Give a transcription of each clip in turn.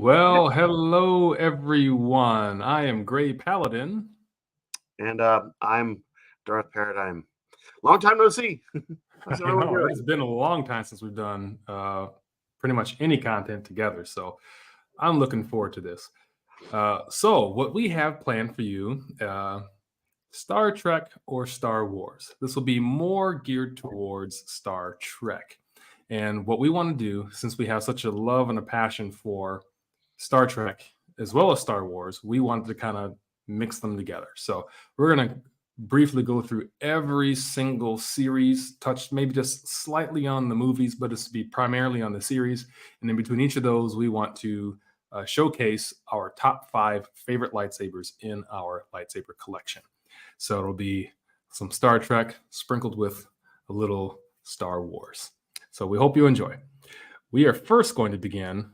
Well, hello everyone. I am Gray Paladin. And I'm Darth Paradigm. Long time no see. How's I everyone know doing? it's been a long time since we've done pretty much any content together, so I'm looking forward to this. So, what we have planned for you, Star Trek or Star Wars. This will be more geared towards Star Trek. And what we want to do, since we have such a love and a passion for Star Trek as well as Star Wars, we wanted to kind of mix them together. So we're going to briefly go through every single series, touch maybe just slightly on the movies, but it's to be primarily on the series. And in between each of those, we want to showcase our top 5 favorite lightsabers in our lightsaber collection. So it'll be some Star Trek sprinkled with a little Star Wars. So we hope you enjoy. We are first going to begin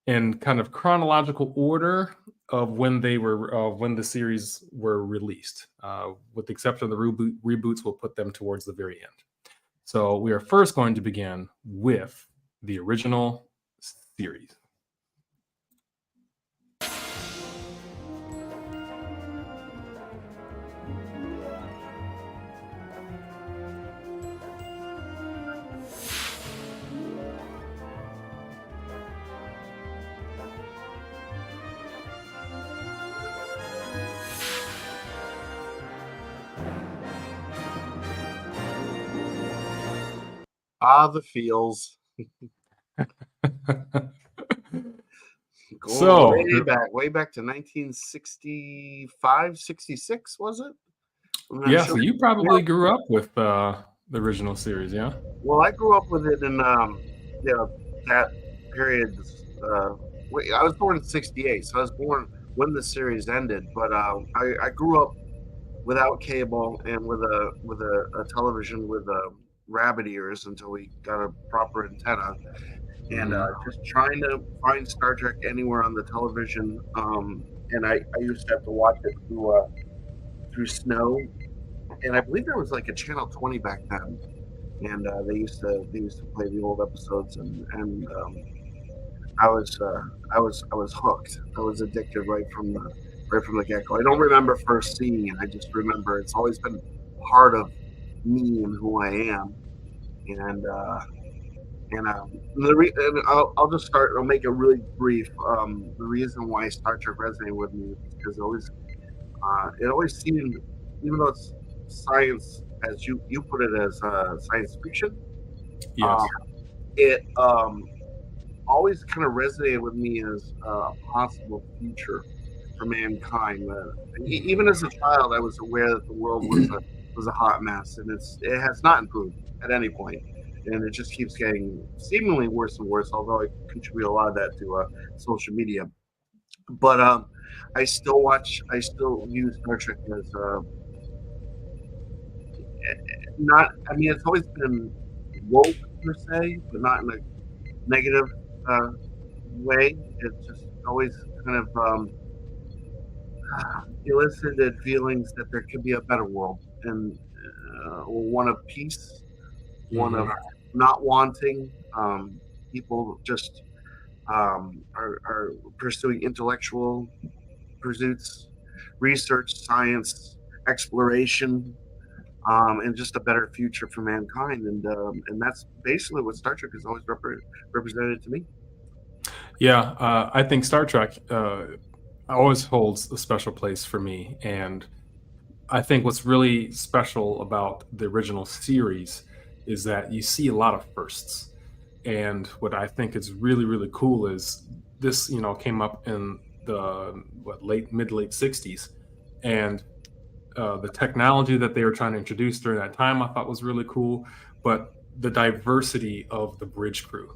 in kind of chronological order of when when the series were released. With the exception of the reboots, we'll put them towards the very end. So we are first going to begin with the original series. The feels. Going So way back to 1965, 66, was it? I'm not yeah, sure. so you probably grew up with the original series, yeah? Well, I grew up with it in that period. I was born in '68, so I was born when the series ended. But I grew up without cable and with a television with rabbit ears until we got a proper antenna, and Mhm. just trying to find Star Trek anywhere on the television. And I used to have to watch it through snow, and I believe there was like a channel 20 back then, and they used to play the old episodes, and I was hooked. I was addicted right from the get go. I don't remember first seeing it. I just remember it's always been part of me and who I am. And and I'll just start. I'll make it really brief. The reason why Star Trek resonated with me is because it always seemed, even though it's science, as you put it, as science fiction, Yes. uh, it always kind of resonated with me as a possible future for mankind. Even as a child, I was aware that the world was a hot mess, and it has not improved at any point, and it just keeps getting seemingly worse and worse. Although I contribute a lot of that to social media, but I still use Star Trek as not. I mean, it's always been woke per se, but not in a negative uh, way. It's just always kind of elicited feelings that there could be a better world, and one of peace, one of Mhm. not wanting. People just are pursuing intellectual pursuits, research, science, exploration, and just a better future for mankind. And that's basically what Star Trek has always represented to me. Yeah, I think Star Trek always holds a special place for me. And I think what's really special about the original series is that you see a lot of firsts. And what I think is really, really cool is this, came up in the late 60s. And the technology that they were trying to introduce during that time, I thought was really cool. But the diversity of the bridge crew.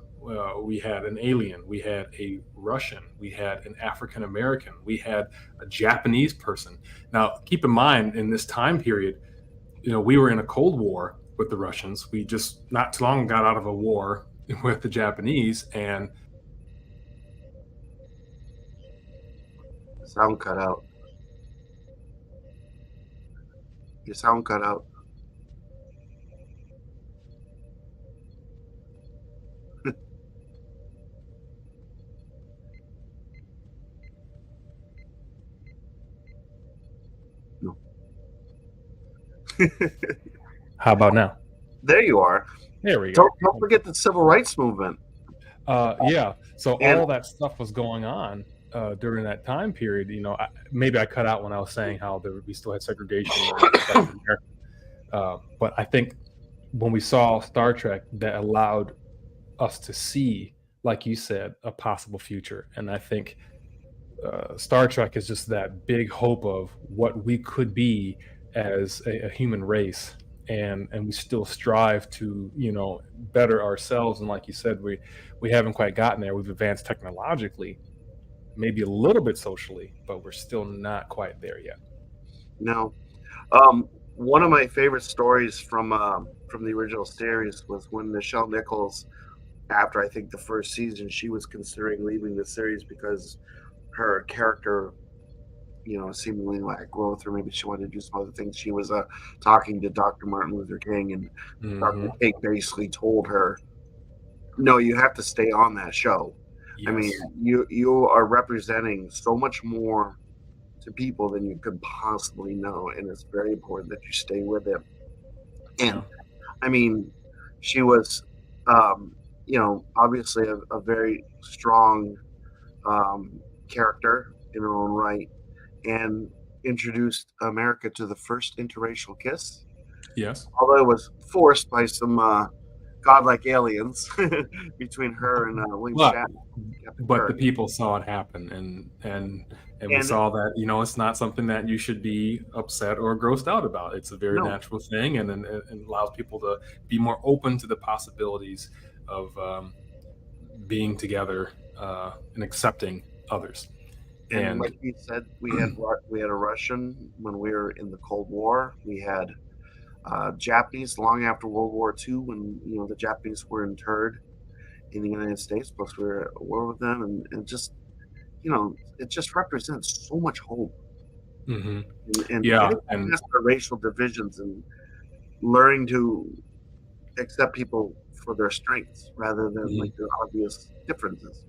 We had an alien, we had a Russian, we had an African American, we had a Japanese person. Now, keep in mind, in this time period, we were in a Cold War with the Russians. We just not too long got out of a war with the Japanese, and The sound cut out. Your sound cut out. How about now? There you are. There we go. Don't forget the civil rights movement. Yeah. So And all that stuff was going on during that time period. Maybe I cut out when I was saying how we still had segregation and stuff in America. But I think when we saw Star Trek, that allowed us to see, like you said, a possible future. And I think Star Trek is just that big hope of what we could be as a human race. And we still strive to better ourselves. And like you said, we haven't quite gotten there. We've advanced technologically, maybe a little bit socially, but we're still not quite there yet. no, one of my favorite stories from the original series was when Nichelle Nichols, after I think the first season, she was considering leaving the series because her character, seemingly lacked growth, or maybe she wanted to do some other things. She was talking to Dr. Martin Luther King, and Dr. King basically told her, "No, you have to stay on that show. I mean, Yes. you are representing so much more to people than you could possibly know, and it's very important that you stay with it." And Yeah. I mean, she was, obviously a very strong character in her own right, and introduced America to the first interracial kiss, Yes. although it was forced by some godlike aliens between her and William But Shatner, Captain but the Kirk. people saw it happen, and we And saw that it's not something that you should be upset or grossed out about. It's a very no, natural thing, and it allows people to be more open to the possibilities of being together and accepting others. and And like you said, we had a Russian when we were in the Cold War. We had Japanese long after World War II, when the Japanese were interred in the United States. Plus, we were at war with them, and just it just represents so much hope, mhm. and Yeah, getting and past the racial divisions and learning to accept people for their strengths rather than mhm. like their obvious differences.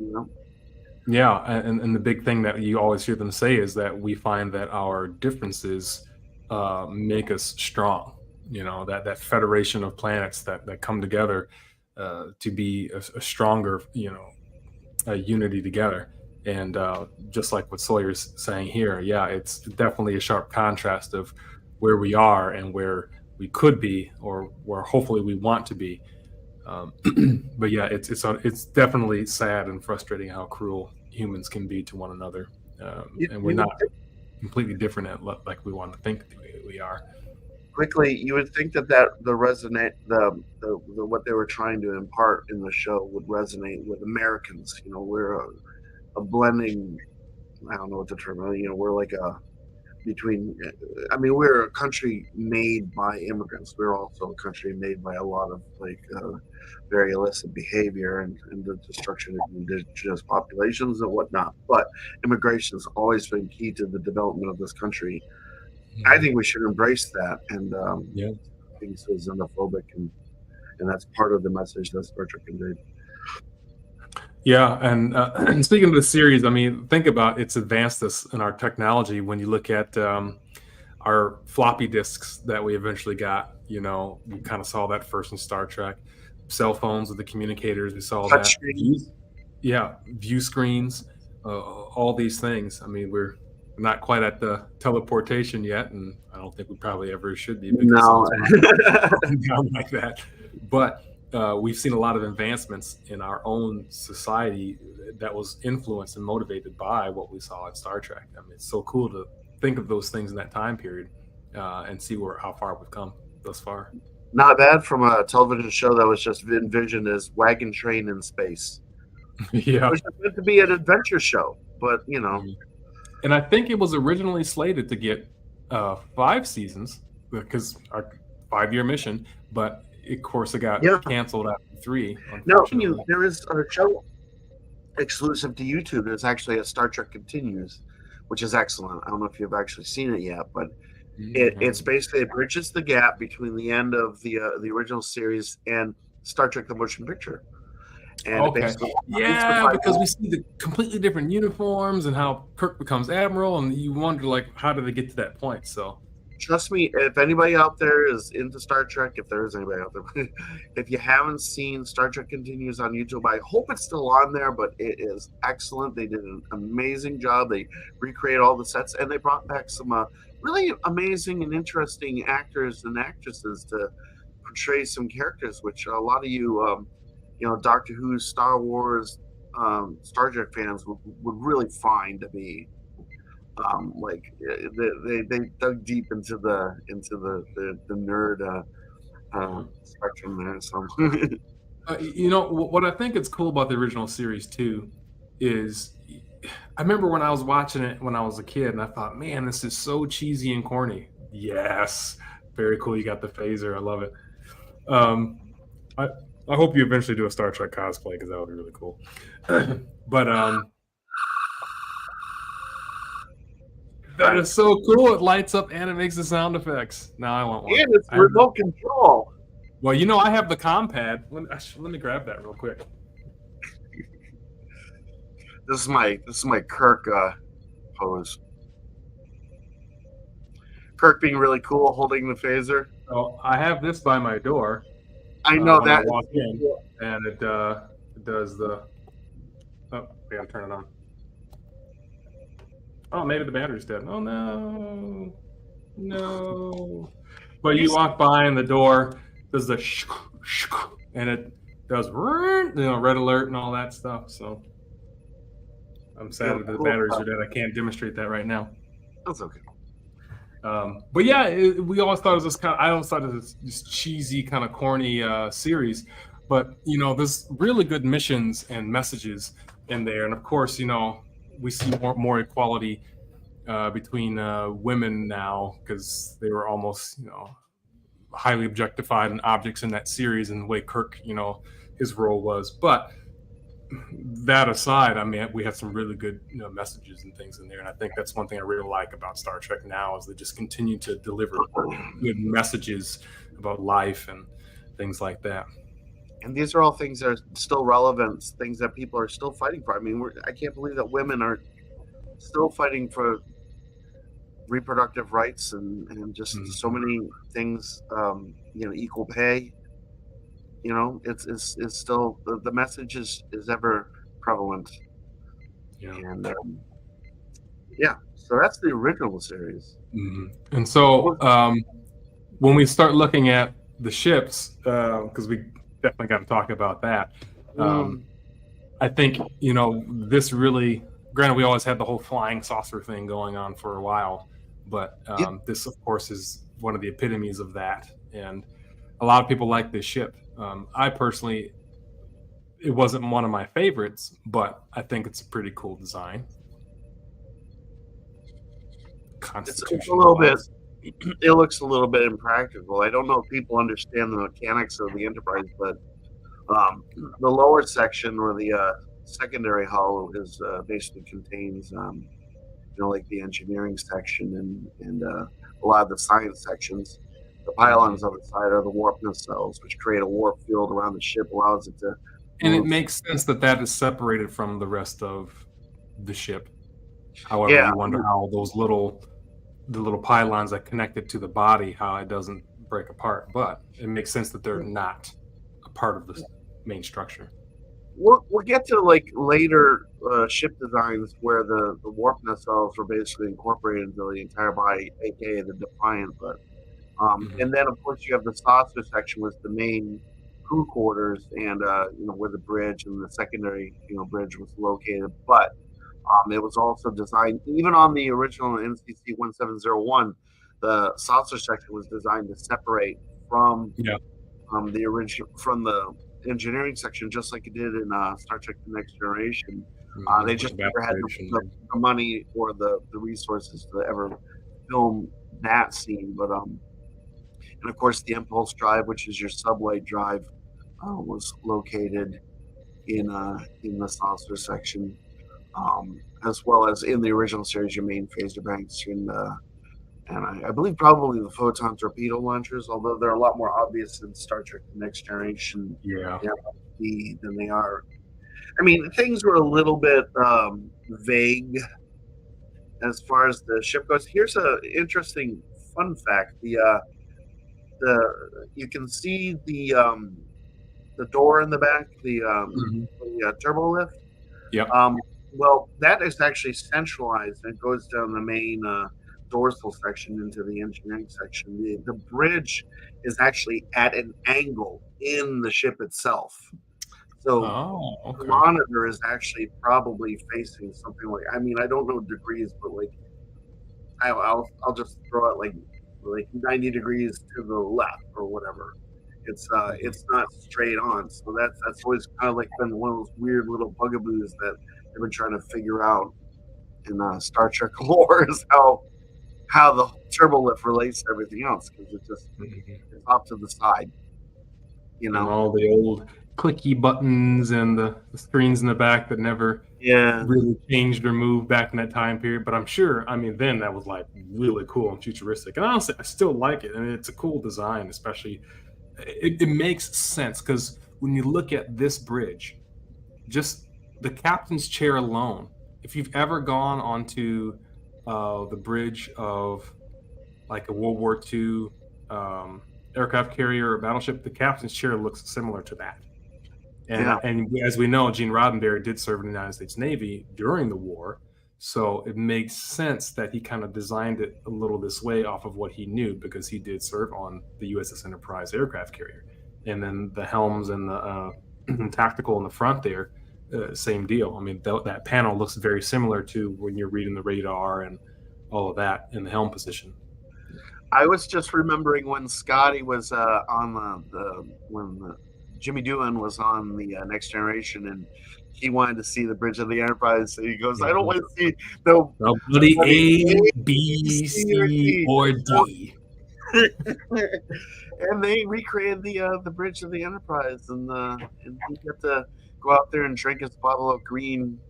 Yeah, and the big thing that you always hear them say is that we find that our differences make us strong. That federation of planets that come together to be a stronger, a unity together. And just like what Sawyer's saying here, yeah, it's definitely a sharp contrast of where we are and where we could be, or where hopefully we want to be. Um, but yeah, it's definitely sad and frustrating how cruel humans can be to one another, You, and we're you would not completely different like we want to think we are. quickly you would think that the resonate the what they were trying to impart in the show would resonate with Americans. We're a blending. I don't know what the term is. We're like a between. I mean, we're a country made by immigrants. We're also a country made by a lot of very illicit behavior and the destruction of indigenous populations and whatnot. But immigration has always been key to the development of this country. I Mhm. think we should embrace that, and Yeah. being so xenophobic, and that's part of the message that Star Trek conveyed. Yeah, and and speaking of the series, I mean, think about it's advanced us in our technology when you look at our floppy disks that we eventually got. We kind of saw that first in Star Trek. Cell phones with the communicators, we saw that. Touchscreens. Yeah, view screens, all these things. I mean, we're not quite at the teleportation yet, and I don't think we probably ever should be because No, someone's broken down like that. But we've seen a lot of advancements in our own society that was influenced and motivated by what we saw in Star Trek. I mean, it's so cool to think of those things in that time period and see how far we've come thus far. not bad from a television show that was just envisioned as Wagon Train in space. It Yeah. was just meant to be an adventure show, but Mhm. And I think it was originally slated to get 5 seasons because our 5-year mission, but of course it got yeah. canceled after 3, No, unfortunately. there is a show exclusive to YouTube. There's actually a Star Trek Continues, which is excellent. I don't know if you've actually seen it yet, but it's Mhm. basically it bridges the gap between the end of the original series and Star Trek the Motion Picture, and it Okay. basically Yeah, because we see the completely different uniforms and how Kirk becomes admiral, and you wonder like, how did they get to that point? So Trust me, if anybody out there is into Star Trek, if there is anybody out there, if you haven't seen Star Trek Continues on YouTube, I hope it's still on there, but it is excellent. They did an amazing job. They recreated all the sets, and they brought back some really amazing and interesting actors and actresses to portray some characters, which a lot of Doctor Who, Star Wars, Star Trek fans would really find to be they dug deep into the nerd spectrum there. So What I think is cool about the original series too is I remember when I was watching it when I was a kid, and I thought, man, this is so cheesy and corny. Yes, very cool. You got the phaser. I love it. Um, I I hope you eventually do a Star Trek cosplay because that would be really cool. But that is so cool. It lights up and it makes the sound effects. Now I want one. and it's remote control. Well, I have the compad. Let me grab that real quick. This is my Kirk pose. Kirk being really cool, holding the phaser. So I have this by my door. I know when that. I walk in, and it does the. Oh, we gotta turn it on. Oh, maybe the battery's dead. Oh no. But you walk by and the door does the and it does red alert and all that stuff. So I'm sad that the batteries are dead. I can't demonstrate that right now. That's okay. But yeah, we always thought it was I always thought it was this cheesy, kind of corny series. But there's really good missions and messages in there, and of course, we see more equality between women now because they were almost, highly objectified and objects in that series, and the way Kirk, his role was. But that aside, I mean, we have some really good messages and things in there, and I think that's one thing I really like about Star Trek now is they just continue to deliver good messages about life and things like that. And these are all things that are still relevant, things that people are still fighting for. I mean, I can't believe that women are still fighting for reproductive rights and just so many things. Equal pay. It's still the message is ever prevalent. Yeah. And so that's the original series. Mm-hmm. And so when we start looking at the ships, because we definitely got to talk about that. I think this really. Granted, we always had the whole flying saucer thing going on for a while, but this, of course, is one of the epitomes of that. And a lot of people like this ship. I personally, it wasn't one of my favorites, but I think it's a pretty cool design. It's a little bit. It looks a little bit impractical. I don't know if people understand the mechanics of the Enterprise, but the lower section or the secondary hull is basically contains, like the engineering section and a lot of the science sections. The pylons on the side are the warp nacelles, which create a warp field around the ship, allows it to. And it makes sense that is separated from the rest of the ship. However, you wonder how the little pylons that connect it to the body, how it doesn't break apart. But it makes sense that they're not a part of the main structure. We'll get to later ship designs where the warp nacelles were basically incorporated into the entire body, aka the Defiant. But and then of course you have the saucer section, was the main crew quarters, and where the bridge and the secondary bridge was located. But it was also designed, even on the original NCC 1701, the saucer section was designed to separate from the original from the engineering section, just like it did in Star Trek: The Next Generation. They just never had the money or the resources to ever film that scene. But and of course the impulse drive, which is your sublight drive, was located in the saucer section, as well as in the original series your main phaser banks and I believe probably the photon torpedo launchers, although they're a lot more obvious in Star Trek: The Next Generation than they are. I mean, things were a little bit vague as far as the ship goes. Here's an interesting fun fact: the you can see the door in the back, Mhm. the turbo lift. Yep. Um, well, that is actually centralized and goes down the main dorsal section into the engineering section. The bridge is actually at an angle in the ship itself. So Oh, the okay. monitor is actually probably facing something like, I mean, I don't know degrees, but like I'll just throw it like 90 degrees to the left or whatever. Mhm. It's not straight on. So that's always kind of like been one of those weird little bugaboos that they've been trying to figure out in Star Trek lore is how the turbo lift relates to everything else because Mhm. it's off to the side, you And know. all the old clicky buttons and the screens in the back that never Yeah, really changed or moved back in that time period. But I'm sure, I mean, then that was like really cool and futuristic. And honestly, I still like it. I mean, it's a cool design, especially it makes sense because when you look at this bridge, just the captain's chair alone, if you've ever gone onto the bridge of like a World War II um, aircraft carrier or battleship, the captain's chair looks similar to that. yeah, And as we know, Gene Roddenberry did serve in the United States Navy during the war, so it makes sense that he kind of designed it a little this way off of what he knew because he did serve on the USS Enterprise aircraft carrier, and then the helms and the tactical in the front there, same deal. I mean, that panel looks very similar to when you're reading the radar and all of that in the helm position. I was just remembering when Scotty was on Jimmy Doohan was on the Next Generation, and he wanted to see the Bridge of the Enterprise. So he goes, "I don't Mhm. want to see no Nobody buddy A, A, B, C, or C, D." or So, D. and they recreated the Bridge of the Enterprise, and he got to go out there and drink his bottle of green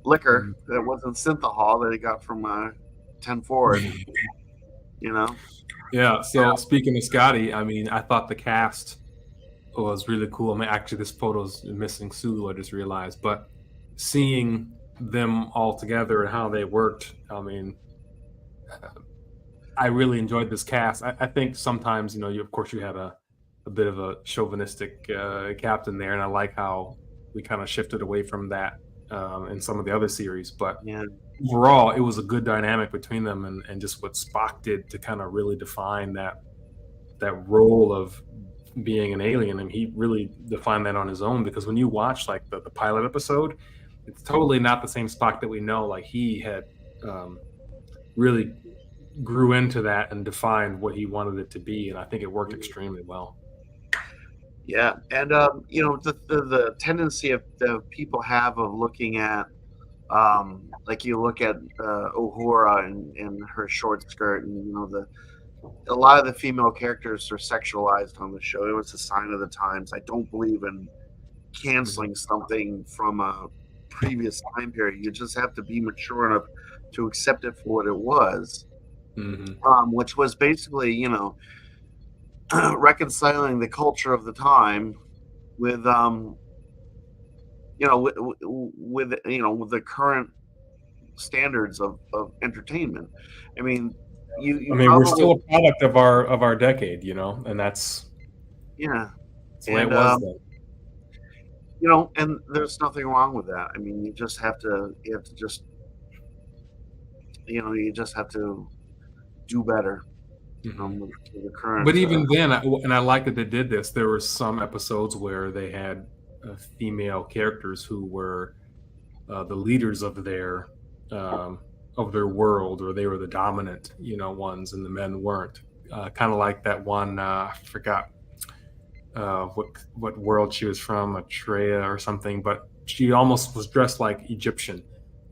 liquor Mm. that wasn't synthahol that he got from 10 Forward. You know, Yeah. So speaking of Scotty, I mean, I thought the cast was really cool. I mean, actually, this photo's missing Sulu. I just realized, but seeing them all together and how they worked, I mean, I really enjoyed this cast. I think sometimes, you of course, you had a bit of a chauvinistic captain there, and I like how we kind of shifted away from that in some of the other series. But yeah. overall, it was a good dynamic between them, and just what Spock did to kind of really define that role of being an alien. And he really defined that on his own because when you watch like the pilot episode, it's totally not the same Spock that we know. Like he had um, really grew into that and defined what he wanted it to be, and I think it worked extremely well. Yeah, and the tendency of the people have of looking at like you look at Uhura and her short skirt, and a lot of the female characters are sexualized on the show. It was a sign of the times. I don't believe in Mhm. canceling something from a previous time period. You just have to be mature enough to accept it for what it was, Mhm. which was basically reconciling the culture of the time with with the current standards of entertainment. I mean, I you mean, we're probably still a product of our decade, and yeah, that's the way it and was then. and there's nothing wrong with that. I mean, you have to just you just have to do better Mhm. with the current. But even then, I like that they did this. There were some episodes where they had female characters who were the leaders um, of their world, or they were the dominant, ones, and the men weren't. Kind of like that one. I forgot what world she was from, Atreya or something, but she almost was dressed like Egyptian,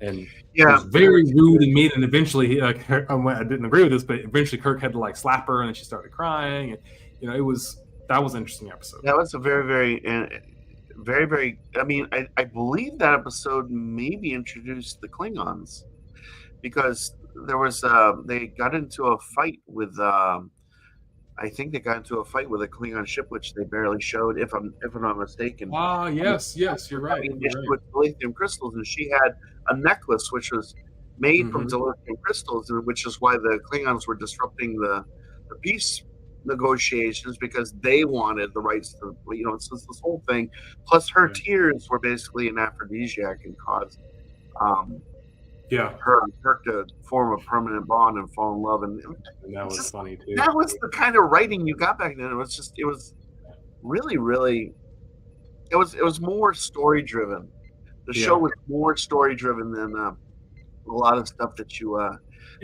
and Yeah, was very rude and mean. And eventually, I didn't agree with this, but eventually Kirk had to like slap her, and then she started crying, and it was that was an interesting episode. that was a very very very. I mean, I believe that episode maybe introduced the Klingons because there was they got into a fight with I think they got into a fight with a Klingon ship, which they barely showed, if I'm not mistaken. Ah, And yes, yes, you're was right, having an you're issue right. with lithium crystals, and she had a necklace which was made from Hmm. dilithium crystals, which is why the Klingons were disrupting the peace negotiations because they wanted the rights to, it's this whole thing. Plus, her Yeah. tears were basically an aphrodisiac and caused um, Yeah. her to form a permanent bond and fall in love. And And that it's was just funny too. that was the kind of writing you got back then. It was really, really, it was more story driven. The show Yeah. was more story driven than a lot of stuff that you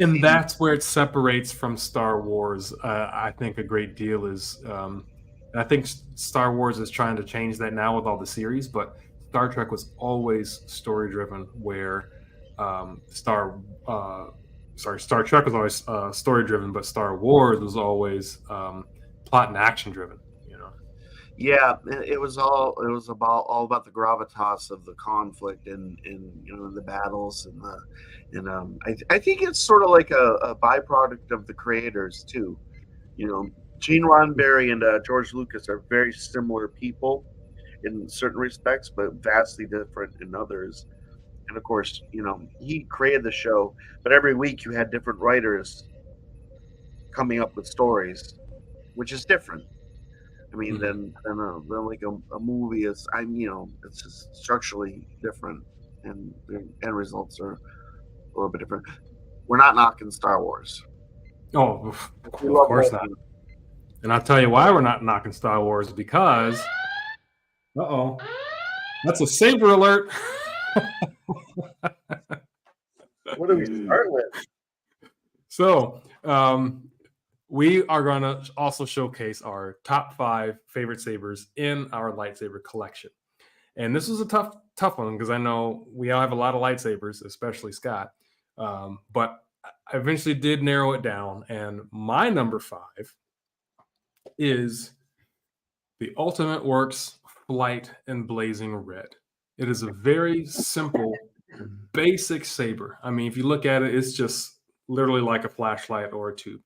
And see. that's where it separates from Star Wars. I think a great deal is, I think Star Wars is trying to change that now with all the series, but Star Trek was always story driven, where uh, Star Trek was always story driven, but Star Wars was always plot and action driven. You know. Yeah, it was about all about the gravitas of the conflict and the battles and I think it's sort of like a byproduct of the creators too. Gene Roddenberry and George Lucas are very similar people in certain respects, but vastly different in others. And of course, he created the show, but every week you had different writers coming up with stories, which is different. I mean, Mhm. than like a movie is. It's just structurally different, and the end results are a little bit different. We're not knocking Star Wars. Oh, We of love course both of not. them. And I'll tell you why we're not knocking Star Wars, because uh-oh, that's a saber alert. What do we start with? So, we are going to also showcase our top 5 favorite sabers in our lightsaber collection. And this was a tough one because I know we all have a lot of lightsabers, especially Scott. But I eventually did narrow it down, and my number 5 is the Ultimate Works Flight and Blazing Red. It is a very simple, basic saber. I mean, if you look at it, it's just literally like a flashlight or a tube.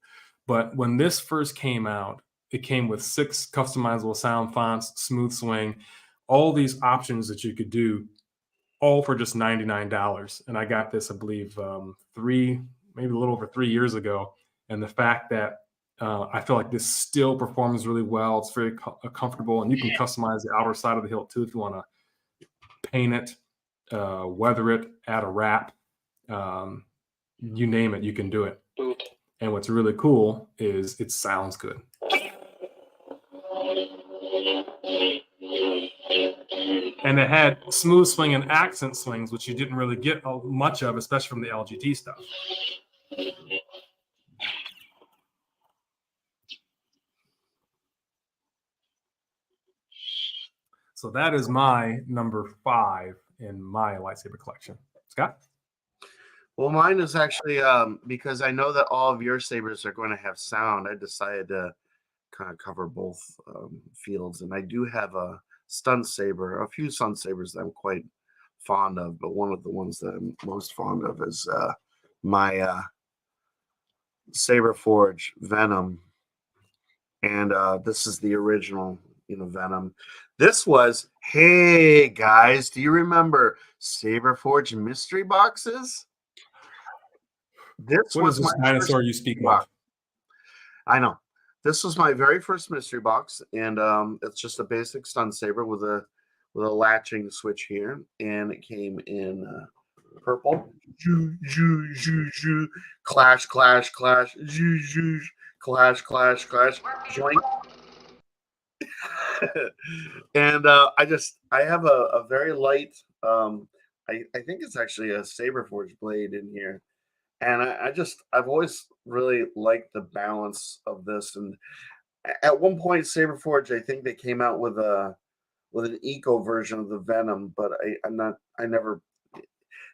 But when this first came out, it came with 6 customizable sound fonts, smooth swing, all these options that you could do, all for just $99. And I got this, I believe, maybe a little over 3 years ago. And the fact that I feel like this still performs really well. It's very comfortable, and you can customize the outer side of the hilt too if you want to paint it, weather it, add a wrap, um, you name it, you can do it. And what's really cool is it sounds good. And it had smooth swing and accent swings, which you didn't really get much of, especially from the LGT stuff. So that is my number 5 in my lightsaber collection. Scott? Well, mine is actually because I know that all of your sabers are going to have sound. I decided to kind of cover both fields, and I do have a stunt saber, a few stunt sabers that I'm quite fond of, but one of the ones that I'm most fond of is my Saber Forge Venom, and this is the original, Venom. This was, hey guys, do you remember Saber Forge mystery boxes? This What is was my this first dinosaur you speak box. of? I know. This was my very first mystery box, and it's just a basic stun saber with a latching switch here, and it came in purple. Zoo, zoo, zoo, zoo. Clash, clash, clash. Zoo, zoo. Clash, clash, clash. Joink. And I have a very light I think it's actually a saber forge blade in here, and I've always really liked the balance of this. And at one point, Saberforge, I think they came out with an eco version of the Venom, but I never.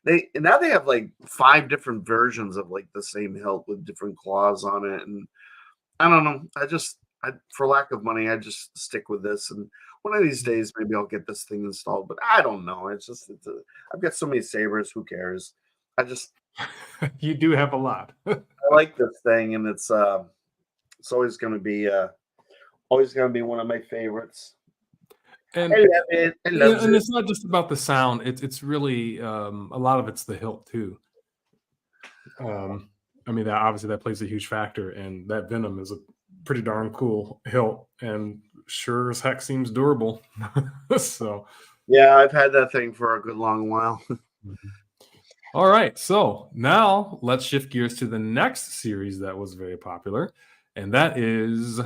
They now they have like 5 different versions of like the same hilt with different claws on it, and I don't know. For lack of money, I just stick with this. And one of these days, maybe I'll get this thing installed. But I don't know. I've got so many sabers. Who cares? You do have a lot. I like this thing, and it's always gonna be one of my favorites. I And love it. I yeah, loves and it. it's not just about the sound. It's really a lot of it's the hilt too. I mean, that obviously that plays a huge factor, and that venom is a pretty darn cool hilt, and sure as heck seems durable. So, Yeah, I've had that thing for a good long while. mhm. All right. So now let's shift gears to the next series that was very popular, and that is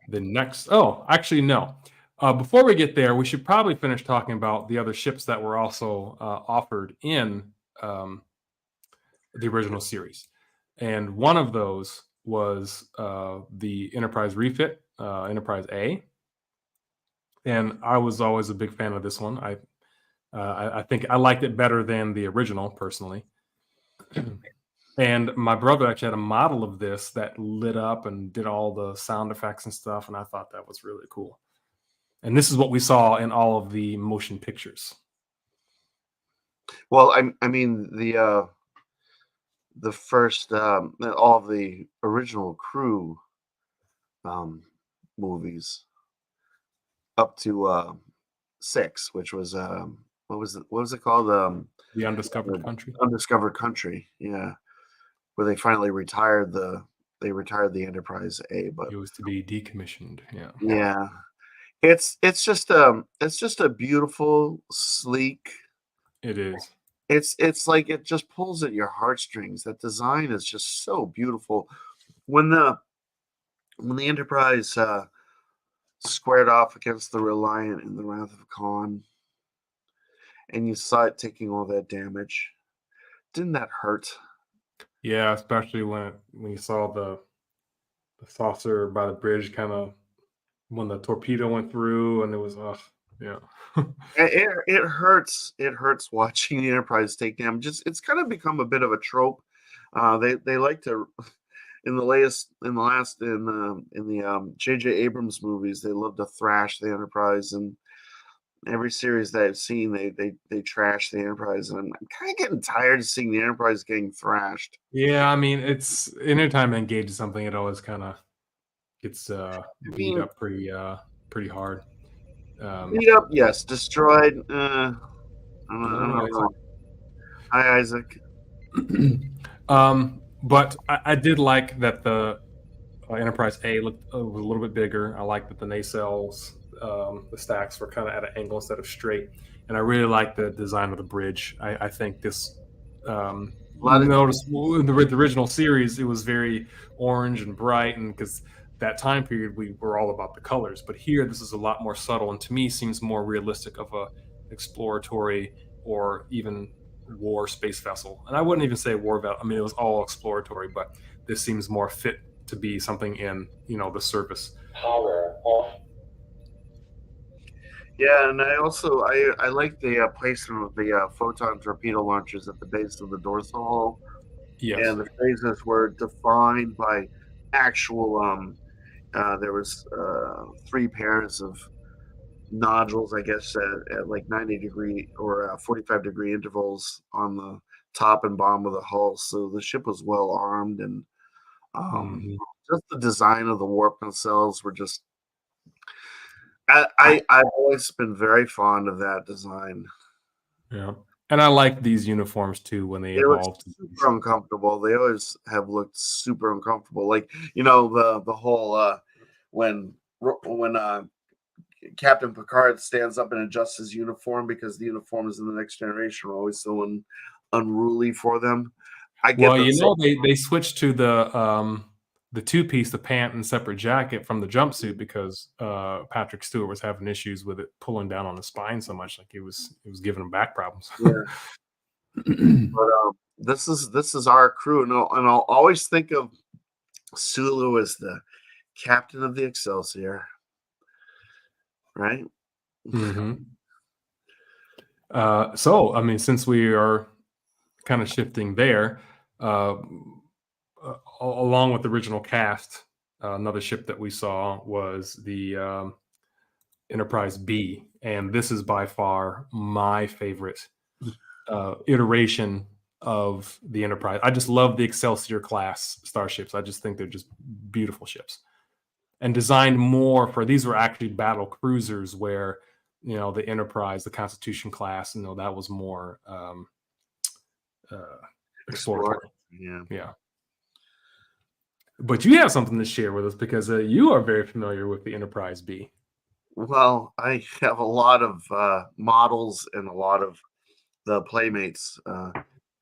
the next. Oh, actually, no. Before we get there, we should probably finish talking about the other ships that were also offered in um, the original series. And one of those was the Enterprise refit, Enterprise A. And I was always a big fan of this one. I think I liked it better than the original personally. And my brother actually had a model of this that lit up and did all the sound effects and stuff, and I thought that was really cool. And this is what we saw in all of the motion pictures. Well, I mean the first all of the original crew um, movies up to 6, which was what was it called? The Undiscovered Country. Undiscovered Country. Yeah, where they retired the Enterprise A, but It was to be decommissioned. Yeah. yeah, it's just a beautiful, sleek. It is. It's like it just pulls at your heartstrings. That design is just so beautiful. When the Enterprise squared off against the Reliant in the Wrath of Khan, and you saw it taking all that damage, didn't that hurt? Yeah, especially when you saw the saucer by the bridge, kind of when the torpedo went through, and it was, yeah. It hurts. It hurts watching the Enterprise take damage. It's kind of become a bit of a trope. They like to in the J.J. Abrams movies, they love to thrash the Enterprise, and every series that I've seen, they trash the Enterprise, and I'm kind of getting tired of seeing the Enterprise getting thrashed. Yeah, I mean, it's anytime I engage in something, it always kind of gets I beat mean, up pretty hard. Um, beat up, yes. Destroyed. I hello, don't Isaac. know. Hi, Isaac. But I did like that the Enterprise A looked was a little bit bigger. I like that the nacelles, the stacks were kind of at an angle instead of straight, and I really like the design of the bridge. I think this. A lot of Notice in the original series, it was very orange and bright, and because that time period we were all about the colors. But here, this is a lot more subtle, and to me, seems more realistic of a exploratory or even war space vessel. And I wouldn't even say war vessel. I mean, it was all exploratory, but this seems more fit to be something in the service. Power off. Yeah, and I like the placement of the photon torpedo launchers at the base of the dorsal hull, Yes. and the phases were defined by actual. There was 3 pairs of nodules, I guess, at like 90-degree or 45-degree intervals on the top and bottom of the hull. So the ship was well armed, and um, Hmm. just the design of the warp nacelles were just. I I've always been very fond of that design. Yeah, and I like these uniforms too when they They look evolved to super these. uncomfortable. They always have looked super uncomfortable. Like, the whole when Captain Picard stands up and adjusts his uniform because the uniforms in the Next Generation are always so unruly for them. I get Well, the same. they switched to the two piece, the pant and separate jacket from the jumpsuit because Patrick Stewart was having issues with it pulling down on his spine so much, like it was giving him back problems. Yeah, but this is our crew, and I'll always think of Sulu as the captain of the Excelsior, right? Hmm. So, I mean, since we are kind of shifting there, uh, along with the original cast, another ship that we saw was the Enterprise B, and this is by far my favorite iteration of the Enterprise. I just love the Excelsior class starships. I just think they're just beautiful ships and designed more for these were actually battle cruisers where the Enterprise, the Constitution class, that was more exploratory. Yeah. Yeah. But you have something to share with us because you are very familiar with the Enterprise B. Well, I have a lot of models and a lot of the Playmates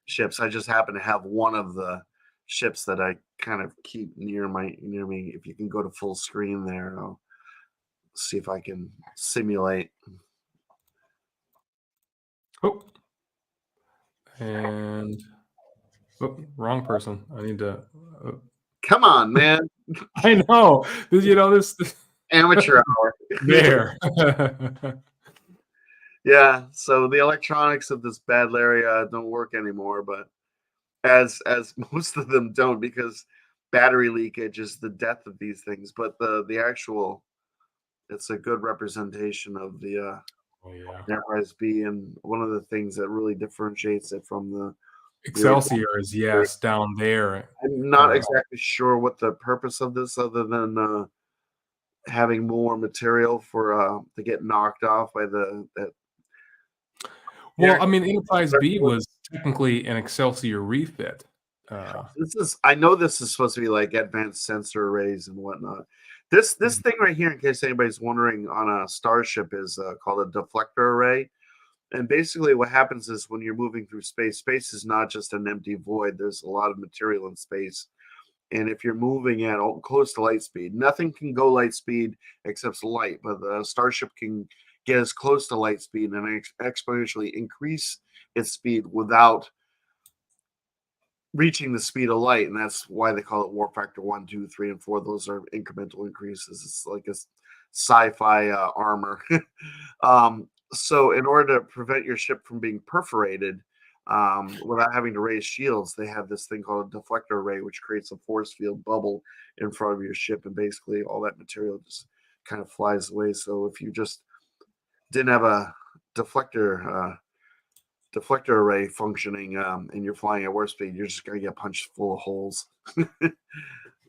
ships. I just happen to have one of the ships that I kind of keep near me. If you can go to full screen there, I'll see if I can simulate. Oh, and wrong person. I need to. Come on, man! I know. This Amateur hour. there. Yeah. So the electronics of this bad area don't work anymore, but as most of them don't, because battery leakage is the death of these things. But the actual, it's a good representation of the Oh yeah. Enterprise B, and one of the things that really differentiates it from the Excelsior is down there. I'm not exactly sure what the purpose of this, other than having more material for to get knocked off by that. Well, I mean, Enterprise B was technically an Excelsior refit. I know this is supposed to be like advanced sensor arrays and whatnot. This thing right here, in case anybody's wondering, on a starship is called a deflector array. And basically what happens is when you're moving through space is not just an empty void. There's a lot of material in space. And if you're moving at close to light speed, nothing can go light speed except light, but the starship can get as close to light speed and exponentially increase its speed without reaching the speed of light. And that's why they call it warp factor 1, 2, 3, and 4. Those are incremental increases. It's like a sci-fi armor. So in order to prevent your ship from being perforated without having to raise shields, they have this thing called a deflector array, which creates a force field bubble in front of your ship, and basically all that material just kind of flies away. So if you just didn't have a deflector array functioning and you're flying at warp speed, you're just going to get punched full of holes.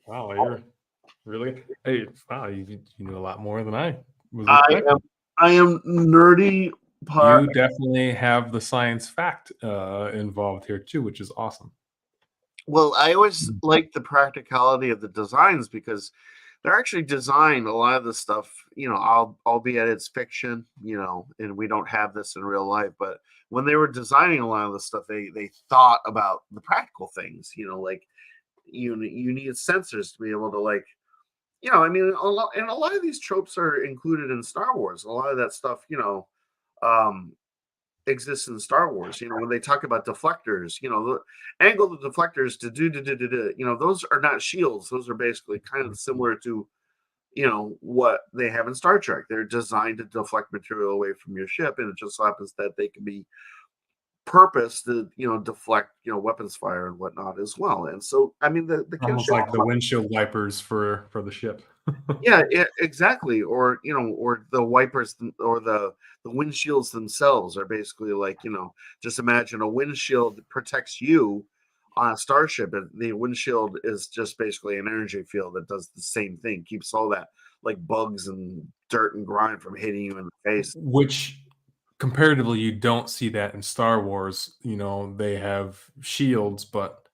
Wow, you're really you know a lot more than I was expecting. I am nerdy. You definitely have the science fact involved here too, which is awesome. Well, I always like the practicality of the designs, because they're actually designed a lot of the stuff, albeit it's fiction, and we don't have this in real life. But when they were designing a lot of the stuff, they thought about the practical things, like you need sensors to be able to I mean, a lot of these tropes are included in Star Wars. A lot of that stuff, exists in Star Wars. When they talk about deflectors, the angle of the deflectors to do, those are not shields. Those are basically kind of similar to, what they have in Star Trek. They're designed to deflect material away from your ship, and it just happens that they can be purposed to, deflect, weapons fire and whatnot as well. And so, I mean, the almost like the windshield wipers for the ship. Yeah, exactly. Or or the wipers or the windshields themselves are basically just imagine a windshield that protects you on a starship, and the windshield is just basically an energy field that does the same thing, keeps all that bugs and dirt and grime from hitting you in the face. Which comparatively, you don't see that in Star Wars. They have shields, but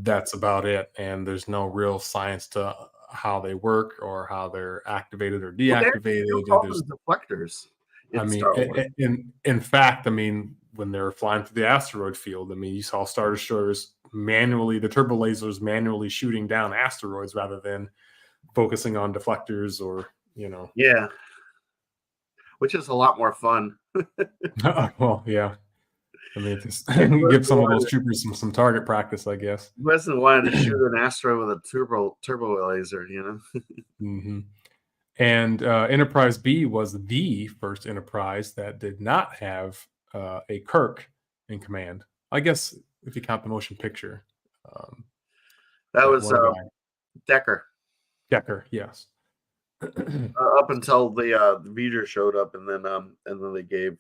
that's about it. And there's no real science to how they work or how they're activated or deactivated. There's deflectors. I mean, in fact, when they were flying through the asteroid field, you saw Star Destroyers manually, the turbo lasers manually shooting down asteroids rather than focusing on deflectors or. Yeah. Which is a lot more fun. Well, yeah. Just give some of those troopers some target practice, I guess. Weston wanted to shoot an asteroid with a turbo laser, Mm-hmm. And Enterprise B was the first Enterprise that did not have a Kirk in command. I guess if you count the motion picture. That was Decker. Decker, yes. Up until the V'ger showed up, and then they gave.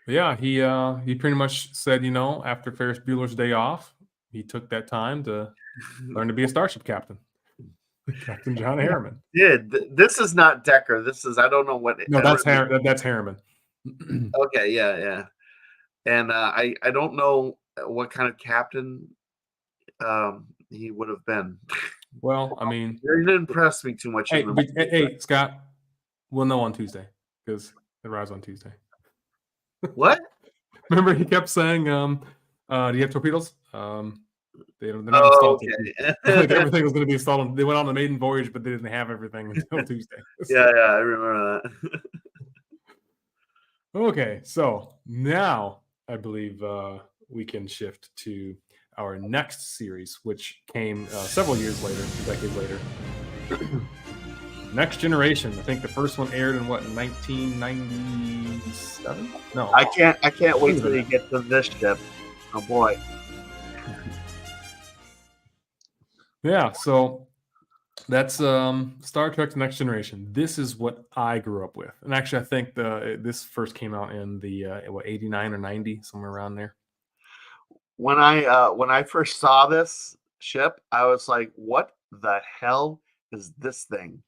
Yeah, he pretty much said, after Ferris Bueller's Day Off, he took that time to learn to be a starship captain. Captain John Harriman. Yeah, this is not Decker. This is, I don't know what. No, that's Harriman. Okay, yeah. And I don't know what kind of captain he would have been. Well, I mean, He didn't impress me too much in hey, the but, hey, movie, but hey, Scott, we'll know on Tuesday because it arrives on Tuesday. what? Remember, he kept saying, "Do you have torpedoes?" They're not Oh, installed till Tuesday. okay. Like everything was going to be installed. They went on the maiden voyage, but they didn't have everything until Tuesday. Yeah, I remember that. Okay, so now I believe we can shift to our next series, which came several years later, a decade later. Next Generation. I think the first one aired in what, 1997? No, I can't wait older till than you get to this ship. Oh boy. yeah. So that's Star Trek: The Next Generation. This is what I grew up with, and actually, I think this first came out in the what, 89 or 90, somewhere around there. When I first saw this ship, I was like, "What the hell is this thing?"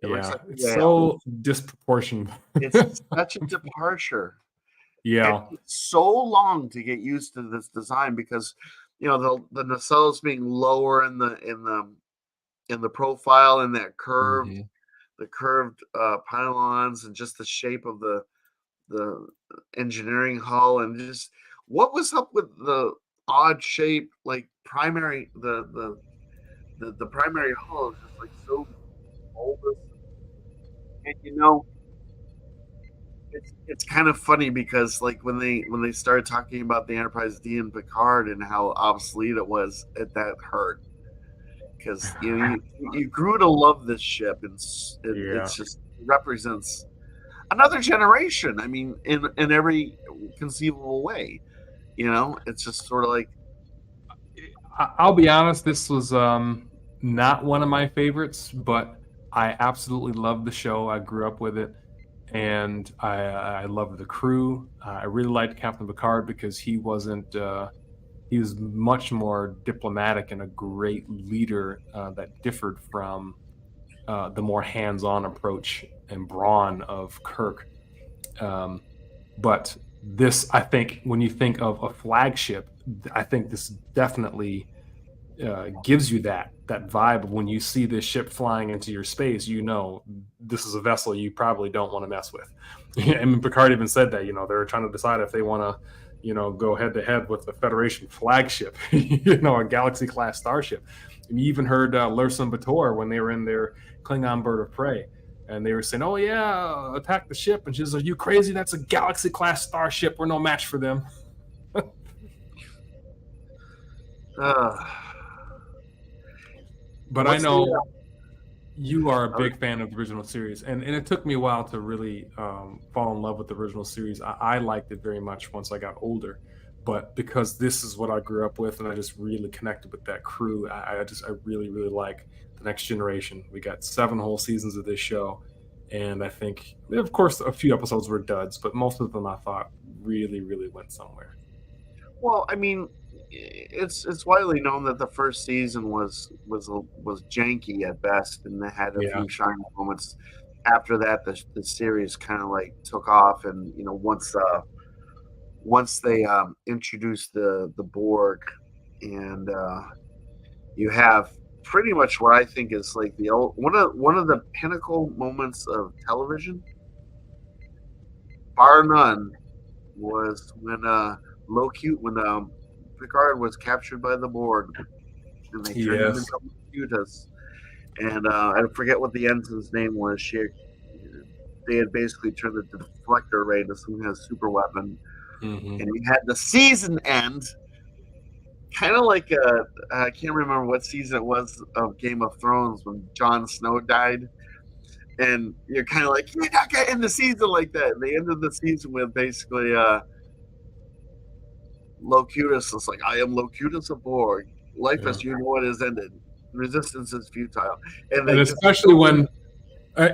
It looks Yeah, like a it's whale. so disproportionate. It's such a departure. It Yeah. took so long to get used to this design because, the nacelles being lower in the profile and that Mhm. curved pylons and just the shape of the engineering hull and just what was up with the odd shape like primary the primary hull is just like so bulbous and it's kind of funny because like when they started talking about the Enterprise D and Picard and how obsolete it was, that hurt because you grew to love this ship and Yeah. it's just represents another generation. I mean, in every conceivable way. It's just sort of like, I'll be honest, this was not one of my favorites, but I absolutely loved the show. I grew up with it, and I loved the crew. I really liked Captain Picard because he was much more diplomatic and a great leader that differed from the more hands-on approach and brawn of Kirk. Um, but this, I think, when you think of a flagship, I think this definitely gives you that vibe of when you see this ship flying into your space. You know, this is a vessel you probably don't want to mess with. I mean, Picard even said that. They're trying to decide if they want to, go head to head with the Federation flagship, a Galaxy class starship. And you even heard Lursen Bator when they were in their Klingon bird of prey. And they were saying, "Oh yeah, attack the ship!" And she's like, "Are you crazy? That's a Galaxy class starship. We're no match for them." uh, But I what's the know you are a uh, big fan of the original series, and it took me a while to really fall in love with the original series. I liked it very much once I got older, but because this is what I grew up with, and I just really connected with that crew, I really really like the Next Generation. We got 7 whole seasons of this show, and I think, of course, a few episodes were duds, but most of them I thought really really went somewhere. well, I mean, it's widely known that the first season was janky at best, and they had a Yeah. few shining moments. After that, the series kind of like took off, and once they introduced the Borg, and you have pretty much what I think is like the old one of the pinnacle moments of television, bar none, was when Picard was captured by the Borg and they turned him Yes. into Locutus. And I forget what the ensign's name was. They had basically turned the deflector array into some kind of super weapon, Hmm. and you had the season end, kind of like I can't remember what season it was of Game of Thrones when Jon Snow died. And you're kind of like, you're not gonna end the season like that. And they ended the season with basically Locutus is like, I am Locutus of Borg. Life Yeah. as you know it is ended. Resistance is futile. And And they just especially when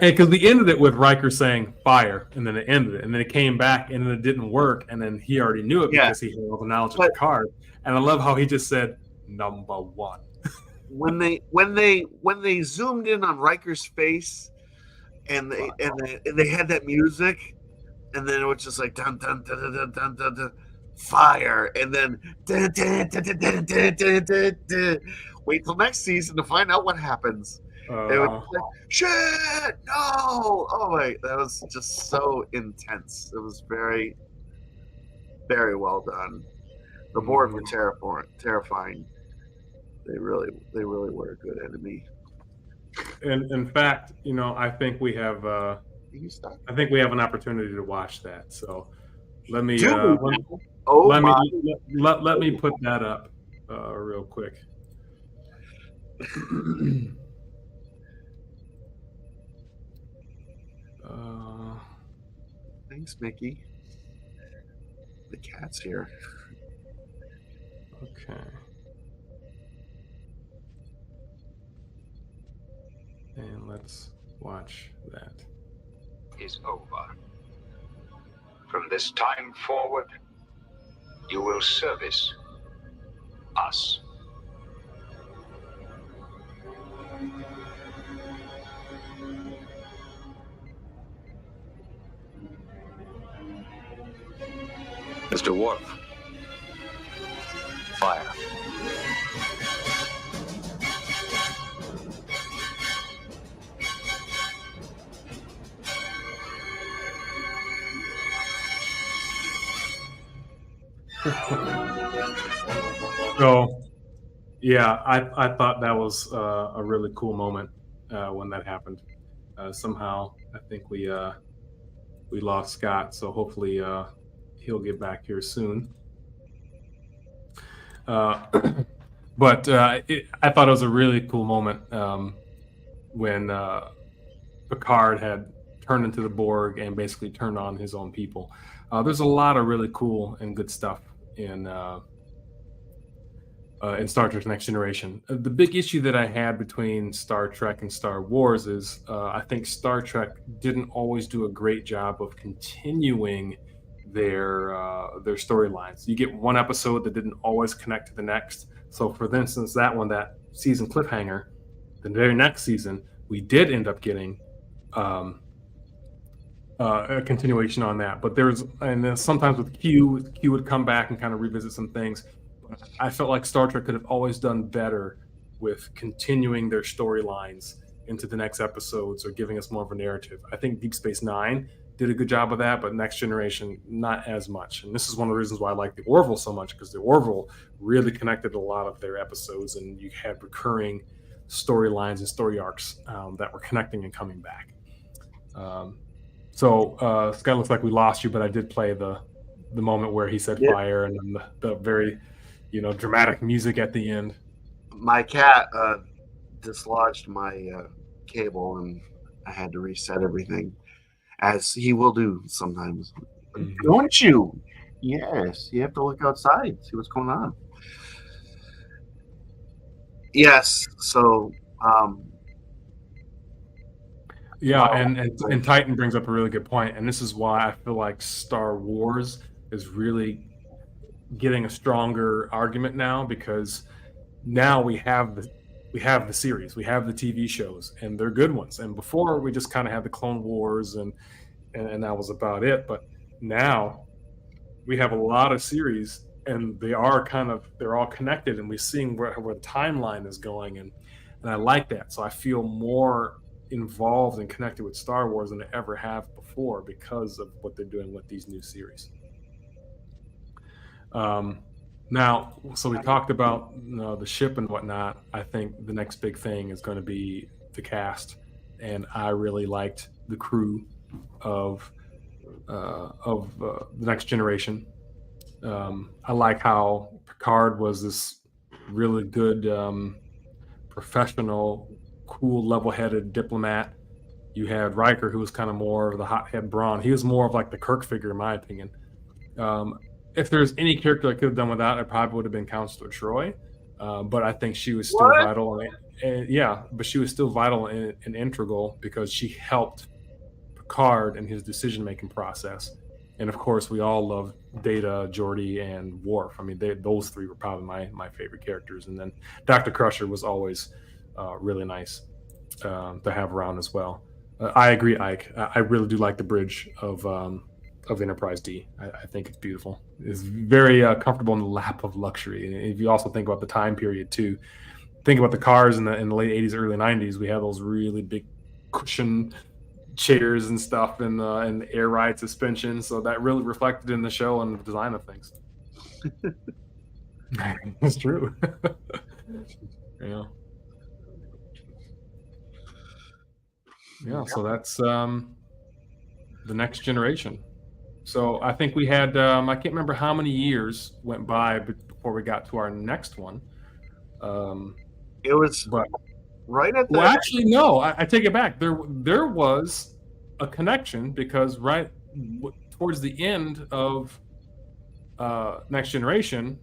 because we ended it with Riker saying fire, and then it ended it, and then it came back, and then it didn't work, and then he already knew it yeah. because he had all the knowledge of But Picard. And I love how he just said number one. when they zoomed in on Riker's face and they had that music, and then it was just like dun dun dun dun dun dun dun, dun fire, and then dun, dun, dun, dun, dun, dun, dun, dun, dun. Wait till next season to find out what happens. It was like, shit, no! Oh my, that was just so intense. It was very, very well done. The Borg were terrifying. They really were a good enemy. And in fact, I think we have an opportunity to watch that. So let me let me put that up real quick. Thanks, Mickey. The cat's here. Okay. And let's watch that. Is over. From this time forward, you will service us. Mr. Worf, fire. So, yeah, I thought that was a really cool moment when that happened. Somehow, I think we lost Scott, so hopefully he'll get back here soon. But I thought it was a really cool moment when Picard had turned into the Borg and basically turned on his own people. There's a lot of really cool and good stuff in Star Trek Next Generation. The big issue that I had between Star Trek and Star Wars is I think Star Trek didn't always do a great job of continuing their storylines. You get one episode that didn't always connect to the next. So for instance, that season cliffhanger, the very next season, we did end up getting a continuation on that. But and then sometimes with Q would come back and kind of revisit some things. I felt like Star Trek could have always done better with continuing their storylines into the next episodes or giving us more of a narrative. I think Deep Space Nine did a good job of that, but Next Generation, not as much. And this is one of the reasons why I like the Orville so much, because the Orville really connected a lot of their episodes, and you had recurring storylines and story arcs that were connecting and coming back. So Scott, looks like we lost you, but I did play the moment where he said fire, and then the very dramatic music at the end. My cat dislodged my cable, and I had to reset everything, as he will do sometimes. Don't you? Yes, you have to look outside, see what's going on. Yes, so and Titan brings up a really good point, and this is why I feel like Star Wars is really getting a stronger argument now, because now we have the series, we have the TV shows, and they're good ones. And before, we just kind of had the Clone Wars, and that was about it. But now we have a lot of series, and they're all connected, and we're seeing where the timeline is going, and I like that. So I feel more involved and connected with Star Wars than I ever have before because of what they're doing with these new series. Now, so we talked about the ship and whatnot. I think the next big thing is going to be the cast, and I really liked the crew of the Next Generation. I like how Picard was this really good, professional, cool, level-headed diplomat. You had Riker, who was kind of more of the hothead brawn. He was more of like the Kirk figure, in my opinion. If there's any character I could have done without, it probably would have been Counselor Troy. But I think she was still vital. But she was still vital and integral because she helped Picard in his decision-making process. And of course, we all love Data, Geordi, and Worf. I mean, those three were probably my favorite characters. And then Dr. Crusher was always really nice to have around as well. I agree, Ike. I really do like the bridge of of Enterprise D. I think it's beautiful. It's very comfortable in the lap of luxury. And if you also think about the time period too, think about the cars in the late '80s, early '90s. We had those really big cushion chairs and stuff, and the air ride suspension. So that really reflected in the show and the design of things. It's true. Yeah. Yeah. So that's the Next Generation. So I think we had I can't remember how many years went by before we got to our next one. It was But right at the. well, actually, no. I take it back. There was a connection because towards the end of Next Generation,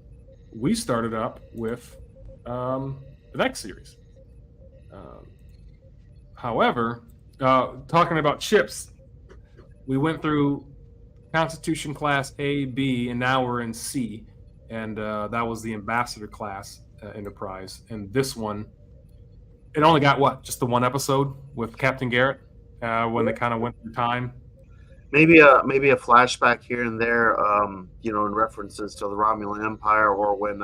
we started up with the next series. However, talking about ships, we went through Constitution class A, B, and now we're in C, and that was the Ambassador class Enterprise. And this one, it only got just the one episode with Captain Garrett when they kind of went through time. Maybe a flashback here and there, in references to the Romulan Empire, or when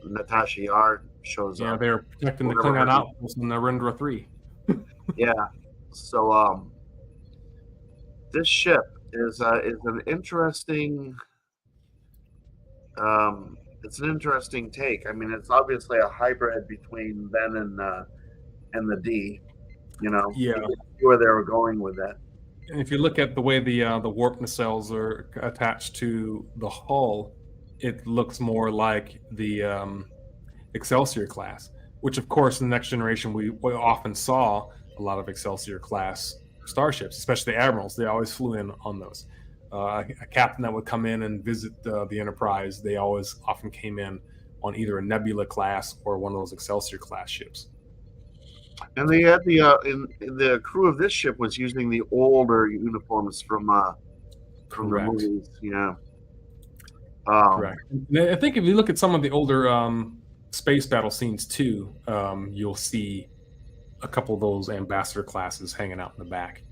Natasha Yard shows Yeah, up. they were protecting the Whatever Klingon her- outpost in Narendra 3. Yeah. So this ship is an interesting. It's an interesting take. I mean, it's obviously a hybrid between Ben and the D. Yeah. Where they were going with that. And if you look at the way the warp nacelles are attached to the hull, it looks more like the Excelsior class, which of course in the Next Generation we often saw a lot of Excelsior class starships, especially the admirals. They always flew in on those. A captain that would come in and visit the Enterprise, they always often came in on either a Nebula class or one of those Excelsior class ships. And they had the crew of this ship was using the older uniforms from the Correct. movies. Yeah. Correct. And I think if you look at some of the older space battle scenes too, you'll see a couple of those ambassador classes hanging out in the back.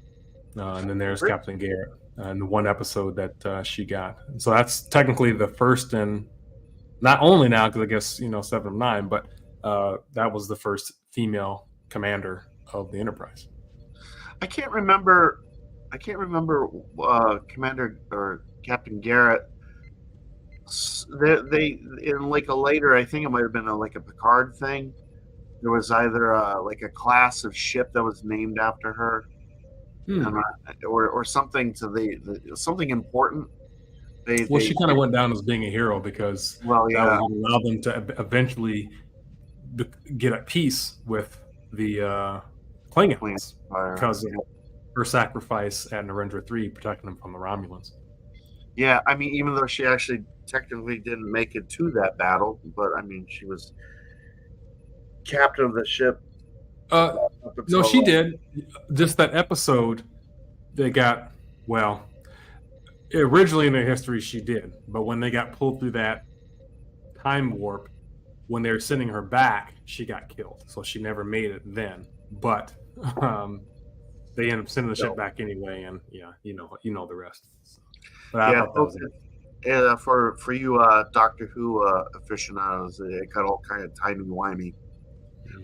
And then there's Really? Captain Garrett and the one episode that she got. So that's technically the first, and not only now because I guess 7 of 9, but that was the first female commander of the Enterprise. I can't remember Commander or Captain Garrett. They in like a later, I think it might have been like a Picard thing. There was either like a class of ship that was named after her, or something to the something important. She kind of went down as being a hero because that would allow them to eventually get at peace with the Klingons because of her sacrifice at Narendra 3, protecting them from the Romulans. Yeah, I mean, even though she actually technically didn't make it to that battle, but I mean, she was captain of the ship. No, she did. Just that episode, they got, originally in their history, she did. But when they got pulled through that time warp, when they were sending her back, she got killed. So she never made it then. But they ended up sending the ship back anyway. And yeah, you know the rest. So, but I thought that was it. And for you Doctor Who aficionados, it got all kind of timey-wimey.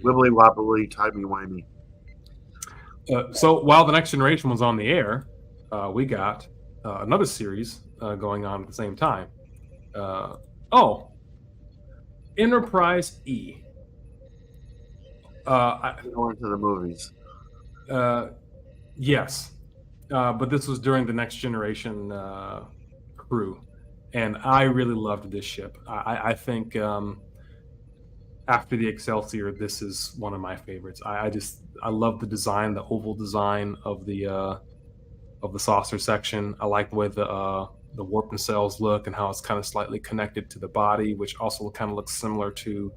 Wibbly wobbly, timey-wimey. So while the Next Generation was on the air, we got another series going on at the same time. Enterprise E. Going to the movies. Yes. But this was during the Next Generation crew. And I really loved this ship. I think after the Excelsior, this is one of my favorites. I love the design, the oval design of the saucer section. I like the way the warp nacelles look and how it's kind of slightly connected to the body, which also kind of looks similar to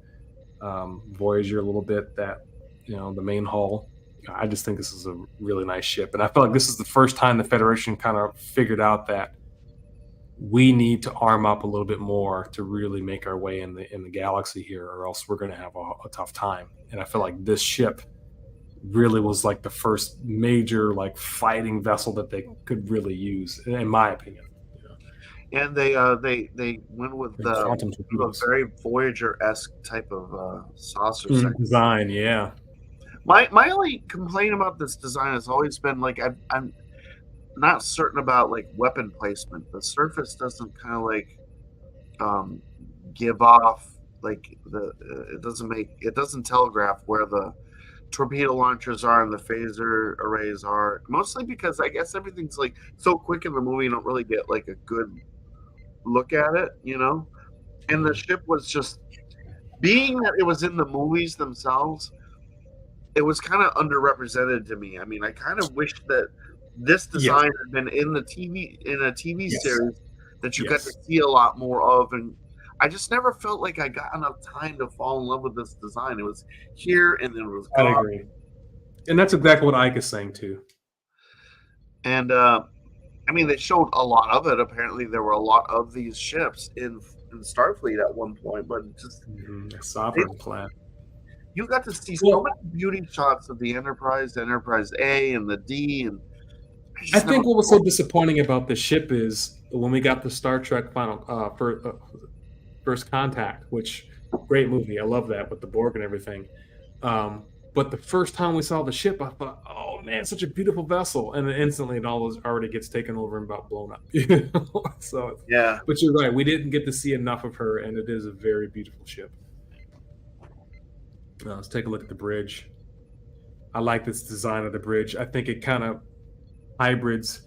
Voyager a little bit. That the main hull. I just think this is a really nice ship, and I feel like this is the first time the Federation kind of figured out that we need to arm up a little bit more to really make our way in the galaxy here, or else we're going to have a tough time. And I feel like this ship really was like the first major like fighting vessel that they could really use, in my opinion. And they went with The the quantum a torpedoes. very Voyager-esque type of saucer section. Design, yeah. My only complaint about this design has always been like I'm not certain about like weapon placement. The surface doesn't kind of like give off like it doesn't telegraph where the torpedo launchers are and the phaser arrays are, mostly because I guess everything's like so quick in the movie you don't really get like a good look at it, and the ship was just, being that it was in the movies themselves, it was kind of underrepresented to me. I mean, I kind of wish that this design had been in a TV series that you got to see a lot more of, and I just never felt like I got enough time to fall in love with this design. It was here and then it was gone. I agree. And that's exactly what Ike is saying too. And I mean, they showed a lot of it. Apparently, there were a lot of these ships in Starfleet at one point, but just Sovereign class. You got to see so many beauty shots of the Enterprise A, and the D, and I think what was so disappointing about the ship is when we got the Star Trek First Contact, which great movie, I love that with the Borg and everything. But the first time we saw the ship, I thought, oh man, such a beautiful vessel, and then instantly it already gets taken over and about blown up. So yeah, but you're right, we didn't get to see enough of her, and it is a very beautiful ship. Let's take a look at the bridge. I like this design of the bridge. I think it kind of hybrids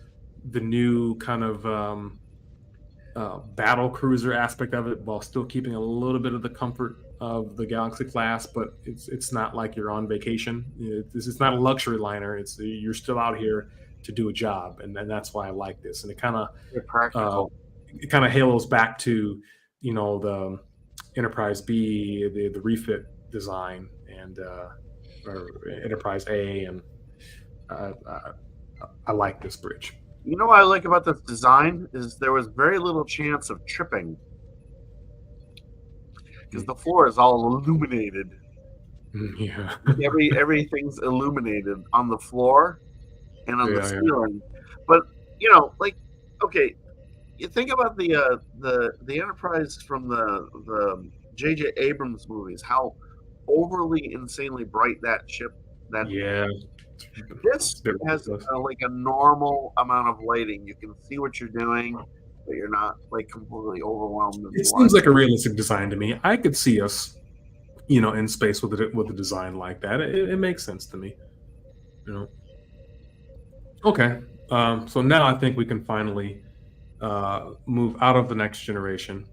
the new kind of battle cruiser aspect of it while still keeping a little bit of the comfort of the Galaxy class, but it's not like you're on vacation. This is not a luxury liner. You're still out here to do a job, and that's why I like this. And it kind of halos back to the Enterprise B, the refit design, and or Enterprise A, and I like this bridge. You know what I like about this design is there was very little chance of tripping because the floor is all illuminated. Yeah, everything's illuminated on the floor and on the ceiling. But okay, you think about the Enterprise from the J.J. Abrams movies, how overly insanely bright that ship. This has like a normal amount of lighting. You can see what you're doing, but you're not like completely overwhelmed. It seems like a realistic design to me. I could see us, in space with a design like that. It makes sense to me. Okay, so now I think we can finally move out of the Next Generation.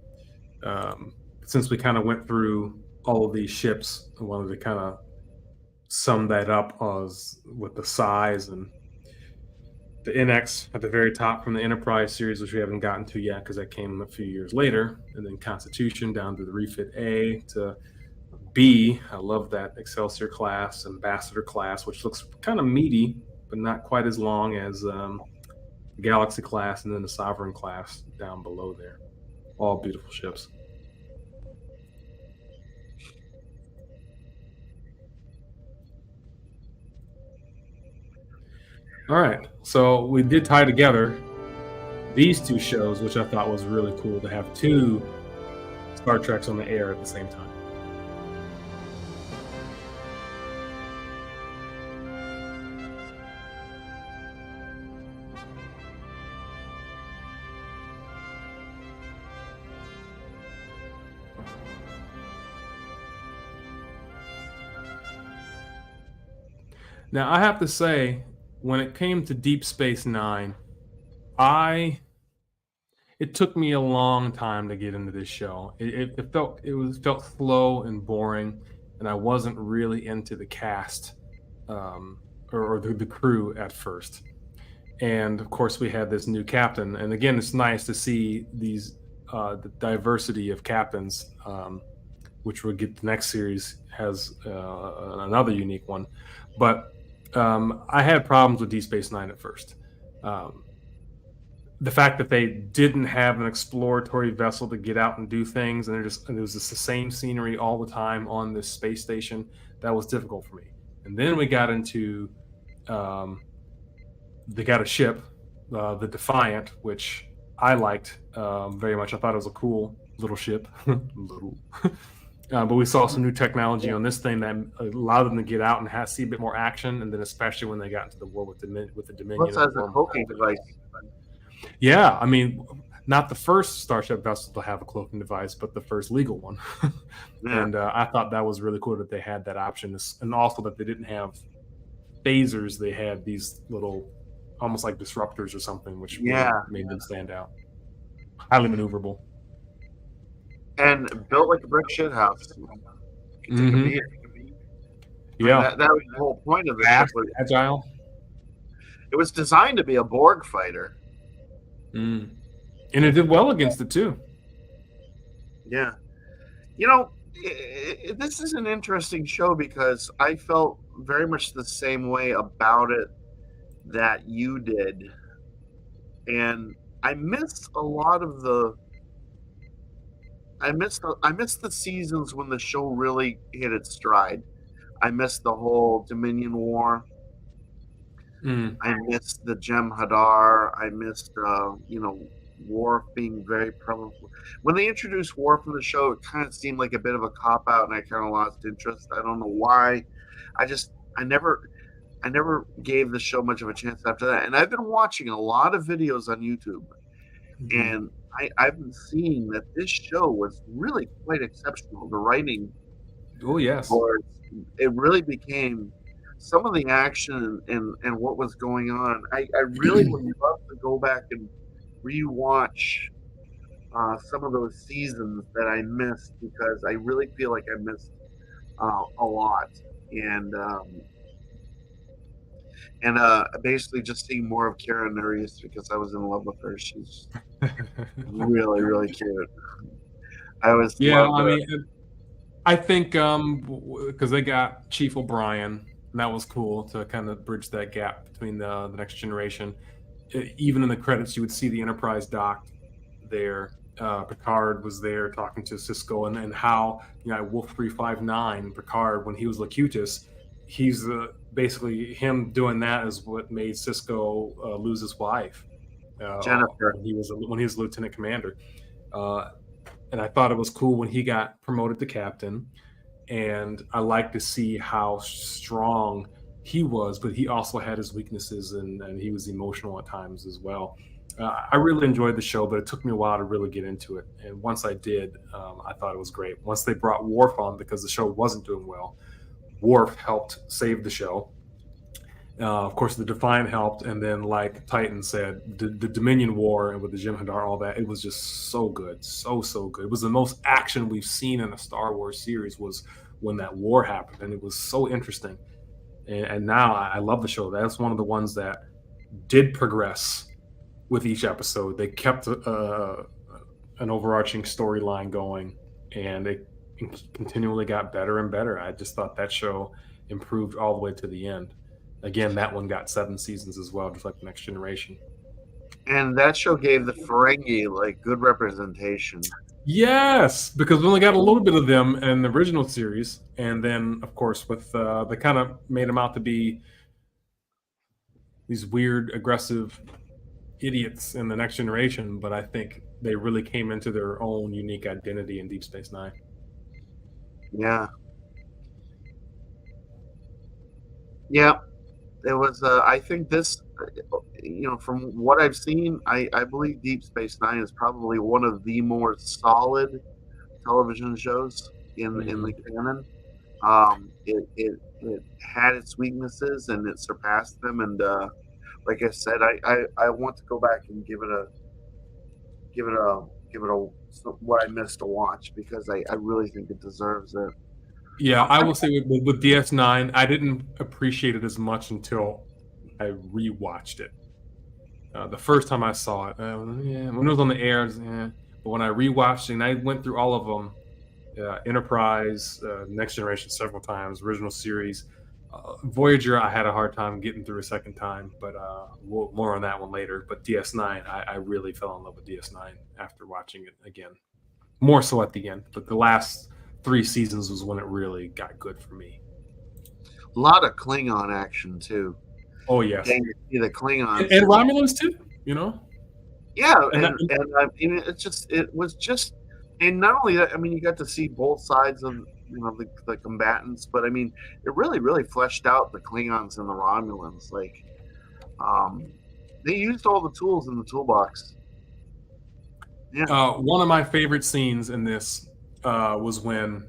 Since we kind of went through all of these ships, I wanted to kind of sum that up with the size, and the NX at the very top from the Enterprise series, which we haven't gotten to yet because that came a few years later, and then Constitution down to the Refit A to B. I love that Excelsior class, Ambassador class, which looks kind of meaty, but not quite as long as the Galaxy class, and then the Sovereign class down below there. All beautiful ships. All right, so we did tie together these two shows, which I thought was really cool to have two Star Treks on the air at the same time. Now, I have to say, when it came to Deep Space Nine, it took me a long time to get into this show. It felt slow and boring, and I wasn't really into the cast or the crew at first. And of course, we had this new captain, and again, it's nice to see the diversity of captains, which we'll get. The next series has another unique one, but I had problems with Deep Space Nine at first. The fact that they didn't have an exploratory vessel to get out and do things, and it was just the same scenery all the time on this space station, that was difficult for me. And then we got into they got a ship, the Defiant, which I liked very much. I thought it was a cool little ship, little. But we saw some new technology on this thing that allowed them to get out and see a bit more action, and then especially when they got into the war with the Dominion. Plus, as a cloaking device. Yeah, I mean, not the first Starship vessel to have a cloaking device, but the first legal one. Yeah. And I thought that was really cool that they had that option, and also that they didn't have phasers. They had these little, almost like disruptors or something, which really made them stand out. Highly maneuverable. And built like a brick shit house. Mhm. Yeah, that was the whole point of the ship. Agile. It was designed to be a Borg fighter. And it did well against it too. Yeah. You know, this is an interesting show because I felt very much the same way about it that you did. And I missed a lot of the I missed the seasons when the show really hit its stride. I missed the whole Dominion War. I missed the Jem'Hadar. I missed, Worf being very prevalent. When they introduced Worf in the show, it kind of seemed like a bit of a cop out, and I kind of lost interest. I don't know why. I never gave the show much of a chance after that. And I've been watching a lot of videos on YouTube, and I've been seeing that this show was really quite exceptional. The writing, yes, it really became some of the action and what was going on. I really would love to go back and rewatch some of those seasons that I missed because I really feel like I missed a lot. And basically just seeing more of Karen Nerys because I was in love with her. She's really, really cute. I think because they got Chief O'Brien, and that was cool to kind of bridge that gap between the Next Generation. Even in the credits, you would see the Enterprise docked there. Picard was there talking to Sisko, and how Wolf 359 Picard, when he was Locutus, he's basically him doing that is what made Sisko lose his wife, Jennifer, when he was lieutenant commander. And I thought it was cool when he got promoted to captain, and I like to see how strong he was, but he also had his weaknesses, and he was emotional at times as well. I really enjoyed the show, but it took me a while to really get into it. And once I did, I thought it was great. Once they brought Worf on, because the show wasn't doing well, Worf helped save the show. Of course, the Defiant helped, and then, like Titan said, the Dominion War and with the Jem'Hadar, all that, it was just so good, so good. It was the most action we've seen in a Star Wars series was when that war happened, and it was so interesting. And now I love the show. That's one of the ones that did progress with each episode. They kept an overarching storyline going, and it continually got better and better. I just thought that show improved all the way to the end. Again, that one got 7 seasons as well, just like the Next Generation. And that show gave the Ferengi good representation. Yes, because we only got a little bit of them in the original series, and then of course with they kind of made them out to be these weird, aggressive idiots in the Next Generation. But I think they really came into their own unique identity in Deep Space Nine. Yeah. It was. I think this, from what I've seen, I believe Deep Space Nine is probably one of the more solid television shows in the canon. It had its weaknesses and it surpassed them. And like I said, I want to go back and give it a what I missed to watch because I really think it deserves it. Yeah, I will say with DS9, I didn't appreciate it as much until I rewatched it. The first time I saw it, when it was on the air, but when I rewatched it, and I went through all of them, Enterprise, Next Generation several times, original series, Voyager, I had a hard time getting through a second time, but more on that one later. But DS9, I really fell in love with DS9 after watching it again, more so at the end. But the last 3 seasons was when it really got good for me. A lot of Klingon action too. Oh yes, Getting to see the Klingons and Romulans too. You know, yeah, and and I mean, it was just, and not only that, I mean, you got to see both sides of the combatants, but I mean, it really fleshed out the Klingons and the Romulans. Like, they used all the tools in the toolbox. Yeah, one of my favorite scenes in this was when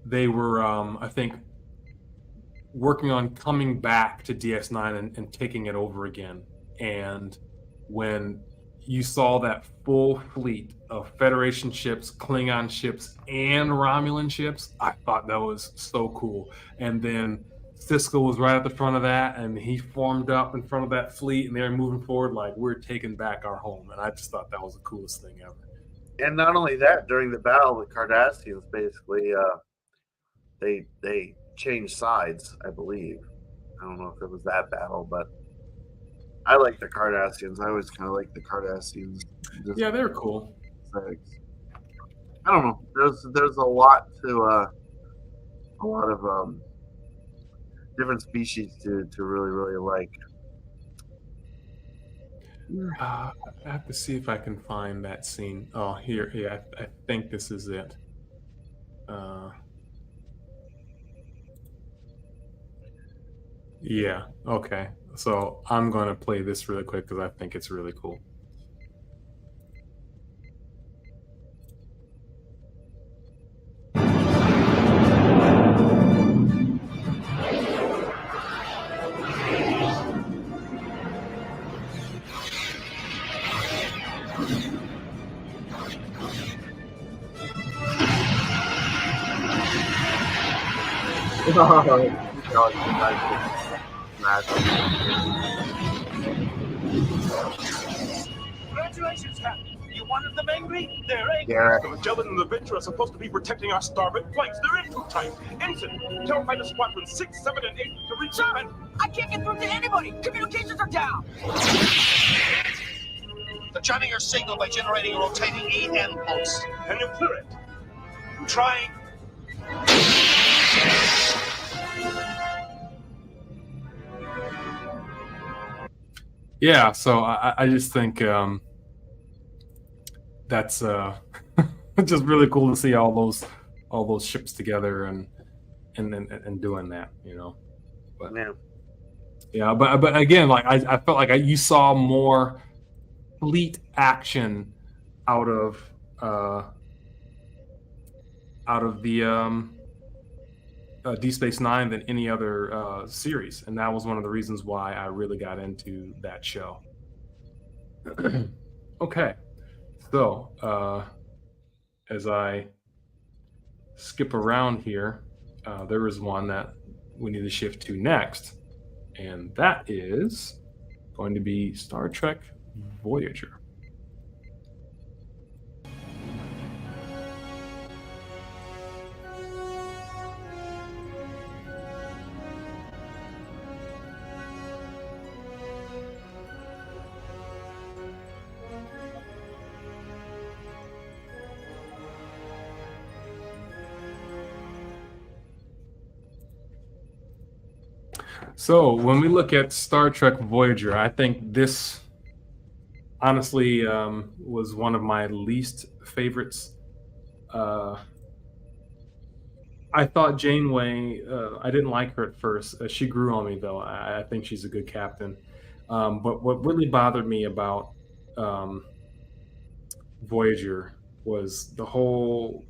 they were, I think, working on coming back to DS9 and taking it over again. And when you saw that full fleet of Federation ships, Klingon ships, and Romulan ships, I thought that was so cool. And then Cisco was right at the front of that, and he formed up in front of that fleet, and they were moving forward like we're taking back our home. And I just thought that was the coolest thing ever. and not only that, during the battle, the Cardassians basically they changed sides, I believe. I don't know if it was that battle, but I like the Cardassians. I always kind of like the Cardassians. Yeah, they were cool. I don't know. There's a lot of different species to really like. I have to see if I can find that scene. Oh, here, yeah, I think this is it. Yeah, okay. So I'm going to play this really quick because I think it's really cool. Congratulations, Captain. You wanted them angry? They're angry. Yeah. The Magellan and the Venture are supposed to be protecting our starboard flanks. They're in too tight. Ensign, tell Fighter Squadron 6, 7, and 8 to reach out and... I can't get through to anybody. Communications are down. They're jamming your signal by generating a rotating EM pulse. Can you clear it? I'm trying. Yeah, so I just think that's just really cool to see all those ships together and doing that, you know. But yeah, but again, like I felt like you saw more fleet action out of the Deep Space Nine than any other series, and that was one of the reasons why I really got into that show. Okay, so as I skip around here, there is one that we need to shift to next, and that is going to be Star Trek Voyager. So when we look at Star Trek Voyager, I think this honestly was one of my least favorites. I thought Janeway, I didn't like her at first. She grew on me, though. I think she's a good captain. But what really bothered me about Voyager was the whole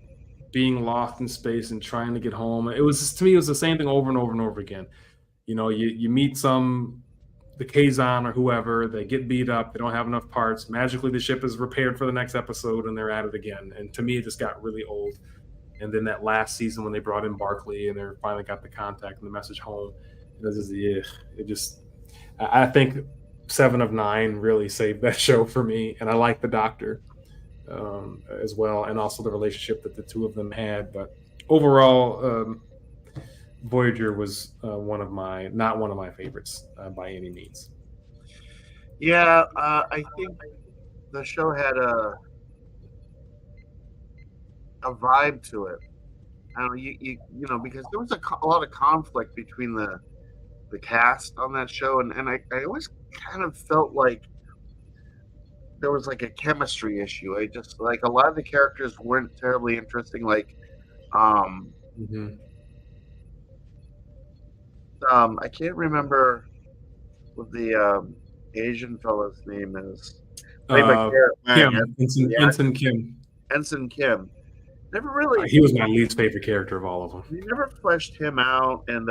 being lost in space and trying to get home. It was, to me, it was the same thing over and over and over again. You know, you meet the Kazon or whoever, they get beat up, they don't have enough parts. Magically, the ship is repaired for the next episode, and they're at it again. And to me, it just got really old. And then that last season when they brought in Barclay and they finally got the contact and the message home, I think 7 of 9 really saved that show for me. And I like the Doctor as well, and also the relationship that the two of them had. But overall, Voyager was not one of my favorites by any means. Yeah, I think the show had a vibe to it I don't know, you know, because there was a lot of conflict between the cast on that show, and I always kind of felt like there was like a chemistry issue. I just like a lot of the characters weren't terribly interesting. Like, um, Mhm. I can't remember what the Asian fella's name is. Played by Garrett Wang, Kim, the Ensign Kim. Ensign Kim. Never really, He was my least favorite character of all of them. they never fleshed him out, and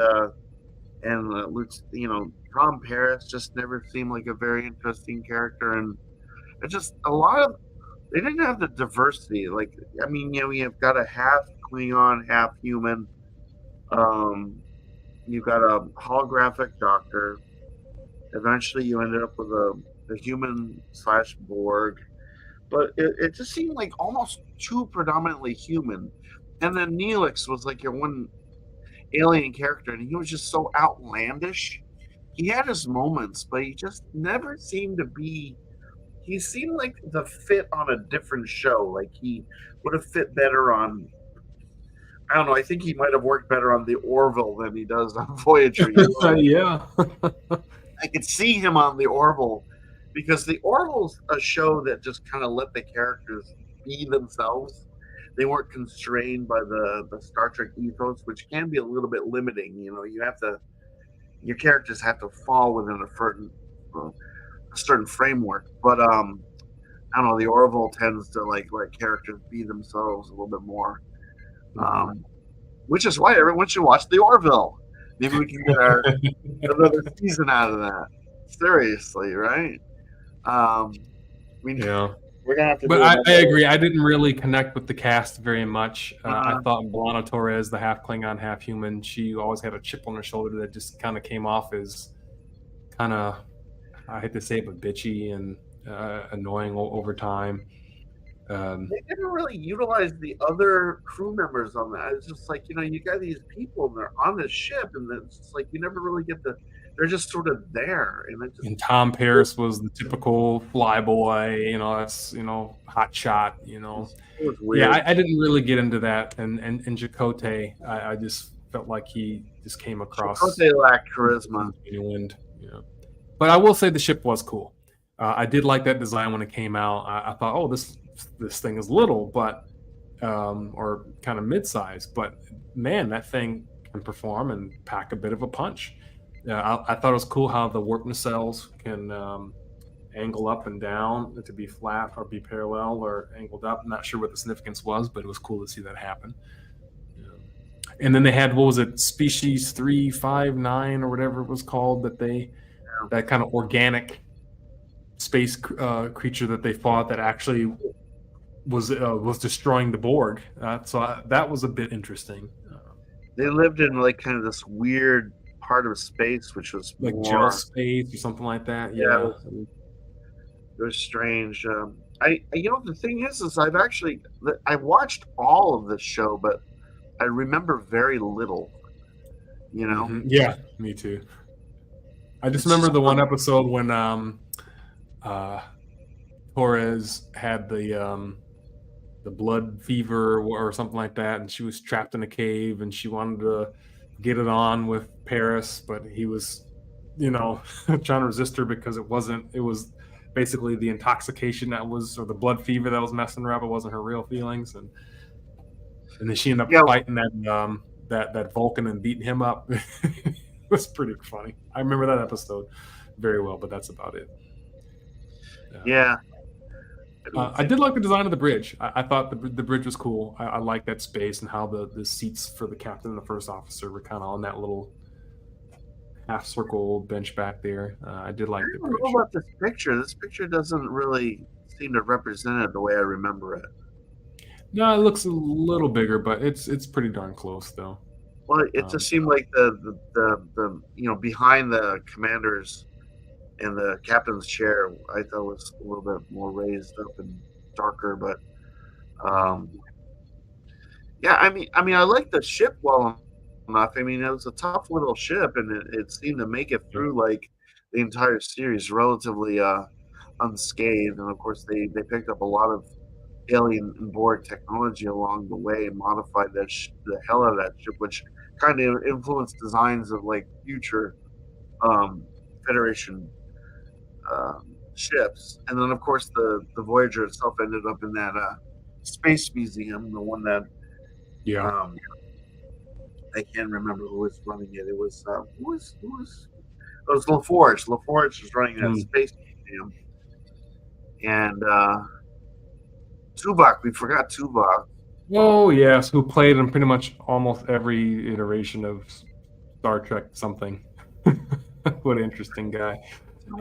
Luke's, you know, Tom Paris just never seemed like a very interesting character, and it's just a lot of they didn't have the diversity. Like, I mean, you know, you've got a half Klingon, half human. You've got a holographic doctor. Eventually, you ended up with a human slash Borg, but it just seemed like almost too predominantly human. And then Neelix was like your one alien character, and he was just so outlandish. He had his moments, but he just never seemed to be. He seemed like the fit on a different show. Like he would have fit better on. I don't know. I think he might have worked better on the Orville than he does on Voyager. You know? Yeah. I could see him on the Orville because the Orville's a show that just kind of let the characters be themselves. They weren't constrained by the Star Trek ethos, which can be a little bit limiting. You know, your characters have to fall within a certain framework. But I don't know. The Orville tends to like let characters be themselves a little bit more, which is why everyone should watch the Orville. Maybe we can get another season out of that. Seriously, right? Yeah. We're gonna have to. But do I another- agree. I didn't really connect with the cast very much. I thought Belana Torres, the half Klingon, half human, she always had a chip on her shoulder that just kind of came off as kind of, I hate to say it, but bitchy and annoying over time. They never really utilized the other crew members on that. It's just like, you know, you got these people and they're on this ship, and it's just like you never really get they're just sort of there, and it just. And Tom Paris was the typical flyboy, you know, that's, you know, hot shot, you know. It was weird. Yeah, I didn't really get into that. And Chakotay, I just felt like he just came across. Chakotay lacked charisma. Wind, yeah. But I will say the ship was cool. I did like that design when it came out. I thought, oh, this thing is little, but or kind of mid-size, but man, that thing can perform and pack a bit of a punch. I thought it was cool how the warp nacelles can angle up and down to be flat or be parallel or angled up. I'm not sure what the significance was, but it was cool to see that happen. And then they had, what was it, Species 359 or whatever it was called, that kind of organic space creature that they fought that actually was destroying the Borg. So that was a bit interesting. They lived in like kind of this weird part of space, which was like more, gel space or something like that. Yeah, it was strange. You know, the thing is I've watched all of this show, but I remember very little. You know? Mm-hmm. Yeah, me too. I just remember the one episode when Torres had the blood fever or something like that, and she was trapped in a cave, and she wanted to get it on with Paris, but he was, you know, trying to resist her because it was basically the intoxication or the blood fever that was messing her up. It wasn't her real feelings, and then she ended up fighting that Vulcan and beating him up. It was pretty funny. I remember that episode very well, but that's about it. Yeah. I did like the design of the bridge. I thought the bridge was cool. I liked that space and how the seats for the captain and the first officer were kind of on that little half circle bench back there. I did like the bridge. I don't know about this picture. This picture doesn't really seem to represent it the way I remember it. No, it looks a little bigger, but it's pretty darn close though. Well, it just seemed like the you know, behind the commanders and the captain's chair, I thought was a little bit more raised up and darker, but yeah, I mean, I like the ship well enough. I mean, it was a tough little ship, and it seemed to make it through like the entire series relatively unscathed. And of course, they picked up a lot of alien and Borg technology along the way, and modified the hell out of that ship, which kind of influenced designs of like future Federation ships. And then, of course, the Voyager itself ended up in that space museum, the one that Yeah. I can't remember who was running it. It was who was it was LaForge. LaForge was running that space museum, and Tuvok. We forgot Tuvok. Oh yes, who played in pretty much almost every iteration of Star Trek something. What an interesting guy.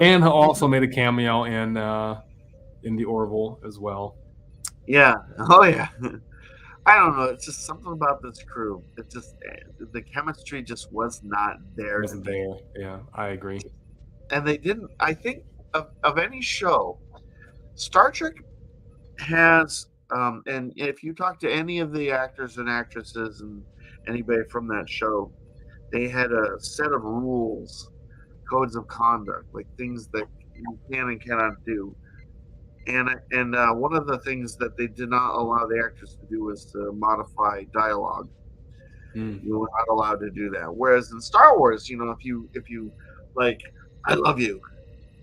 And also made a cameo in the Orville as well. Yeah. Oh yeah. I don't know. It's just something about this crew. It just the chemistry just was not there. Wasn't there? Yeah, I agree. And they didn't. I think of any show, Star Trek has. And if you talk to any of the actors and actresses and anybody from that show, they had a set of rules, codes of conduct, like things that you can and cannot do. And one of the things that they did not allow the actors to do was to modify dialogue. You were not allowed to do that. Whereas in Star Wars, if you like, I love you,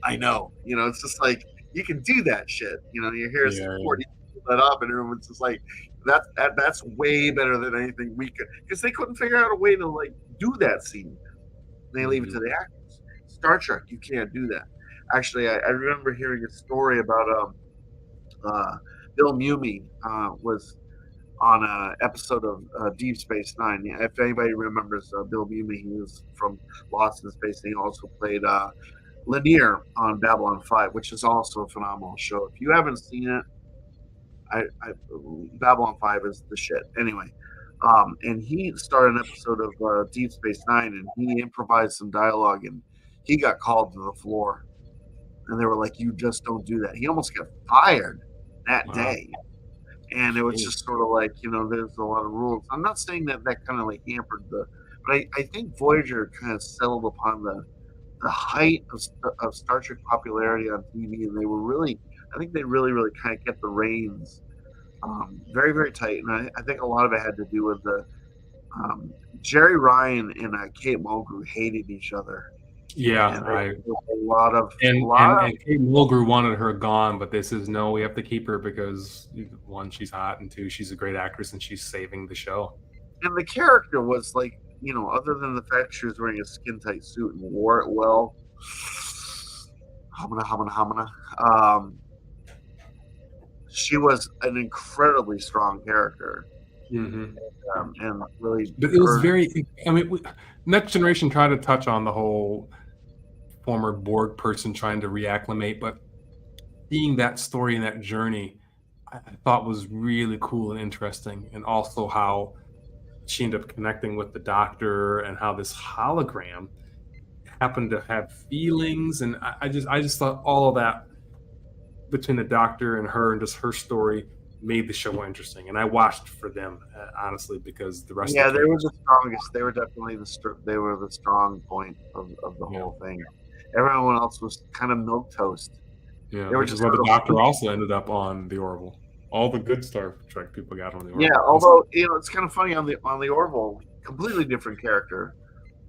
I know, it's just like you can do that shit. You're here support, you pull that up, and everyone's just like, that's way better than anything we could, because they couldn't figure out a way to like do that scene. They leave it to the actors. Star Trek, you can't do that. Actually, I remember hearing a story about Bill Mumy was on an episode of Deep Space Nine. Yeah, if anybody remembers Bill Mumy, he was from Lost in Space, and he also played Lanier on Babylon 5, which is also a phenomenal show. If you haven't seen it, Babylon 5 is the shit. Anyway, and he started an episode of Deep Space Nine, and he improvised some dialogue, and he got called to the floor. And they were like, "You just don't do that." He almost got fired that day. And it was just sort of like, there's a lot of rules. I'm not saying that kind of like hampered but I think Voyager kind of settled upon the height of Star Trek popularity on TV, and I think they really, really kind of kept the reins very, very tight. And I think a lot of it had to do with the Jerry Ryan and Kate Mulgrew hated each other. Yeah, and Kate Mulgrew wanted her gone, but they says no, we have to keep her because one, she's hot, and two, she's a great actress and she's saving the show. And the character was like, other than the fact she was wearing a skin tight suit and wore it well, she was an incredibly strong character. Mm-hmm. And really, but it was very. I mean, Next Generation tried to touch on the whole former Borg person trying to reacclimate, but seeing that story and that journey, I thought was really cool and interesting, and also how she ended up connecting with the Doctor and how this hologram happened to have feelings, and I just thought all of that between the Doctor and her and just her story made the show interesting, and I watched for them honestly because the rest. Yeah, they were the strongest. They were definitely the strong point of the whole thing. Everyone else was kind of milquetoast. Yeah, which is why the Doctor also ended up on the Orville. All the good Star Trek people got on the Orville. Yeah, although it's kind of funny on the Orville, completely different character,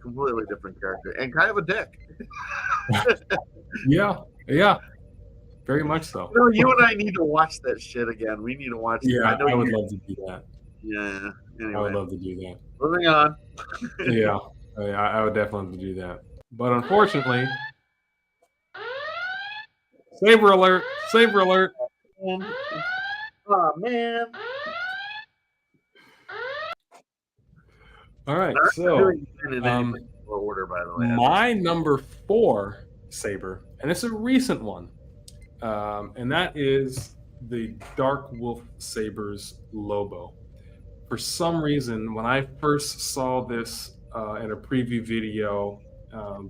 and kind of a dick. Yeah. Very much so. You and I need to watch that shit again. We need to watch. Yeah, I would love to do that. Yeah. Anyway, I would love to do that. Moving on. Yeah, I would definitely do that. But unfortunately, saber alert! Saber alert! Oh man! All right, so order, by the way. My number 4 saber, and it's a recent one. And that is the Dark Wolf Sabers Lobo. For some reason, when I first saw this in a preview video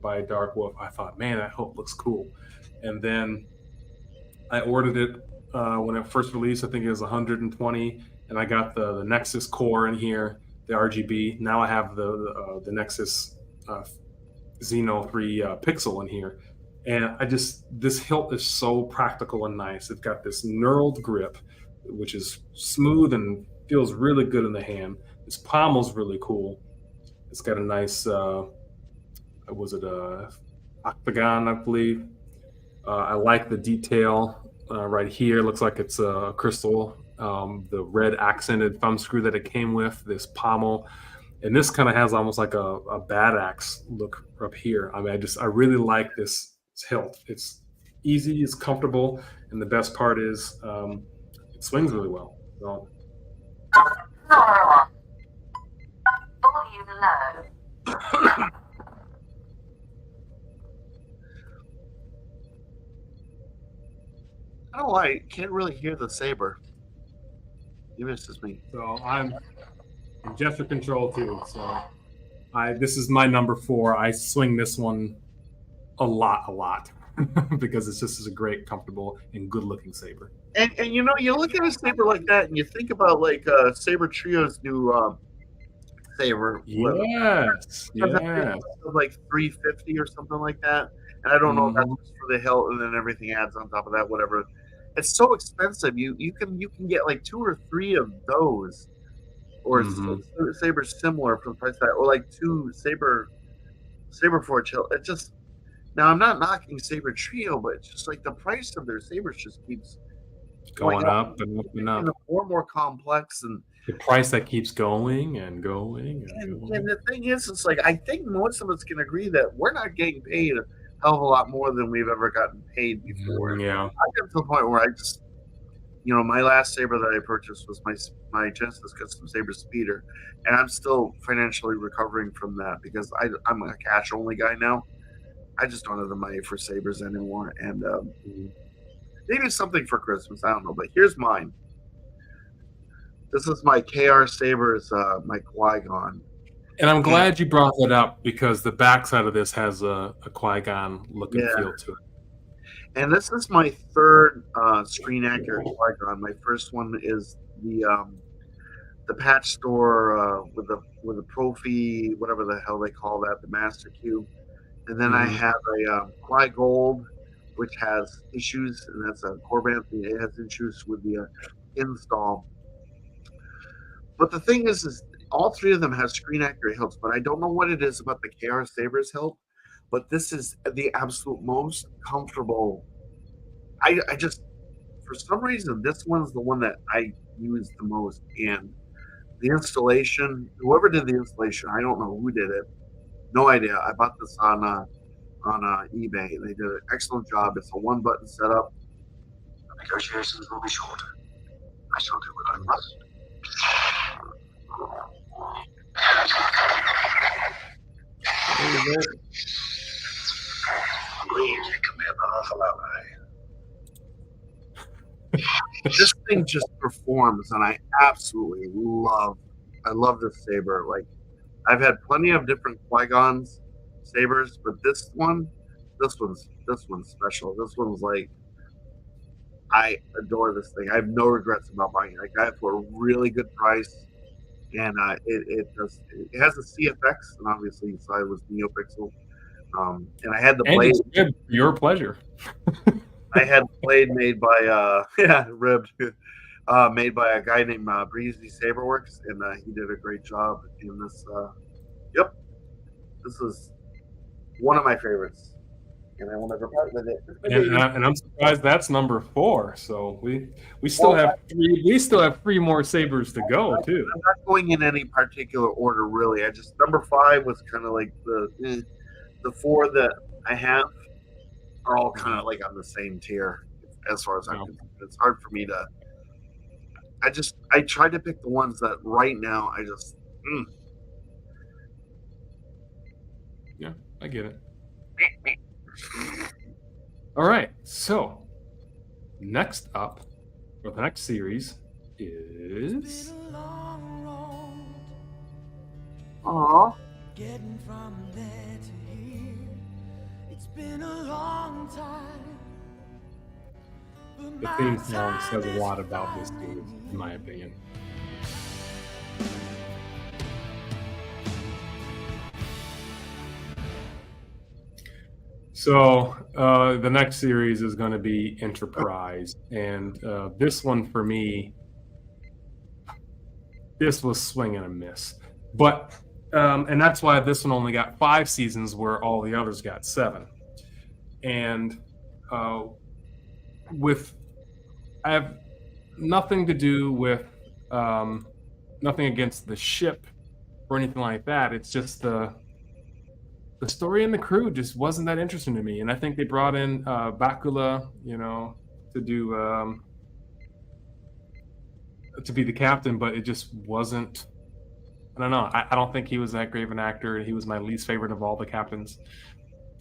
by Dark Wolf, I thought, man, that hope looks cool. And then I ordered it when it first released. I think it was 120, and I got the Nexus core in here, the RGB. Now I have the Nexus Xeno 3 Pixel in here. And this hilt is so practical and nice. It's got this knurled grip. which is smooth and feels really good in the hand. This pommel's really cool. It's got a nice, was it a octagon, I believe. I like the detail right here. Looks like it's a crystal. The red accented thumb screw that it came with, this pommel, and this kind of has almost like a bad axe look up here. I mean, I really like this hilt. It's easy, it's comfortable, and the best part is it swings really well. So, Volume low. I don't know why I can't really hear the saber. You misses me. so I'm gesture control too. So this is my number 4. I swing this one a lot because it's just a great, comfortable, and good-looking saber. And you know, you look at a saber like that, and you think about like Saber Trio's new saber. Yes, yes. Like 350 or something like that. And I don't know if that's Mhm. just for the hilt, and then everything adds on top of that, whatever. It's so expensive. You can get like 2 or 3 of those, or sabers similar for the price of that, or like 2 saber forge hilt. It just now I'm not knocking Saber Trio, but it's just like the price of their sabers just keeps Going up and up and up. more and more complex. And The price that keeps going and going and going. the thing is, it's like I think most of us can agree that we're not getting paid a hell of a lot more than we've ever gotten paid before. Yeah. I get to the point where I just, you know, my last saber that I purchased was my Genesis Custom Saber Speeder, and I'm still financially recovering from that because I'm a cash only guy now. I just don't have the money for sabers anymore, and maybe something for Christmas. I don't know, but here's mine. This is my KR Sabers, my Qui-Gon. And I'm glad you brought that up because the backside of this has a Qui-Gon look and feel to it. And this is my third screen accurate Qui-Gon. My first one is the patch store with the Profi, whatever the hell they call that, the Master Cube. And then I have a Qui Gold, which has issues, and that's a Corban. It has issues with the install. But the thing is all 3 of them have screen accurate hilts, but I don't know what it is about the KR Sabers hilt, but this is the absolute most comfortable. I just, for some reason, this one's the one that I use the most. And the installation, whoever did the installation, I don't know who did it. No idea. I bought this on eBay. They did an excellent job. It's a 1-button setup. The negotiations will be short. I shall do what I must. Please come here, powerful ally. This thing just performs, and I absolutely love this saber. Like, I've had plenty of different Qui-Gon's sabers, but this one's special. This one's like, I adore this thing. I have no regrets about buying it. I got it for a really good price, and it has a CFX, and obviously inside was NeoPixel. And I had the blade. And it's your pleasure. I had the blade made by ribbed, made by a guy named Breezy Saberworks, and he did a great job in this. This is one of my favorites, and I will never part with it. And I'm surprised that's number 4. So we still have 3. We still have 3 more sabers to go too. I'm not going in any particular order, really. I just number 5 was kind of like the 4 that I have are all kind of like on the same tier as far as I'm concerned. It's hard for me to. I tried to pick the ones that right now I just. Yeah, I get it. All right, so next up for the next series is Aww. Getting from there to here, it's been a long time. the theme song says a lot about this series, in my opinion. So the next series is going to be Enterprise, and this one for me, this was swing and a miss. But and that's why this one only got 5 seasons, where all the others got 7. And with I have nothing to do with nothing against the ship or anything like that. It's just the story and the crew just wasn't that interesting to me. And I think they brought in Bakula, to do to be the captain, but it just wasn't. I don't know. I don't think he was that great of an actor. He was my least favorite of all the captains.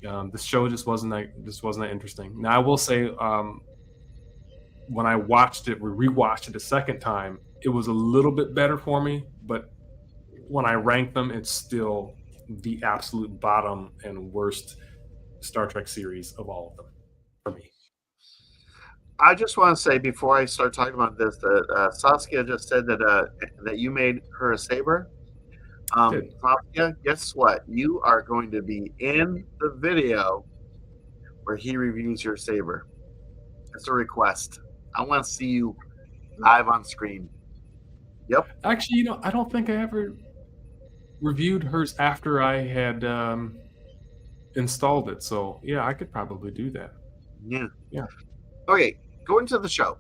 The show just wasn't that interesting. Now I will say, when I watched it, we rewatched it a second time, it was a little bit better for me. But when I rank them, it's still the absolute bottom and worst Star Trek series of all of them for me. I just want to say before I start talking about this that Saskia just said that you made her a saber. Did. Saskia, guess what? You are going to be in the video where he reviews your saber. It's a request. I want to see you live on screen. Yep. Actually, I don't think I ever reviewed hers after I had installed it. So yeah, I could probably do that. Yeah. Yeah. Okay, going to the show.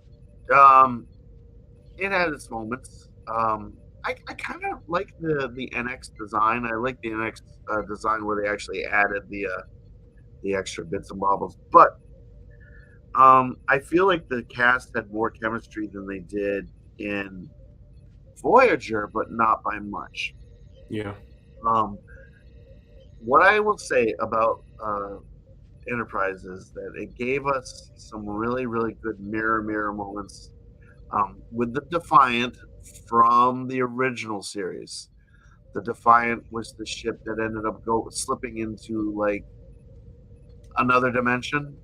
It had its moments. I kind of like the NX design. I like the NX design where they actually added the extra bits and bobbles. But I feel like the cast had more chemistry than they did in Voyager, but not by much. Yeah. What I will say about Enterprise is that it gave us some really, really good mirror moments with the Defiant from the original series. The Defiant was the ship that ended up slipping into like another dimension.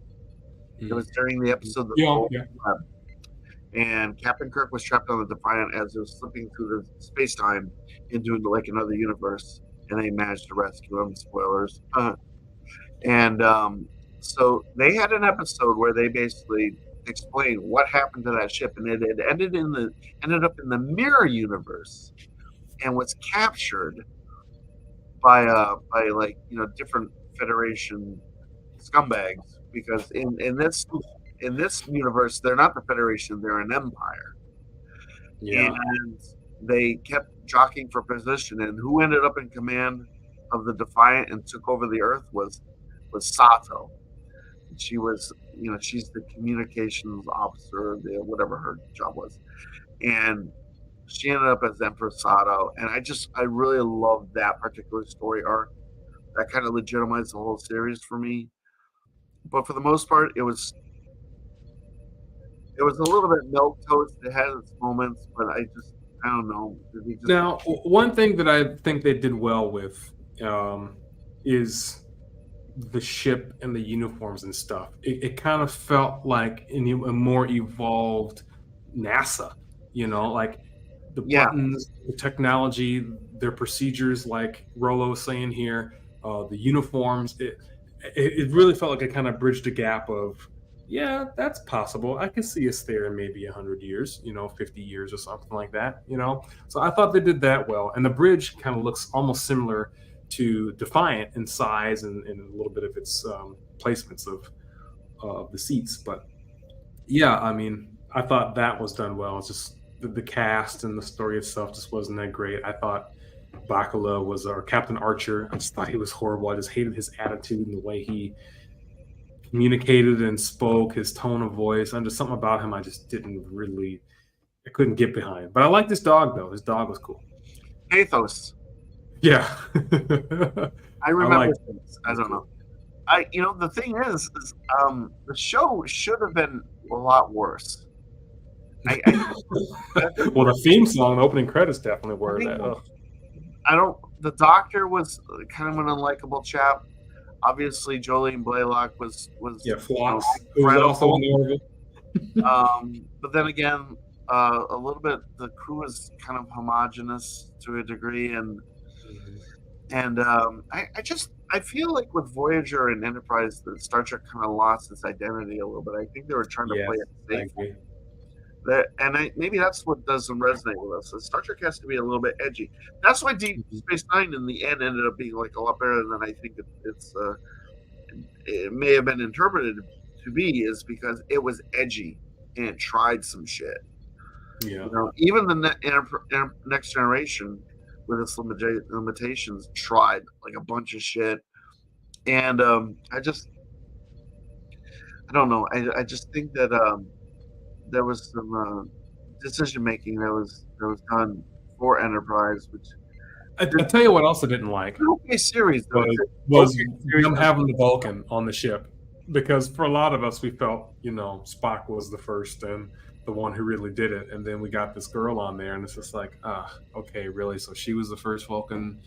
It was during the episode The Golden Web. And Captain Kirk was trapped on the Defiant as it was slipping through the space-time into like another universe, and they managed to rescue him. Spoilers. And so they had an episode where they basically explained what happened to that ship, and it had ended up in the mirror universe, and was captured by like different Federation scumbags, because in this universe they're not the Federation, they're an empire. Yeah. And they kept jockeying for position, and who ended up in command of the Defiant and took over the Earth was Sato. She was, she's the communications officer, whatever her job was, and she ended up as Empress Sato. And I really loved that particular story arc. That kind of legitimized the whole series for me. But for the most part, it was a little bit milquetoast. It had its moments, but I don't know. Now, one thing that I think they did well with is the ship and the uniforms and stuff. It kind of felt like a more evolved NASA, like the buttons, the technology, their procedures, like Rolo was saying here, the uniforms. It really felt like it kind of bridged a gap of, yeah, that's possible. I could see us there in maybe 100 years, 50 years or something like that, So I thought they did that well. And the bridge kind of looks almost similar to Defiant in size and a little bit of its placements of the seats. But yeah, I mean, I thought that was done well. It's just the cast and the story itself just wasn't that great. I thought Bakula was our Captain Archer. I just thought he was horrible. I just hated his attitude and the way he communicated and spoke, his tone of voice, and just something about him I just I couldn't get behind. But I liked this dog though. His dog was cool. Pathos. Yeah. I remember things. I don't know. The thing is the show should have been a lot worse. Well, the theme song, the opening credits definitely were that. The Doctor was kind of an unlikable chap. Obviously, Jolene Blaylock was Floss, who was also in the but then again, a little bit the crew is kind of homogenous to a degree, and I just I feel like with Voyager and Enterprise, the Star Trek kind of lost its identity a little bit. I think they were trying to Yes, play it I safe. agree. Maybe that's what doesn't resonate with us. Star Trek has to be a little bit edgy. That's why Deep Space Nine in the end ended up being like a lot better than I think it may have been interpreted to be, is because it was edgy and it tried some shit. Yeah. You know, even the Next Generation, with its limitations, tried like a bunch of shit. And I don't know. I just think that there was some decision making that was done for Enterprise, which I tell you what else I didn't like an okay series though. was Okay series, them having the Vulcan on the ship, because for a lot of us we felt, you know, Spock was the first and the one who really did it, and then we got this girl on there, and it's just like, okay, really? So she was the first Vulcan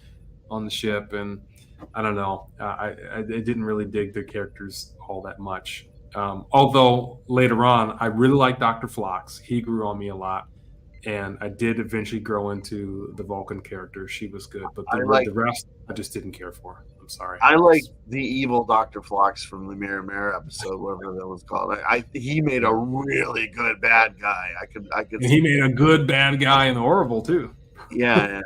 on the ship, and I don't know. I didn't really dig the characters all that much. Although later on, I really liked Dr. Phlox. He grew on me a lot, and I did eventually grow into the Vulcan character. She was good, but the rest I just didn't care for. I'm sorry. I like the evil Dr. Phlox from the Mirror Mirror episode, whatever that was called. He made a really good bad guy. I could. And he made a good bad guy in the Orville too. Yeah.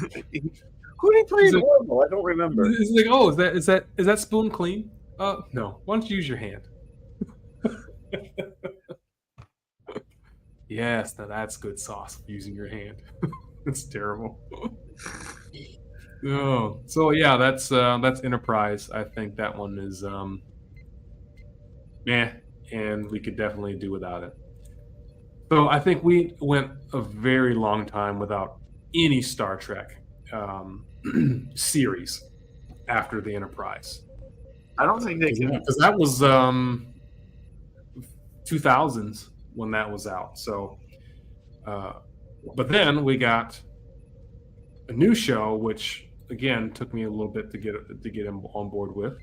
Who did he play in Orville? I don't remember. It's like, oh, is that spoon clean? No. Why don't you use your hand? Yes, now that's good sauce. Using your hand. It's terrible. Oh, so yeah, that's Enterprise. I think that one is and we could definitely do without it. So I think we went a very long time without any Star Trek series after the Enterprise. I don't think they can, because that was 2000s when that was out. So, but then we got a new show, which again took me a little bit to get him on board with.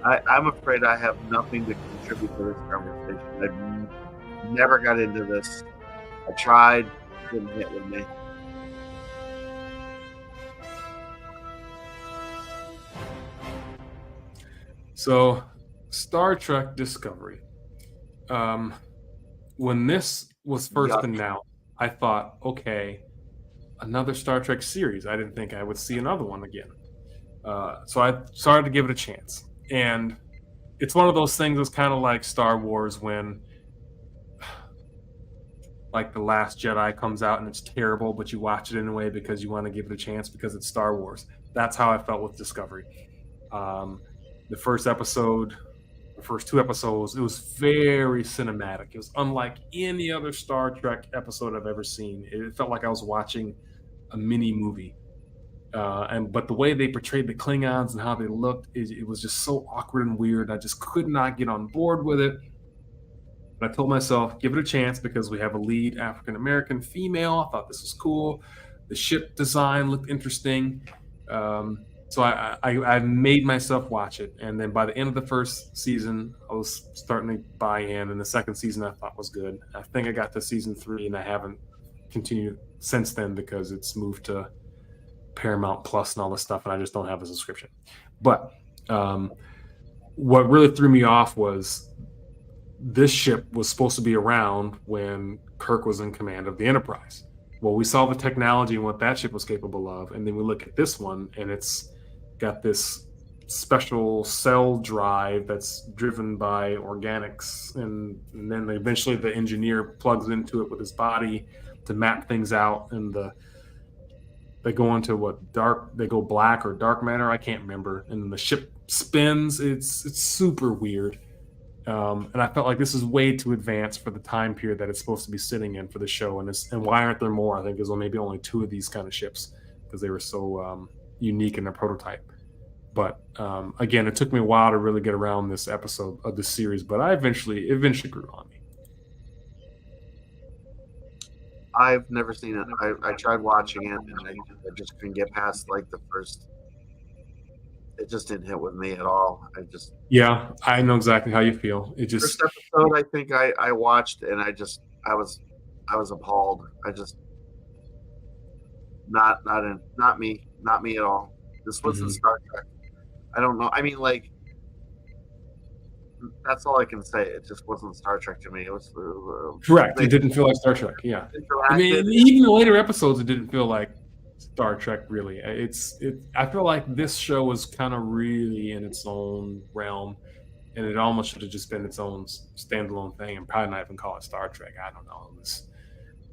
I'm afraid I have nothing to contribute to this conversation. I never got into this. I tried, didn't hit with me. So, Star Trek Discovery. When this was first announced, I thought, okay, another Star Trek series. I didn't think I would see another one again. So I started to give it a chance. And it's one of those things that's kind of like Star Wars when like The Last Jedi comes out and it's terrible, but you watch it anyway because you want to give it a chance because it's Star Wars. That's how I felt with Discovery. The first episode, the first two episodes, it was very cinematic. It was unlike any other Star Trek episode I've ever seen. It felt like I was watching a mini movie. But the way they portrayed the Klingons and how they looked, it was just so awkward and weird. I just could not get on board with it. But I told myself, give it a chance because we have a lead African-American female. I thought this was cool. The ship design looked interesting. So I made myself watch it. And then by the end of the first season, I was starting to buy in. And the second season I thought was good. I think I got to season 3 and I haven't continued since then because it's moved to Paramount Plus and all this stuff, and I just don't have a subscription. But what really threw me off was this ship was supposed to be around when Kirk was in command of the Enterprise. Well, we saw the technology and what that ship was capable of, and then we look at this one, and it's got this special cell drive that's driven by organics, and then eventually the engineer plugs into it with his body to map things out, and they go into they go black or dark matter, I can't remember, and the ship spins. It's super weird, and I felt like this is way too advanced for the time period that it's supposed to be sitting in for the show. And why aren't there more? I think there's maybe only 2 of these kind of ships because they were so unique in their prototype. But again, it took me a while to really get around this episode of this series, but it eventually grew on me. I've never seen it. I tried watching it, and I just couldn't get past like the first. It just didn't hit with me at all. Yeah, I know exactly how you feel. It just first episode I think I watched, and I was appalled. not me at all. This wasn't Star Trek. I don't know. I mean, like, that's all I can say. It just wasn't Star Trek to me. It was Correct. It didn't feel like Star Trek. Yeah. I mean, even the later episodes, it didn't feel like Star Trek. Really, I feel like this show was kind of really in its own realm, and it almost should have just been its own standalone thing, and probably not even call it Star Trek. I don't know,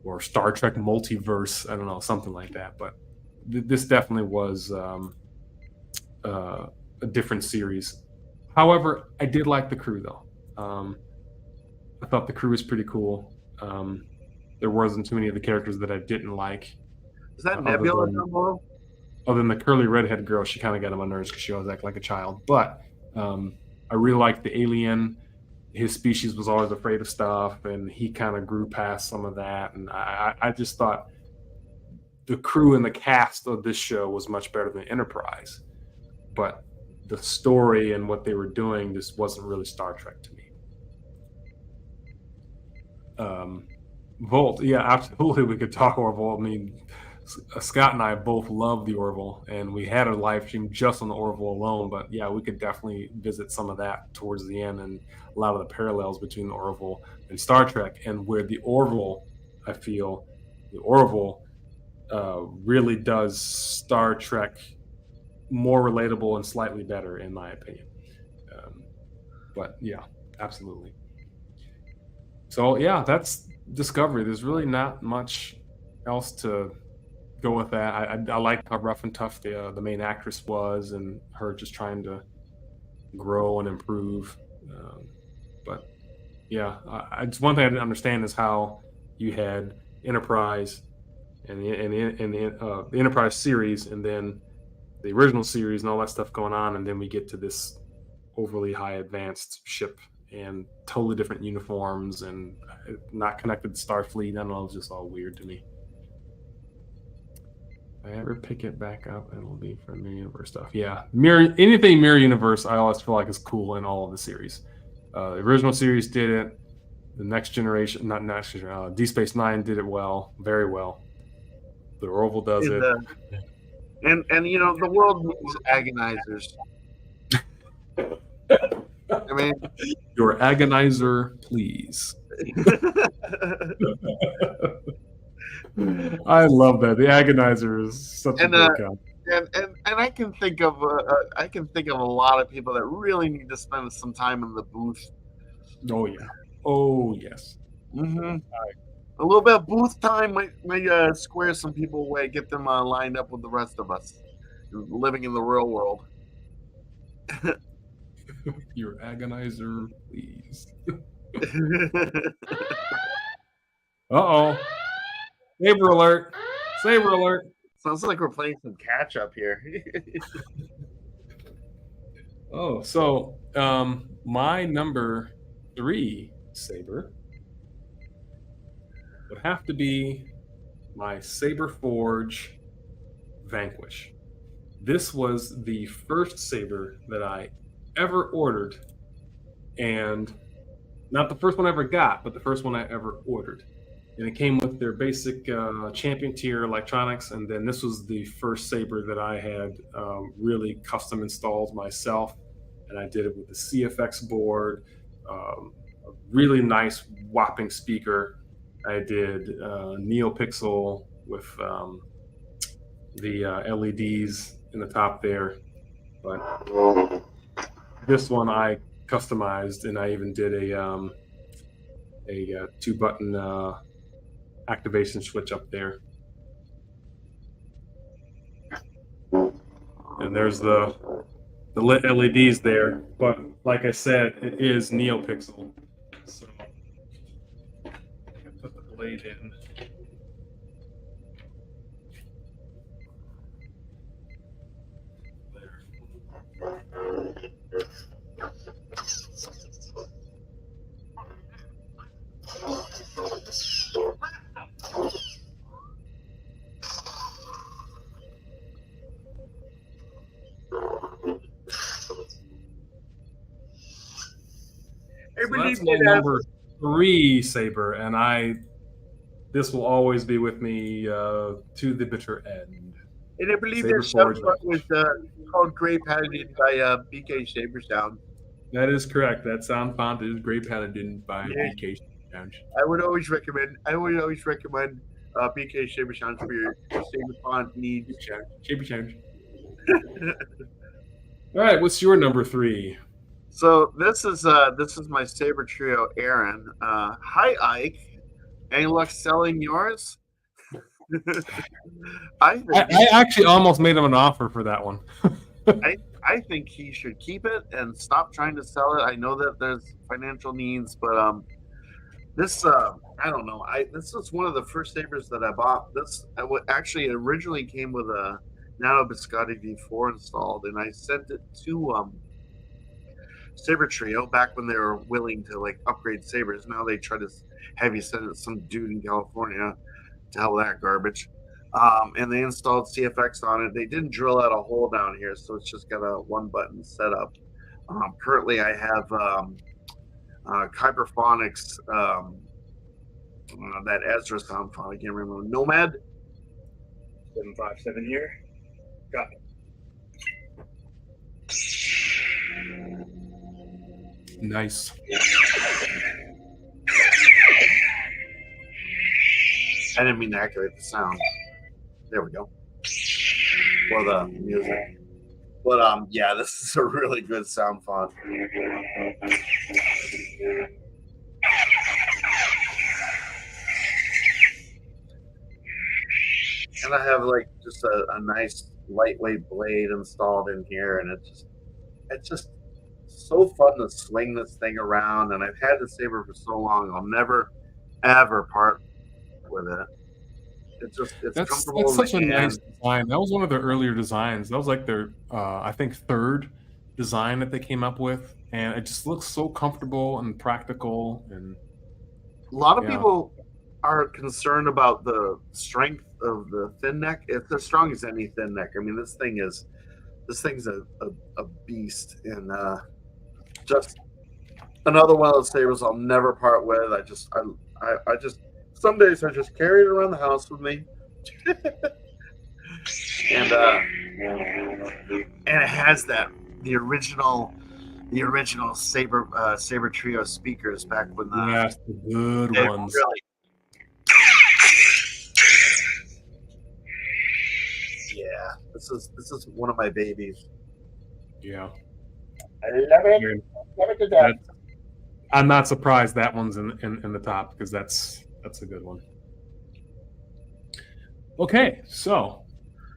or Star Trek multiverse. I don't know, something like that. But this definitely was a different series. However, I did like the crew, though. I thought the crew was pretty cool. There wasn't too many of the characters that I didn't like. Is that Nebula down below? Other than the curly redhead girl, she kind of got on my nerves because she always acted like a child. But I really liked the alien. His species was always afraid of stuff, and he kind of grew past some of that. And I just thought the crew and the cast of this show was much better than Enterprise. But the story and what they were doing just wasn't really Star Trek to me. Volt, yeah, absolutely, we could talk Orville. I mean, Scott and I both love the Orville, and we had a live stream just on the Orville alone. But yeah, we could definitely visit some of that towards the end, and a lot of the parallels between the Orville and Star Trek, and where the Orville, I feel, the Orville really does Star Trek more relatable and slightly better, in my opinion. But yeah, absolutely. So yeah, that's Discovery. There's really not much else to go with that. I like how rough and tough the main actress was, and her just trying to grow and improve. But yeah, it's one thing I didn't understand is how you had Enterprise and the Enterprise series, and then the original series and all that stuff going on, and then we get to this overly high advanced ship and totally different uniforms and not connected to Starfleet. I don't know, it's just all weird to me. If I ever pick it back up, it'll be for Mirror Universe stuff. Yeah, anything Mirror Universe, I always feel like is cool in all of the series. The original series did it. The Next Generation, not Next Generation, Deep Space Nine did it well, very well. The Orville does it. And you know, the world needs agonizers. I mean, your agonizer, please. I love that. The agonizer is such a good count. And I can think of a lot of people that really need to spend some time in the booth. Oh yeah. Oh yes. Mm-hmm. A little bit of booth time might square some people away, get them lined up with the rest of us living in the real world. Your agonizer, please. Uh-oh. Saber alert. Saber alert. Sounds like we're playing some catch up here. Oh, so my number 3 saber would have to be my Saber Forge Vanquish. This was the first saber that I ever ordered, and not the first one I ever got, but the first one I ever ordered. And it came with their basic champion tier electronics, and then this was the first saber that I had really custom installed myself, and I did it with the CFX board, a really nice whopping speaker. I did NeoPixel with the LEDs in the top there, but this one I customized, and I even did a 2-button activation switch up there. And there's the lit LEDs there, but like I said, it is NeoPixel. So I can put the blade in. So that's my number 3 saber, and this will always be with me to the bitter end. And I believe Saber that sound Forge. font was called Grey Paladin by BK Saber Sound. That is correct. That sound font is Grey Paladin by Yeah. BK Sound. I would always recommend BK Saber Sounds for your Saber font needs. Shaper Sound. All right, what's your number 3? So this is my Saber Trio, Aaron. Hi, Ike. Any luck selling yours? I actually almost made him an offer for that one. I think he should keep it and stop trying to sell it. I know that there's financial needs, but this I don't know. This is one of the first sabers that I bought. This actually originally came with a Nano Biscotti V4 installed, and I sent it to Saber Trio back when they were willing to like upgrade sabers. Now they try to have you send it to some dude in California. To hell with that garbage. And they installed CFX on it. They didn't drill out a hole down here, so it's just got a one button setup. Currently, I have Kyberphonics, that Ezra sound font. I can't remember. Nomad 757 here. Got it. Nice. I didn't mean to activate the sound. There we go. For the music. But yeah, this is a really good sound font. And I have like just a nice lightweight blade installed in here, and it's just so fun to swing this thing around. And I've had the saber for so long, I'll never ever part with it. It's comfortable. That's such a nice design. That was one of their earlier designs. That was like their I think third design that they came up with, and it just looks so comfortable and practical. And a lot of people are concerned about the strength of the thin neck. It's as strong as any thin neck. I mean, this thing's a beast, and just another one of those sabers I'll never part with. I just some days I just carry it around the house with me. And it has the original Saber Trio speakers back when the good ones. Really, yeah, this is one of my babies. Yeah, I love it. Love it to death. I'm not surprised that one's in the top, because that's a good one. Okay, so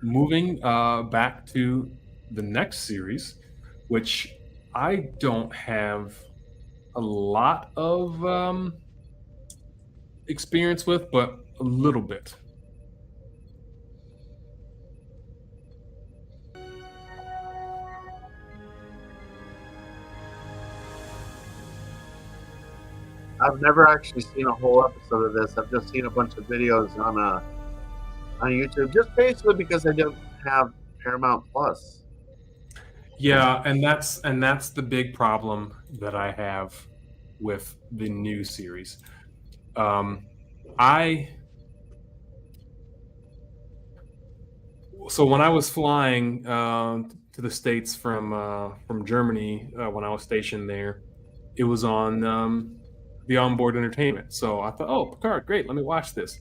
moving back to the next series, which I don't have a lot of experience with, but a little bit. I've never actually seen a whole episode of this. I've just seen a bunch of videos on YouTube, just basically because I don't have Paramount Plus. Yeah, and that's the big problem that I have with the new series. So when I was flying to the States from Germany, when I was stationed there, it was on the onboard entertainment. So I thought, oh, Picard, great, let me watch this.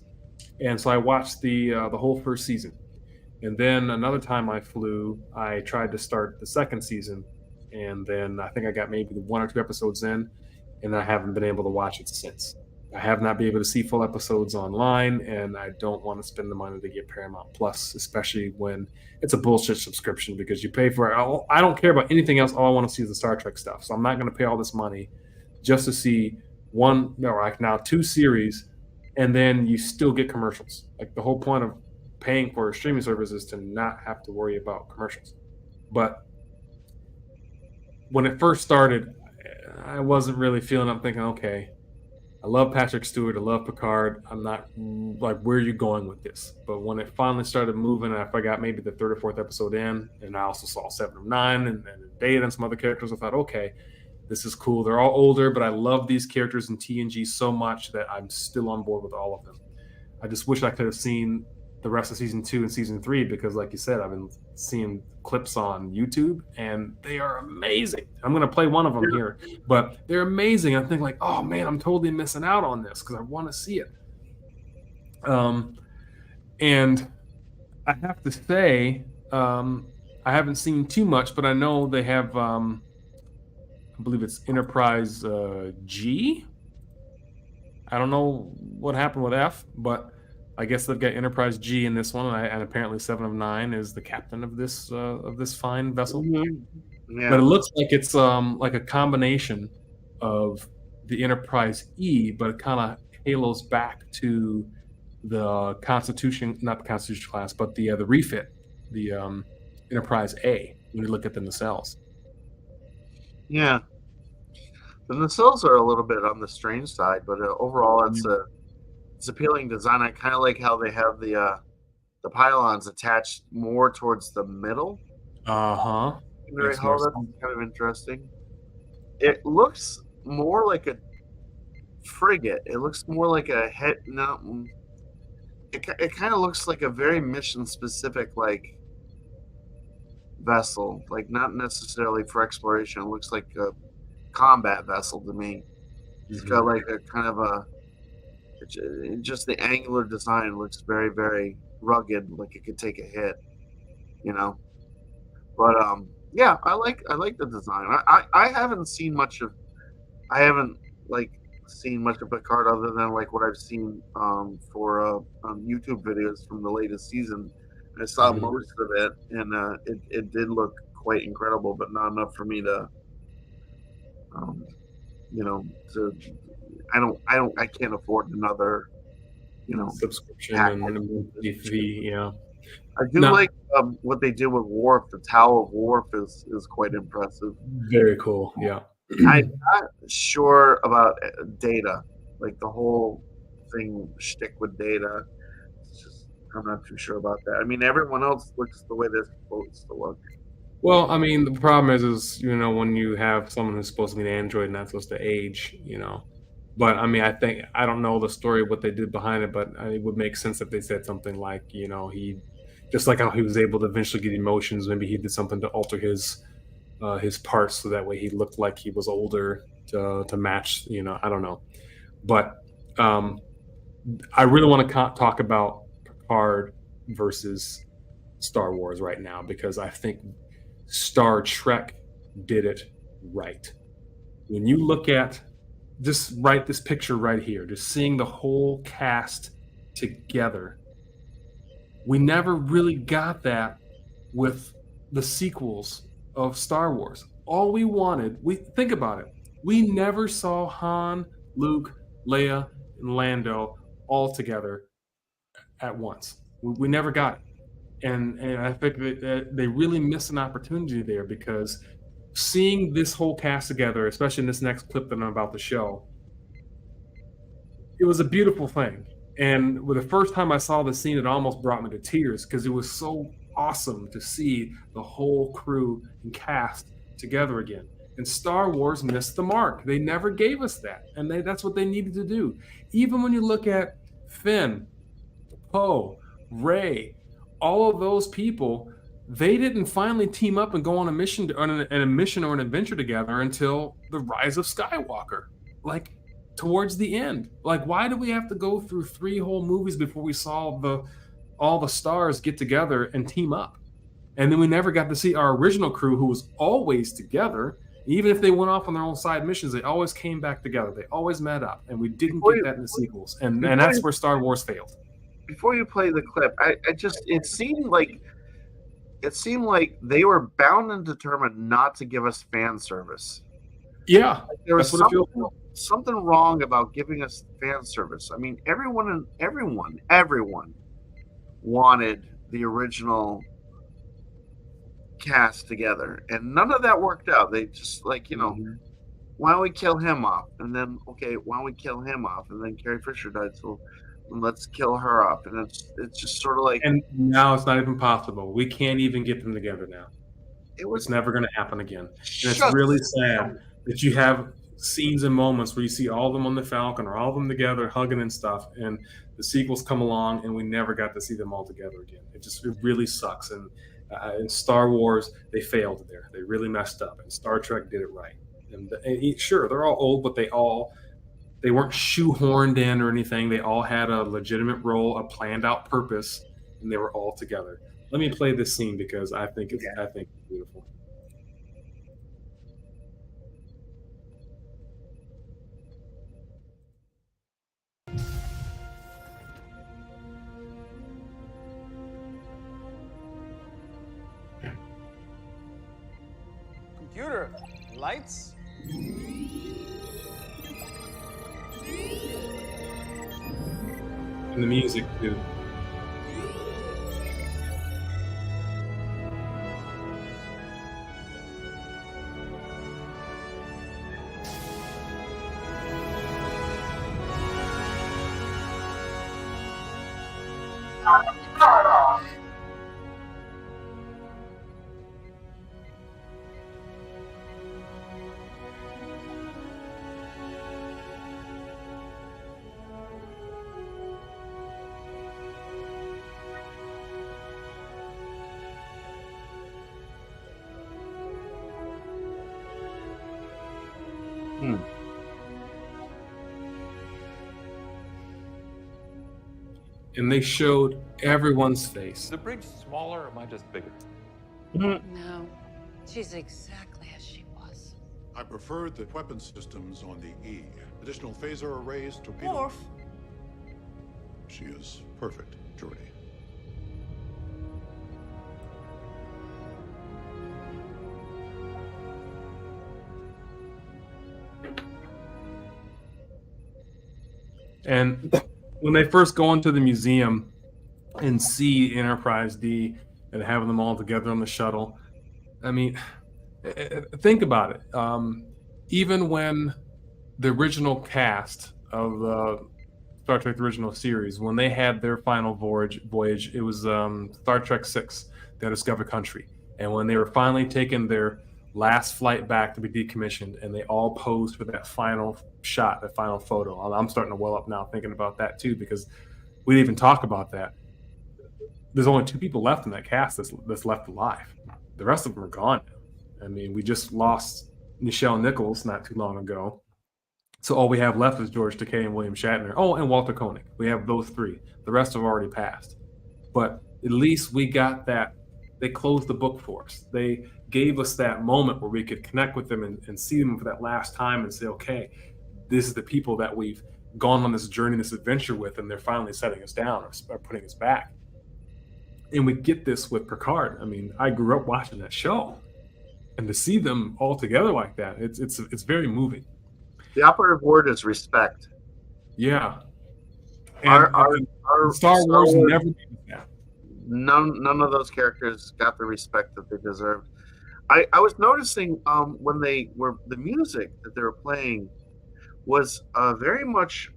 And so I watched the whole first season. And then another time I flew, I tried to start the second season, and then I think I got maybe 1 or 2 episodes in, and I haven't been able to watch it since. I have not been able to see full episodes online, and I don't want to spend the money to get Paramount Plus, especially when it's a bullshit subscription, because you pay for it. I don't care about anything else. All I want to see is the Star Trek stuff. So I'm not going to pay all this money just to see 2 series, and then you still get commercials. Like, the whole point of paying for a streaming service is to not have to worry about commercials. But when it first started, I wasn't really feeling. I'm thinking, okay, I love Patrick Stewart, I love Picard. I'm not like, where are you going with this? But when it finally started moving, I forgot maybe the 3rd or 4th episode in, and I also saw 7 of 9 and Data and some other characters. I thought, okay, this is cool. They're all older, but I love these characters in TNG so much that I'm still on board with all of them. I just wish I could have seen the rest of season 2 and season 3 because, like you said, I've been seeing clips on YouTube and they are amazing. I'm going to play one of them here, but they're amazing. I think like, oh man, I'm totally missing out on this because I want to see it. And I have to say, I haven't seen too much, but I know they have, I believe it's Enterprise G. I don't know what happened with F, but I guess they've got Enterprise G in this one, and apparently 7 of 9 is the captain of this fine vessel. Yeah. But it looks like it's like a combination of the Enterprise E, but it kind of halos back to the Constitution, not the Constitution class, but the refit, the Enterprise A. When you look at the nacelles. Yeah. The nacelles are a little bit on the strange side, but overall, it's appealing design. I kind of like how they have the pylons attached more towards the middle. That's That's kind of interesting. It looks more like a frigate. It looks more like a head. No, it kind of looks like a very mission specific like vessel, like not necessarily for exploration. It looks like a combat vessel to me. It's got like a kind of a just the angular design looks very, very rugged, like it could take a hit, you know. But yeah, I like the design. I haven't seen much of Picard other than like what I've seen for YouTube videos from the latest season. I saw most of it, and it did look quite incredible, but not enough for me to I can't afford another, subscription package. and fee. Yeah, I do like what they did with Worf. The Tower of Worf is quite impressive. very cool. Yeah, I'm not sure about Data, like the whole thing shtick with Data. It's just I'm not too sure about that. I mean, everyone else looks the way they're supposed to look. well, I mean, the problem is when you have someone who's supposed to be an android not supposed to age, But I mean, I don't know the story what they did behind it, but it would make sense if they said something like, he just like how he was able to eventually get emotions. Maybe he did something to alter his parts so that way he looked like he was older to match. I don't know, but I really want to talk about Picard versus Star Wars right now because I think Star Trek did it right. When you look at just write this picture right here, just seeing the whole cast together. We never really got that with the sequels of Star Wars. All we wanted, think about it. We never saw Han, Luke, Leia, and Lando all together at once. We never got it. And I think that they really missed an opportunity there because seeing this whole cast together, especially in this next clip that I'm about to show, it was a beautiful thing. And with the first time I saw the scene, it almost brought me to tears because it was so awesome to see the whole crew and cast together again. And Star Wars missed the mark. They never gave us that. And that's what they needed to do. Even when you look at Finn, Poe, Rey, all of those people, they didn't finally team up and go on a mission or an adventure together until the Rise of Skywalker, like towards the end. Like, why do we have to go through 3 whole movies before we saw all the stars get together and team up? And then we never got to see our original crew, who was always together. Even if they went off on their own side missions, they always came back together. They always met up, and we didn't get that in the sequels. And that's where Star Wars failed. Before you play the clip, it seemed like they were bound and determined not to give us fan service. Yeah, like there was something wrong about giving us fan service. I mean, everyone wanted the original cast together, and none of that worked out. They just why don't we kill him off, and then why don't we kill him off, and then Carrie Fisher died, so let's kill her off, and it's just sort of like. And now it's not even possible. We can't even get them together now. It's never going to happen again. And it's really sad that you have scenes and moments where you see all of them on the Falcon or all of them together hugging and stuff, and the sequels come along and we never got to see them all together again. It really sucks. And in Star Wars, they failed there. They really messed up, and Star Trek did it right. And sure, they're all old, but they weren't shoehorned in or anything. They all had a legitimate role, a planned out purpose, and they were all together. Let me play this scene because I think it's beautiful. Computer, lights? And the music too. Power off. And they showed everyone's face. Is the bridge smaller or am I just bigger? No, she's exactly as she was. I preferred the weapon systems on the E. Additional phaser arrays, torpedo. Worf. She is perfect, Geordi. And when they first go into the museum and see Enterprise D and having them all together on the shuttle, I mean, think about it. Even when the original cast of the Star Trek the original series, when they had their final voyage, it was Star Trek VI, The Undiscovered Country. And when they were finally taking their last flight back to be decommissioned, and they all posed for that final shot, that final photo. I'm starting to well up now thinking about that too, because we didn't even talk about that. There's only 2 people left in that cast that's left alive. The rest of them are gone. I mean, we just lost Nichelle Nichols not too long ago. So all we have left is George Takei and William Shatner. Oh, and Walter Koenig. We have those 3. The rest have already passed. But at least we got that. They closed the book for us. They gave us that moment where we could connect with them and see them for that last time and say, okay, this is the people that we've gone on this journey, this adventure with, and they're finally setting us down or putting us back. And we get this with Picard. I mean, I grew up watching that show, and to see them all together like that, it's very moving. The operative word is respect. Yeah. And our Star Wars never did that. None of those characters got the respect that they deserved. I was noticing when the music that they were playing was very much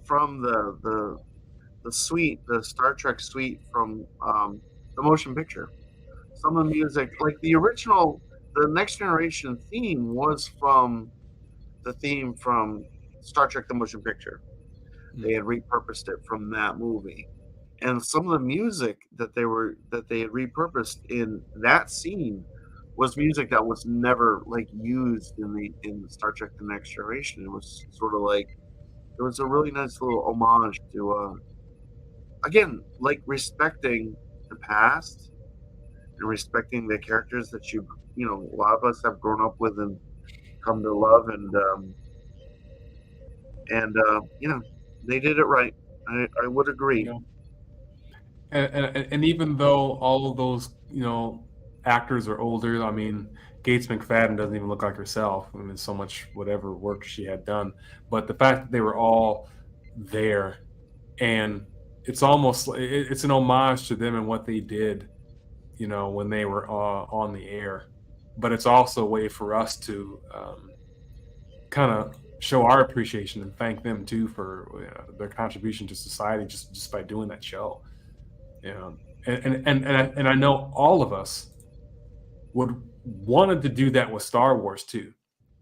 from the suite, the Star Trek suite from the motion picture. Some of the music, like the original, the Next Generation theme was from the theme from Star Trek the motion picture. They had repurposed it from that movie. And some of the music that they had repurposed in that scene was music that was never like used in Star Trek the Next Generation. It was sort of like it was a really nice little homage to again, like respecting the past and respecting the characters that a lot of us have grown up with and come to love, and they did it right. I would agree. Yeah. And even though all of those, actors are older, I mean, Gates McFadden doesn't even look like herself. I mean, so much whatever work she had done. But the fact that they were all there, and it's almost it's an homage to them and what they did, when they were on the air. But it's also a way for us to kind of show our appreciation and thank them too for their contribution to society just by doing that show. And I know all of us wanted to do that with Star Wars too.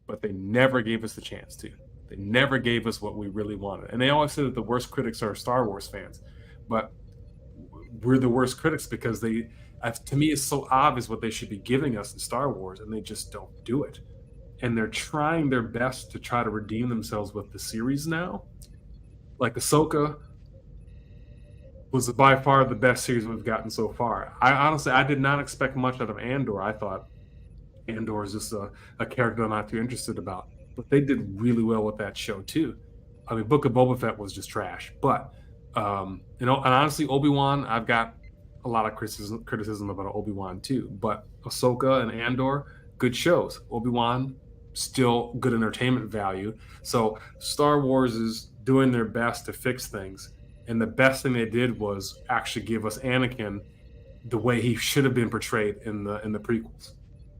but they never gave us the chance to. They never gave us what we really wanted. And they always say that the worst critics are Star Wars fans, but we're the worst critics because to me, it's so obvious what they should be giving us in Star Wars, and they just don't do it. And they're trying their best to try to redeem themselves with the series now. Like Ahsoka was by far the best series we've gotten so far. I did not expect much out of Andor. I thought Andor is just a character I'm not too interested about. But they did really well with that show too. I mean, Book of Boba Fett was just trash. But and honestly, Obi-Wan, I've got a lot of criticism about Obi-Wan too. But Ahsoka and Andor, good shows. Obi-Wan, still good entertainment value. So Star Wars is doing their best to fix things. And the best thing they did was actually give us Anakin the way he should have been portrayed in the prequels,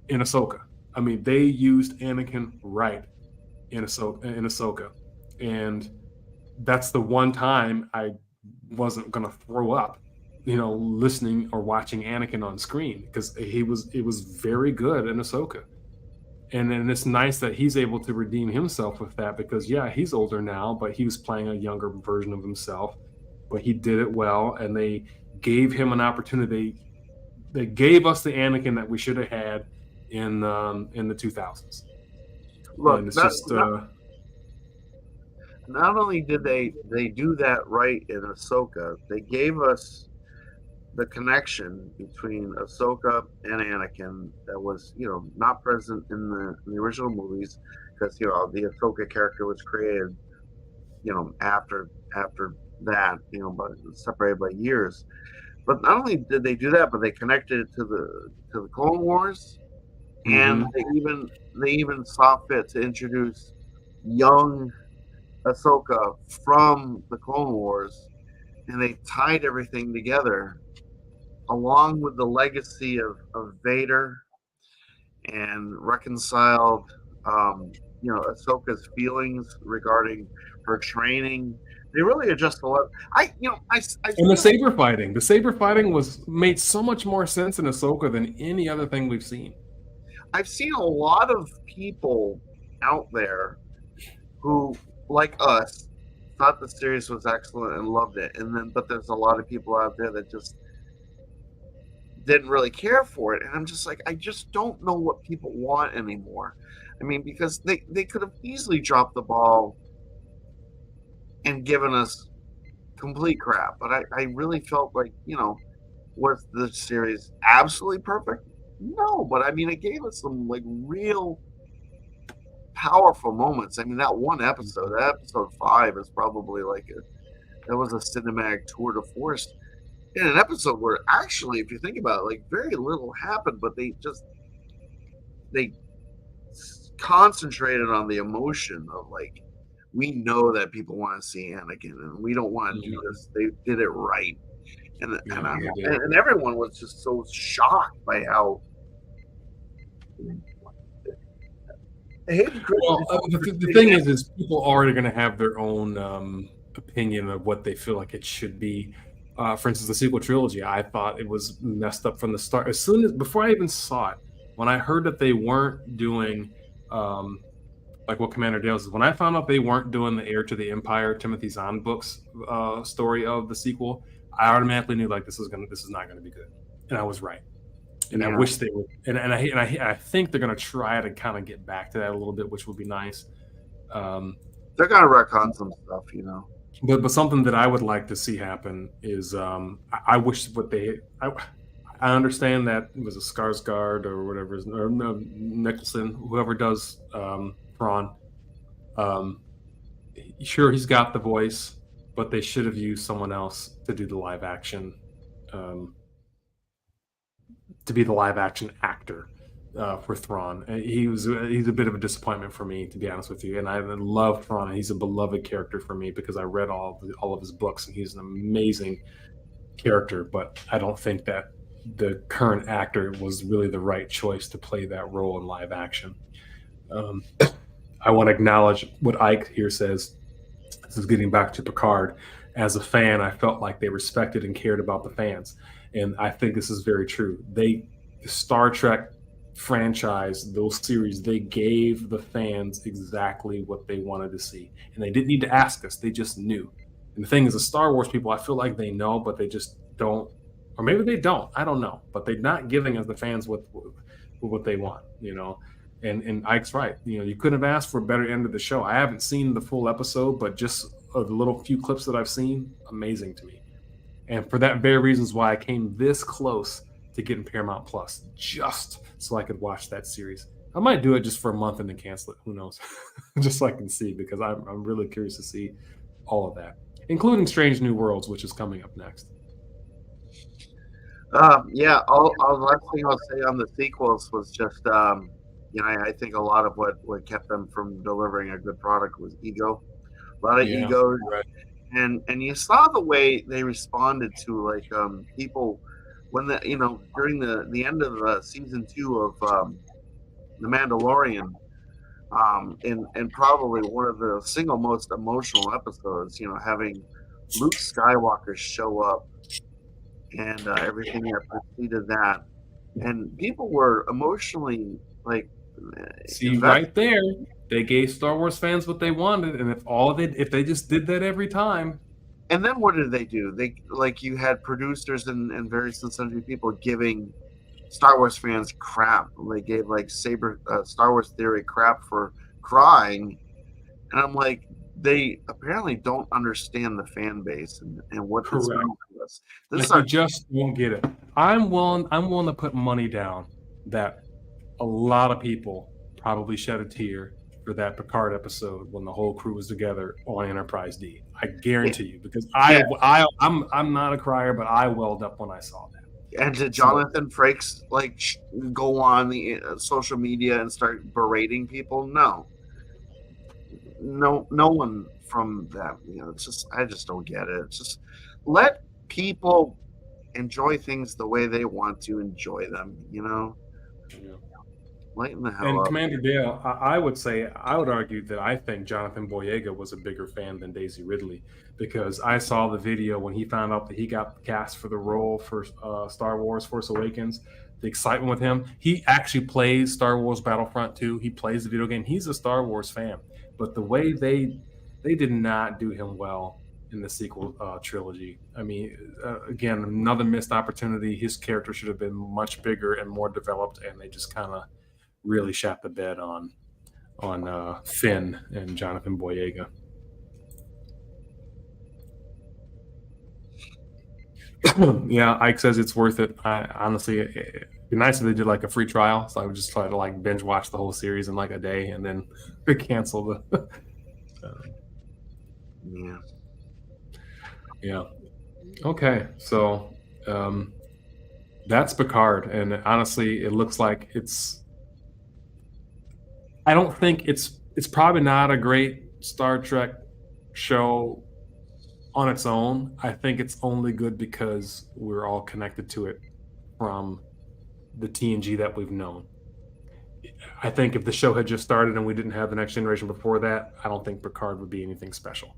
in Ahsoka. I mean, they used Anakin right in Ahsoka, and that's the one time I wasn't gonna throw up, listening or watching Anakin on screen, because it was very good in Ahsoka. And then it's nice that he's able to redeem himself with that, because yeah, he's older now, but he was playing a younger version of himself. But he did it well, and they gave him an opportunity. They gave us the Anakin that we should have had in the 2000s. Look, and it's not only did they do that right in Ahsoka, they gave us the connection between Ahsoka and Anakin that was, not present in the original movies, because the Ahsoka character was created, after that, but separated by years. But not only did they do that, but they connected it to the Clone Wars, and they even saw fit to introduce young Ahsoka from the Clone Wars, and they tied everything together, along with the legacy of Vader, and reconciled, Ahsoka's feelings regarding her training. They really adjust a lot. And the saber fighting. The saber fighting made so much more sense in Ahsoka than any other thing we've seen. I've seen a lot of people out there who, like us, thought the series was excellent and loved it, but there's a lot of people out there that just didn't really care for it, and I'm just like, I just don't know what people want anymore. I mean, because they could have easily dropped the ball and given us complete crap, but I really felt like, was the series absolutely perfect? No, but I mean, it gave us some like real powerful moments. I mean, that one episode, that episode 5, is probably that was a cinematic tour de force in an episode where actually, if you think about it, like very little happened, but they concentrated on the emotion of like, we know that people want to see Anakin, and we don't want to do this. They did it right, and everyone was just so shocked by how. The thing is people are already going to have their own opinion of what they feel like it should be. For instance, the sequel trilogy, I thought it was messed up from the start. Before I even saw it, when I heard that they weren't doing like what Commander Dale says, when I found out they weren't doing the Heir to the Empire, Timothy Zahn books story of the sequel, I automatically knew like this is not gonna be good, and I was right. And I wish they would, and I think they're gonna try to kind of get back to that a little bit, which would be nice. They're gonna retcon some stuff, But something that I would like to see happen is I wish I understand that it was a Skarsgård or whatever, or Nicholson, whoever does Thrawn. Sure, he's got the voice, but they should have used someone else to do the live action, to be the live action actor for Thrawn. He's a bit of a disappointment for me, to be honest with you. And I love Thrawn, and he's a beloved character for me because I read all of his books, and he's an amazing character. But I don't think that the current actor was really the right choice to play that role in live action. I want to acknowledge what Ike here says. This is getting back to Picard. As a fan, I felt like they respected and cared about the fans. And I think this is very true. Star Trek franchise, those series, they gave the fans exactly what they wanted to see. And they didn't need to ask us, they just knew. And the thing is, the Star Wars people, I feel like they know, but they just don't, or maybe they don't, I don't know. But they're not giving us, the fans, what they want, you know. And Ike's right. You know, you couldn't have asked for a better end of the show. I haven't seen the full episode, but just the little few clips that I've seen, amazing to me. And for that very reasons why I came this close to getting Paramount Plus, just so I could watch that series. I might do it just for a month and then cancel it. Who knows? Just so I can see, because I'm really curious to see all of that, including Strange New Worlds, which is coming up next. Yeah, all the last thing I'll say on the sequels was just, you know, I think a lot of what kept them from delivering a good product was ego. A lot of ego. Right. And you saw the way they responded to, like, people when during the end of season 2 of The Mandalorian, and probably one of the single most emotional episodes, you know, having Luke Skywalker show up and everything that preceded that, and people were emotionally, like, see, invested. right there, they gave Star Wars fans what they wanted, and if they just did that every time. And then what did they do? They, like, you had producers and various and sundry people giving Star Wars fans crap. They gave, like, Star Wars Theory crap for crying, and I'm like, they apparently don't understand the fan base and what this is. You just won't get it. I'm willing to put money down that a lot of people probably shed a tear for that Picard episode when the whole crew was together on Enterprise D. I guarantee you, because I'm not a crier, but I welled up when I saw that. And did Jonathan Frakes, like, go on the social media and start berating people? No one from that. You know, it's just, I just don't get it. It's just, let people enjoy things the way they want to enjoy them, you know. Lighten the hell and up. Commander Dale, I would argue that I think Jonathan Boyega was a bigger fan than Daisy Ridley, because I saw the video when he found out that he got cast for the role for Star Wars Force Awakens. The excitement with him. He actually plays Star Wars Battlefront 2. He plays the video game. He's a Star Wars fan. But the way they did not do him well in the sequel trilogy. I mean, again, another missed opportunity. His character should have been much bigger and more developed, and they just kind of really shot the bed on Finn and Jonathan Boyega. Yeah, Ike says it's worth it. Honestly, it'd be nice if they did like a free trial, so I would just try to like binge watch the whole series in like a day and then cancel the. Yeah. Okay, so that's Picard, and honestly, it looks like it's. I don't think it's probably not a great Star Trek show on its own. I think it's only good because we're all connected to it from the TNG that we've known. I think if the show had just started and we didn't have the Next Generation before that, I don't think Picard would be anything special.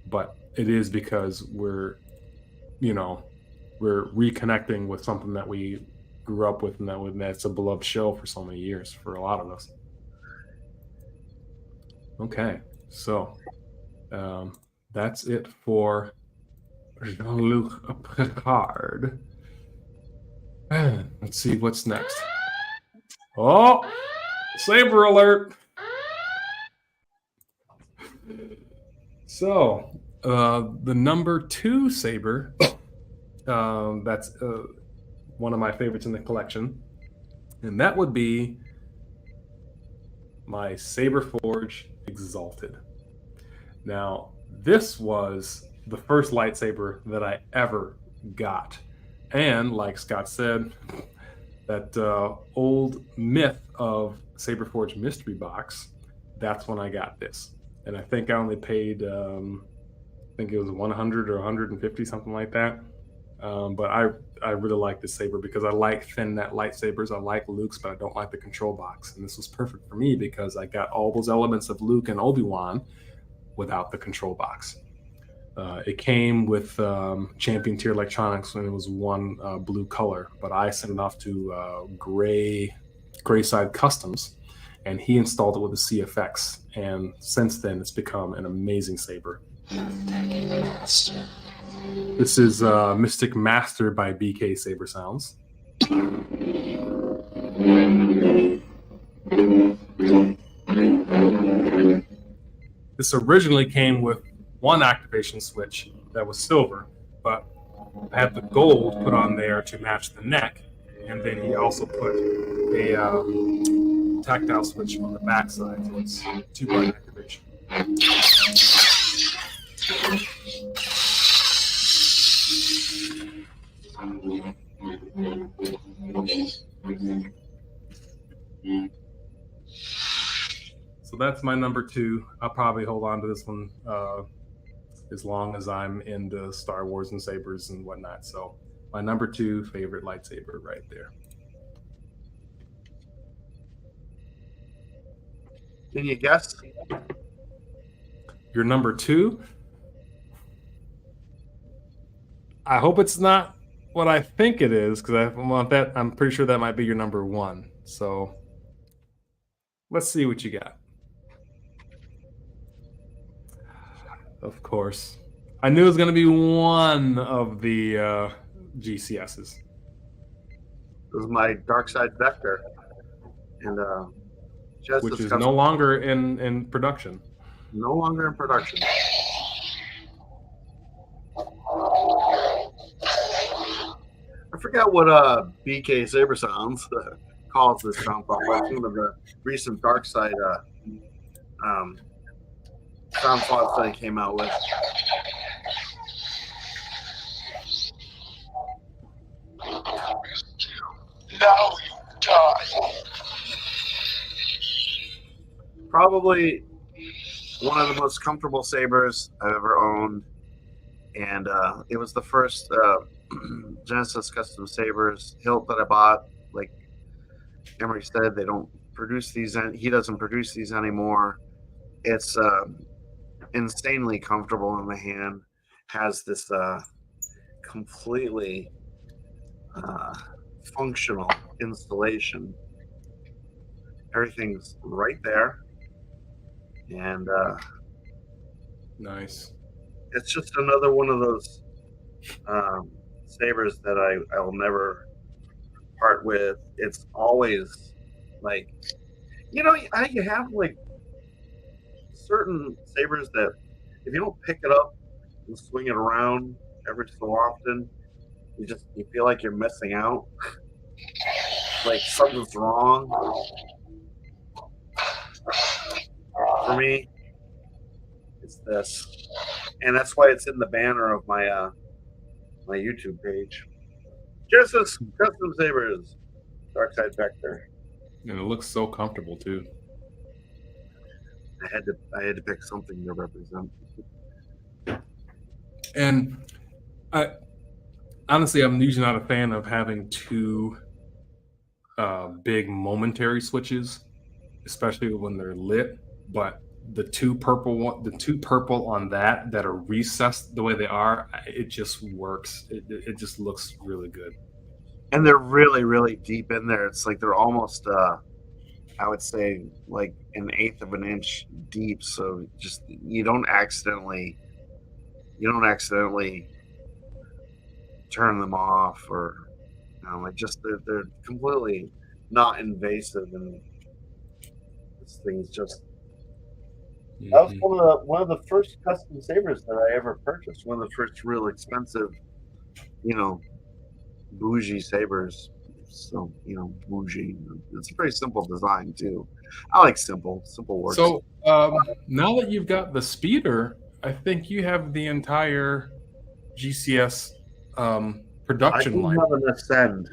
But it is because we're reconnecting with something that we grew up with, and that's a beloved show for so many years for a lot of us. Okay, so that's it for Jean-Luc Picard. Let's see what's next. Oh, saber alert! So, the number 2 saber, that's one of my favorites in the collection, and that would be my Saber Forge Exalted. Now, this was the first lightsaber that I ever got. And like Scott said, that old myth of Saber Forge mystery box, that's when I got this. And I think I only paid, I think it was 100 or 150, something like that. But I really like this saber because I like thin net lightsabers. I like Luke's, but I don't like the control box. And this was perfect for me because I got all those elements of Luke and Obi-Wan without the control box. It came with Champion Tier Electronics when it was one blue color, but I sent it off to Grayside Customs, and he installed it with the CFX. And since then, it's become an amazing saber. This is Mystic Master by BK Saber Sounds. This originally came with one activation switch that was silver, but had the gold put on there to match the neck, and then he also put a tactile switch on the backside, so it's 2-button activation. So that's my number 2. I'll probably hold on to this one as long as I'm into Star Wars and sabers and whatnot. So my number 2 favorite lightsaber right there. Can you guess? Your number 2? I hope it's not what I think it is, because I want that. I'm pretty sure that might be your number 1. So let's see what you got. Of course, I knew it was going to be one of the GCSs. It was my Dark Side Vector, and which is no longer in production. No longer in production. I forgot what BK Saber Sounds calls this sound file. It's one of the recent Dark Side sound files that he came out with. Now you die. Probably one of the most comfortable sabers I've ever owned, and it was the first Genesis custom sabers hilt that I bought. Like Emery said, they don't produce these. He doesn't produce these anymore. It's insanely comfortable in the hand. Has this completely functional installation. Everything's right there, and nice. It's just another one of those sabers that I will never part with. It's always like, you have like certain sabers that if you don't pick it up and swing it around every so often, you feel like you're missing out. Like something's wrong. For me, it's this, and that's why it's in the banner of my my YouTube page. Genesis Custom Sabers, Dark Side Vector. And it looks so comfortable too. I had to pick something to represent. And honestly, I'm usually not a fan of having 2 big momentary switches, especially when they're lit. But the two purple on that are recessed the way they are, it just works. It just looks really good. And they're really, really deep in there. It's like they're almost I would say like 1/8 of an inch deep. So just you don't accidentally turn them off, or they're completely not invasive, and this thing's just. That was one of the first custom sabers that I ever purchased. One of the first real expensive, bougie sabers. So bougie. It's a pretty simple design too. I like simple work. So now that you've got the speeder, I think you have the entire GCS production line. I don't have an Ascend.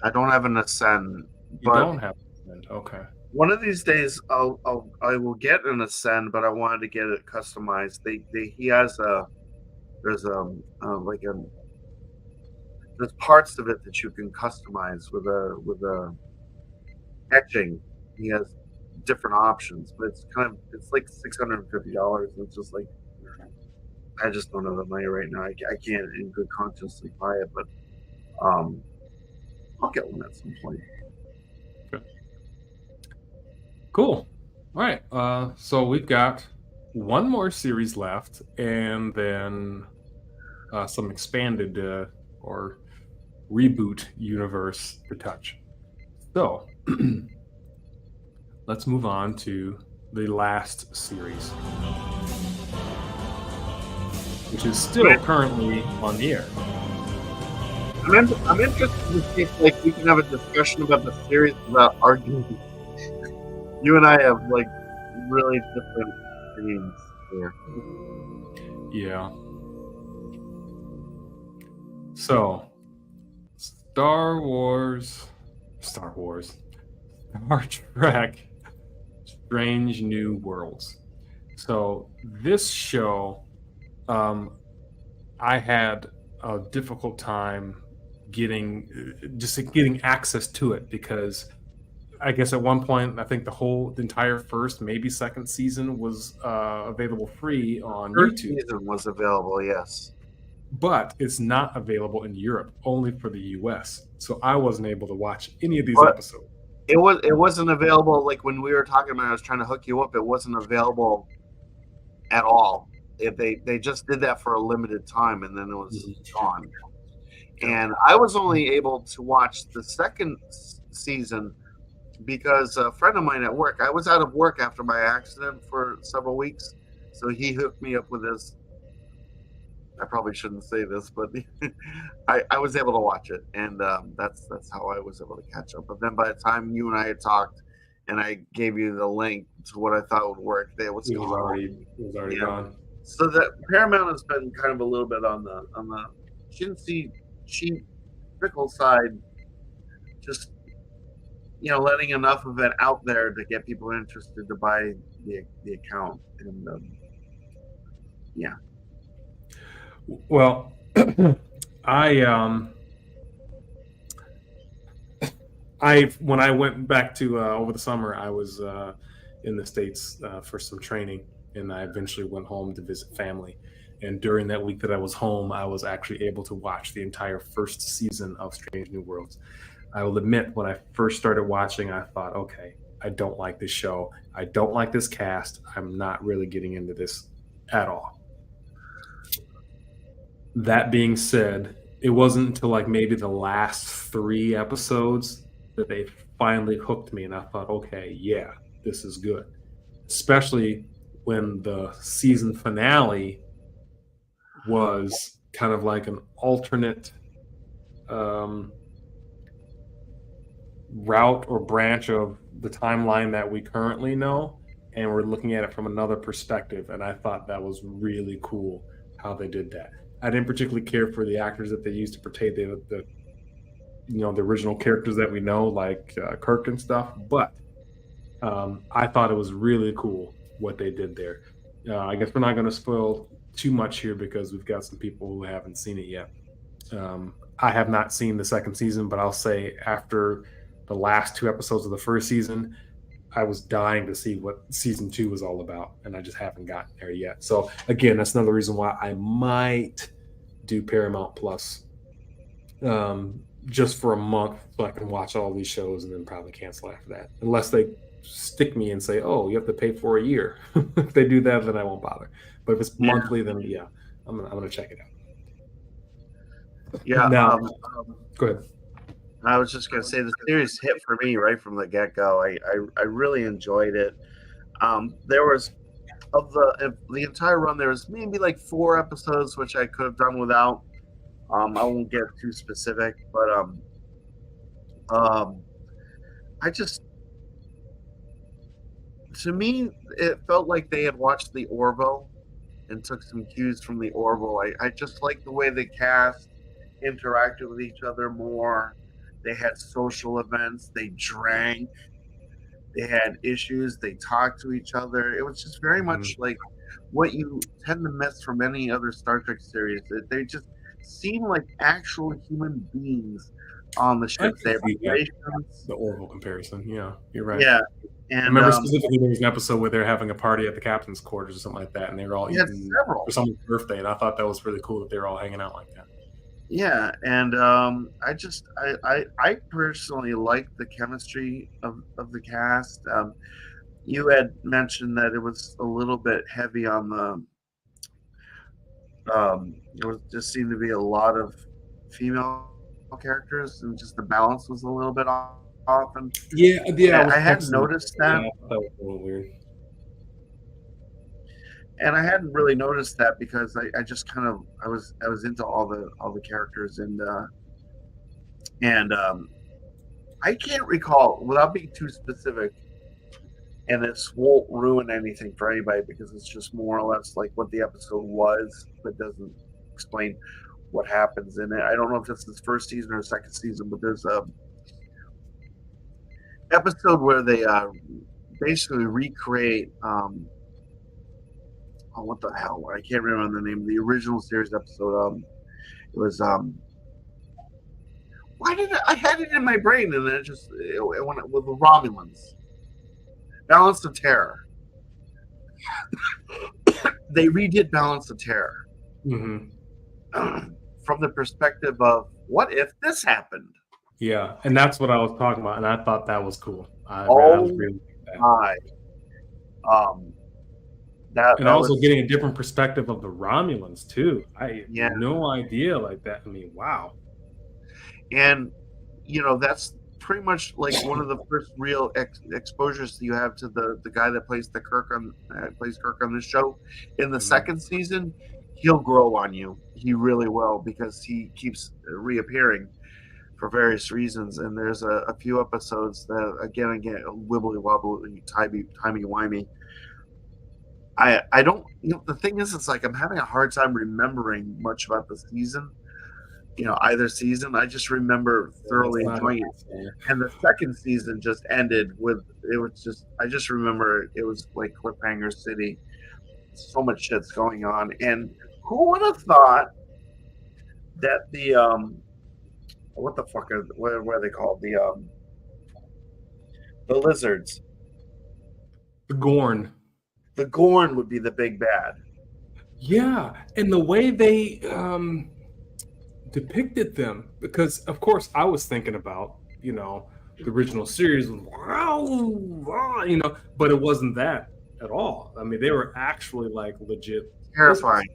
I don't have an Ascend. You don't have an Ascend. Okay. One of these days, I will get an Ascend, but I wanted to get it customized. He has there's parts of it that you can customize with a etching. He has different options, but it's like $650. It's just like I just don't have the money right now. I can't in good conscience buy it, but I'll get one at some point. Cool. All right. So we've got one more series left, and then some expanded or reboot universe to touch. So let's move on to the last series, which is still currently on the air. I'm interested to see if like we can have a discussion about the series without arguing. You and I have like really different opinions here. Yeah. So, Star Trek, Strange New Worlds. So this show, I had a difficult time getting access to it because I guess at one point I think the entire first, maybe second season was available free on First YouTube. season was available, yes, but it's not available in Europe, only for the US. So I wasn't able to watch any of these But episodes. it wasn't available. Like when we were talking about, I was trying to hook you up. It wasn't available at all. They just did that for a limited time, and then it was gone. And I was only able to watch the second season because a friend of mine at work. I was out of work after my accident for several weeks, so he hooked me up with his. I probably shouldn't say this, but I was able to watch it, and that's how I was able to catch up. But then by the time you and I had talked, and I gave you the link to what I thought would work, it was already gone. So that Paramount has been kind of a little bit on the cheap fickle side, just letting enough of it out there to get people interested to buy the account, and yeah. Well, when I went back to over the summer, I was in the States for some training, and I eventually went home to visit family. And during that week that I was home, I was actually able to watch the entire first season of Strange New Worlds. I will admit, when I first started watching, I thought, okay, I don't like this show. I don't like this cast. I'm not really getting into this at all. That being said, it wasn't until like maybe the last 3 episodes that they finally hooked me, and I thought, okay, yeah, this is good. Especially when the season finale was kind of like an alternate route or branch of the timeline that we currently know, and we're looking at it from another perspective, and I thought that was really cool how they did that. I didn't particularly care for the actors that they used to portray the original characters that we know, like Kirk and stuff, but I thought it was really cool what they did there. I guess we're not going to spoil too much here because we've got some people who haven't seen it yet. I have not seen the second season, but I'll say after the last 2 episodes of the first season, I was dying to see what season 2 was all about, and I just haven't gotten there yet. So again, that's another reason why I might do Paramount Plus just for a month so I can watch all these shows and then probably cancel after that, unless they stick me and say, oh, you have to pay for a year. If they do that, then I won't bother. But if it's monthly, then yeah, I'm gonna check it out. Yeah. Now, go ahead. I was just gonna say the series hit for me right from the get-go. I really enjoyed it. There was of the entire run, there was maybe like 4 episodes which I could have done without. I won't get too specific, but to me it felt like they had watched the Orville and took some cues from the Orville. I just like the way the cast interacted with each other more. They had social events, they drank, they had issues, they talked to each other. It was just very much like what you tend to miss from any other Star Trek series. They just seem like actual human beings on the ships. They have relations. The Orville comparison, yeah, you're right. Yeah, And I remember specifically there was an episode where they're having a party at the captain's quarters or something like that, and they were all we had eating several. for someone's birthday, and I thought that was really cool that they were all hanging out like that. Yeah, and I personally like the chemistry of the cast. You had mentioned that it was a little bit heavy on the. It was just seemed to be a lot of female characters, and just the balance was a little bit off. And Yeah, I hadn't noticed that. Yeah, that was a little weird. And I hadn't really noticed that because I just kind of I was into all the characters and I can't recall without being too specific, and this won't ruin anything for anybody because it's just more or less like what the episode was, but doesn't explain what happens in it. I don't know if it's the first season or second season, but there's a episode where they basically recreate what the hell? I can't remember the name of the original series episode. It was why did I had it in my brain and then it went with the Romulans. Balance of Terror. They redid Balance of Terror from the perspective of what if this happened? Yeah, and that's what I was talking about, and I thought that was cool. I was really my. And also getting a different perspective of the Romulans too. I Yeah. had no idea like that. I mean, wow. And that's pretty much like one of the first real exposures you have to the guy that plays Kirk on this show. In the second season, he'll grow on you. He really will because he keeps reappearing for various reasons. And there's a few episodes that again wibbly wobbly, timey wimey. I don't. The thing is, it's like I'm having a hard time remembering much about the season. Either season. I just remember thoroughly enjoying it. And the second season just ended with it was just. I just remember it was like Cliffhanger City. So much shit's going on, and who would have thought that the what the fuck what are they called the lizards? The Gorn. The Gorn would be the big bad. Yeah, and the way they depicted them, because of course I was thinking about the original series, but it wasn't that at all. I mean, they were actually like legit terrifying.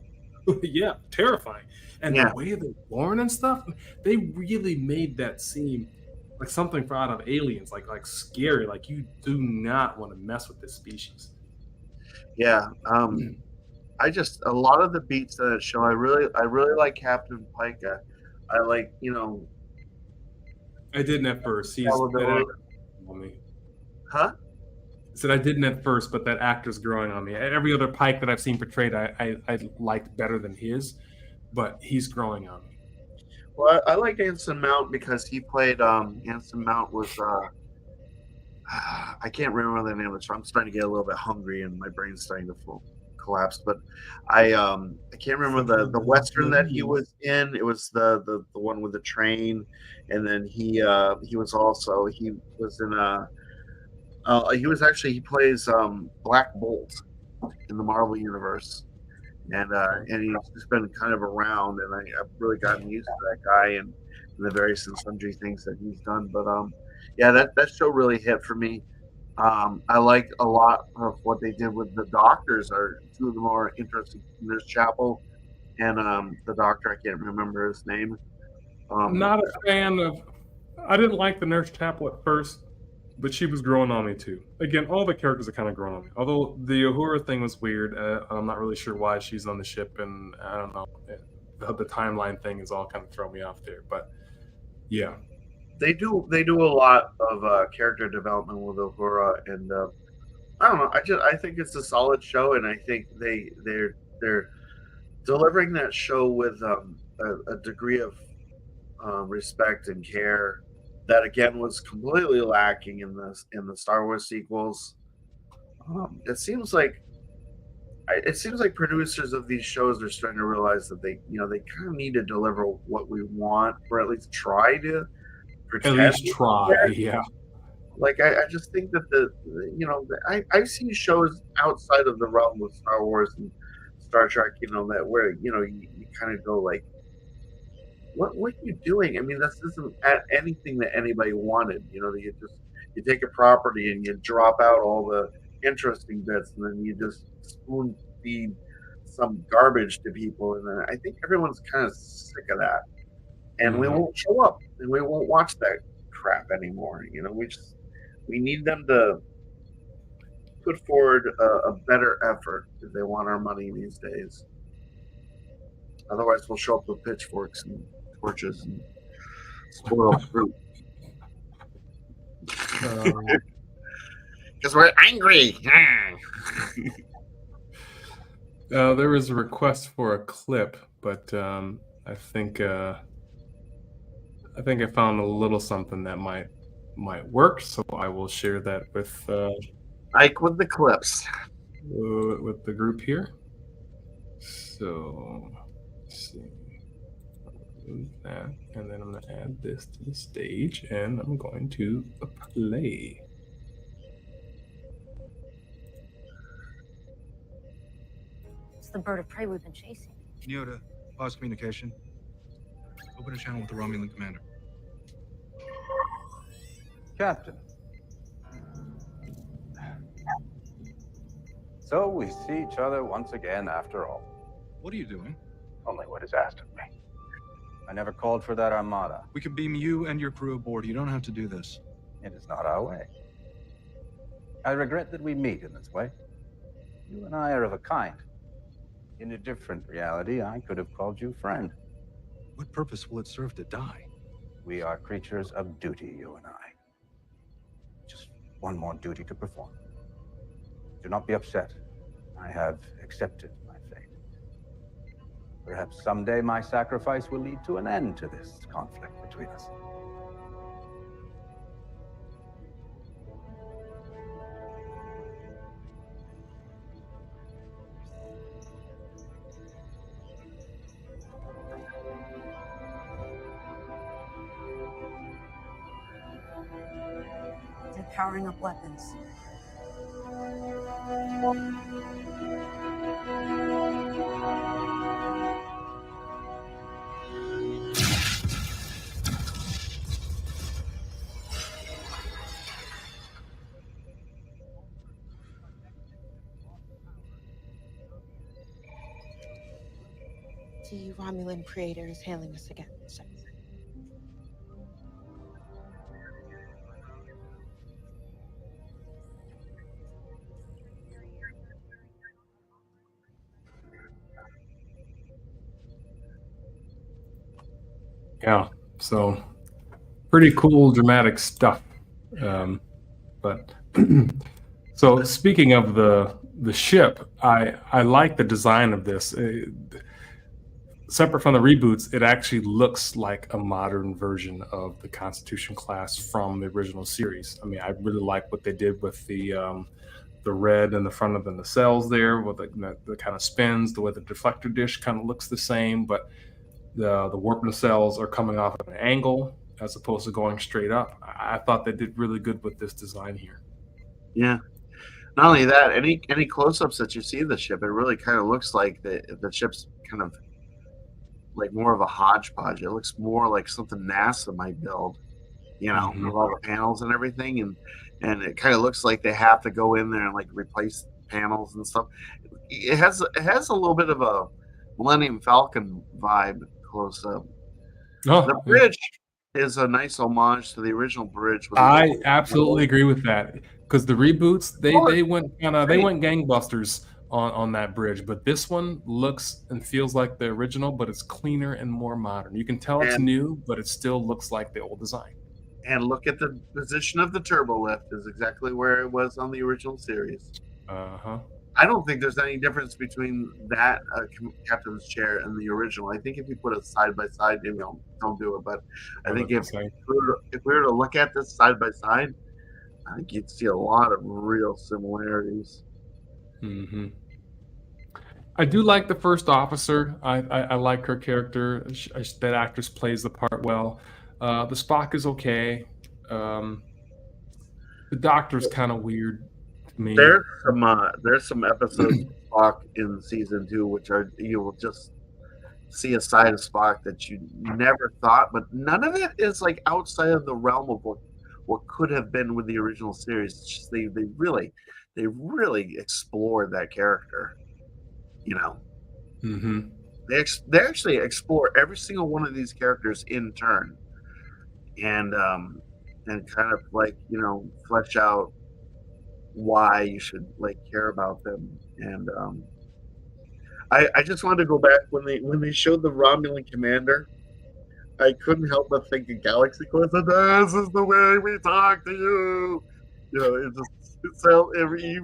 Yeah, terrifying. And the way they're born and stuff, they really made that seem like something out of Aliens, like scary. Like you do not want to mess with this species. Yeah, I just a lot of the beats of that show. I really like Captain Pike. I like I didn't at first. He's huh? I said I didn't at first, but that actor's growing on me. Every other Pike that I've seen portrayed, I liked better than his, but he's growing on me. Well, I liked Anson Mount because he played Anson Mount was I can't remember the name of it, so I'm starting to get a little bit hungry and my brain's starting to collapse. But I can't remember the Western that he was in. It was the one with the train, and then he was in he plays Black Bolt in the Marvel Universe, and he's just been kind of around, and I've really gotten used to that guy and the various and sundry things that he's done. But yeah, that show really hit for me. I liked a lot of what they did with the doctors. Are two of the more interesting. Nurse Chapel and the doctor. I can't remember his name. I'm not a fan of. I didn't like the Nurse Chapel at first, but she was growing on me too. Again, all the characters are kind of growing on me. Although the Uhura thing was weird. I'm not really sure why she's on the ship, and I don't know. The timeline thing is all kind of throwing me off there. But yeah. They do a lot of character development with Uhura, and I don't know. I think it's a solid show, and I think they're delivering that show with a degree of respect and care that again was completely lacking in the Star Wars sequels. It seems like producers of these shows are starting to realize that they kind of need to deliver what we want, or at least try to. At least try, yeah. Like I just think that I've seen shows outside of the realm of Star Wars and Star Trek, that where you kind of go like, what are you doing? I mean, this isn't anything that anybody wanted. You take a property and you drop out all the interesting bits, and then you just spoon feed some garbage to people. And I think everyone's kind of sick of that, and we won't show up and we won't watch that crap anymore. We need them to put forward a better effort if they want our money these days. Otherwise, we'll show up with pitchforks and torches and spoiled fruit. Because we're angry. There was a request for a clip, but I think I found a little something that might work. So I will share that with Ike with the clips with the group here. So let's see. Remove that, and then I'm going to add this to the stage, and I'm going to play. It's the bird of prey we've been chasing. Neota, pause communication. Open a channel with the Romulan commander. Captain. So we see each other once again after all. What are you doing? Only what is asked of me. I never called for that armada. We could beam you and your crew aboard. You don't have to do this. It is not our way. I regret that we meet in this way. You and I are of a kind. In a different reality, I could have called you friend. What purpose will it serve to die? We are creatures of duty, you and I. Just one more duty to perform. Do not be upset. I have accepted my fate. Perhaps someday my sacrifice will lead to an end to this conflict between us. They're powering up weapons. The Romulan creator is hailing us again, sir. Yeah, so pretty cool, dramatic stuff. But so speaking of the ship, I like the design of this. Separate from the reboots, it actually looks like a modern version of the Constitution class from the original series. I mean, I really like what they did with the red in the front of the nacelles there, with the kind of spins, the way the deflector dish kind of looks the same, but the warp nacelles are coming off at an angle as opposed to going straight up. I thought they did really good with this design here. Yeah. Not only that, any close-ups that you see of the ship, it really kind of looks like the ship's kind of like more of a hodgepodge. It looks more like something NASA might build, with all the panels and everything, and it kind of looks like they have to go in there and like replace panels and stuff. It has a little bit of a Millennium Falcon vibe close up. Oh, the bridge is a nice homage to the original bridge. I absolutely agree with that, because the reboots they went gangbusters on that bridge, but this one looks and feels like the original, but it's cleaner and more modern. You can tell it's new, but it still looks like the old design. And look at the position of the turbo lift is exactly where it was on the original series. I don't think there's any difference between that captain's chair and the original. I think if you put it side by side, don't do it. But I think if we were to look at this side by side, I think you'd see a lot of real similarities. Mm-hmm. I do like the first officer. I like her character. That actress plays the part well. The Spock is okay. The Doctor's kind of weird to me. There's some episodes of Spock in season 2 which are you will just see a side of Spock that you never thought, but none of it is like outside of the realm of what could have been with the original series. It's just they really explored that character. You know, Mm-hmm. they actually explore every single one of these characters in turn, and kind of like flesh out why you should like care about them. And I just wanted to go back when they showed the Romulan commander. I couldn't help but think of Galaxy Quest. And this is the way we talk to you. You know,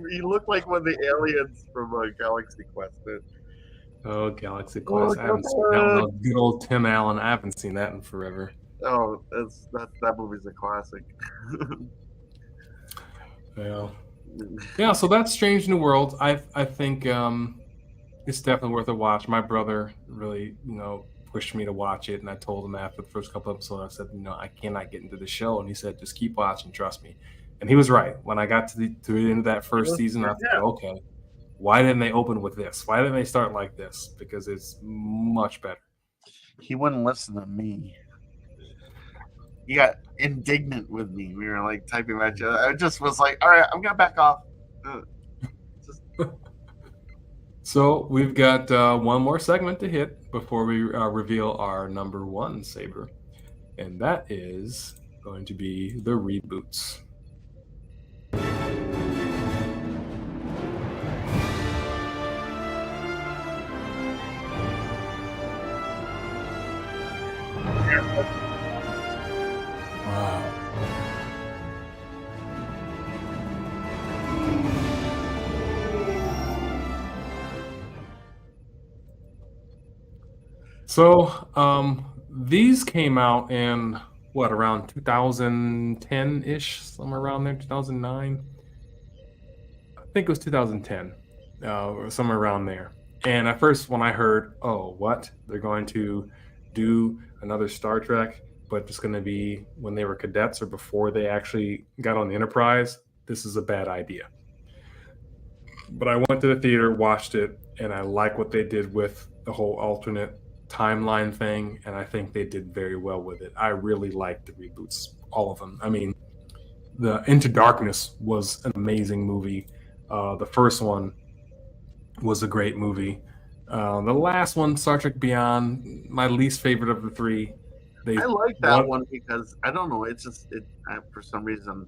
he looked like one of the aliens from Galaxy Quest. Oh, Galaxy Quest! I haven't seen that one. Good old Tim Allen. I haven't seen that in forever. Oh, that movie's a classic. Yeah. So that's Strange New Worlds. I think it's definitely worth a watch. My brother really, pushed me to watch it, and I told him after the first couple episodes, I said, I cannot get into the show, and he said, just keep watching, trust me. And he was right. When I got to the end of that first season, I thought, okay, why didn't they open with this? Why didn't they start like this? Because it's much better. He wouldn't listen to me. He got indignant with me. We were like typing about each other. I just was like, all right, I'm gonna back off. So we've got one more segment to hit before we reveal our number one saber, and that is going to be the reboots. Wow. So these came out in around 2010-ish, somewhere around there, 2009. I think it was 2010, or somewhere around there. And at first, when I heard, oh, what? They're going to do another Star Trek, but it's going to be when they were cadets or before they actually got on the Enterprise, this is a bad idea. But I went to the theater, watched it, and I like what they did with the whole alternate timeline thing, and I think they did very well with it. I really liked the reboots, all of them. I mean, the Into Darkness was an amazing movie. The first one was a great movie. The last one, Star Trek Beyond, my least favorite of the three. I like that one because I don't know. It's just for some reason,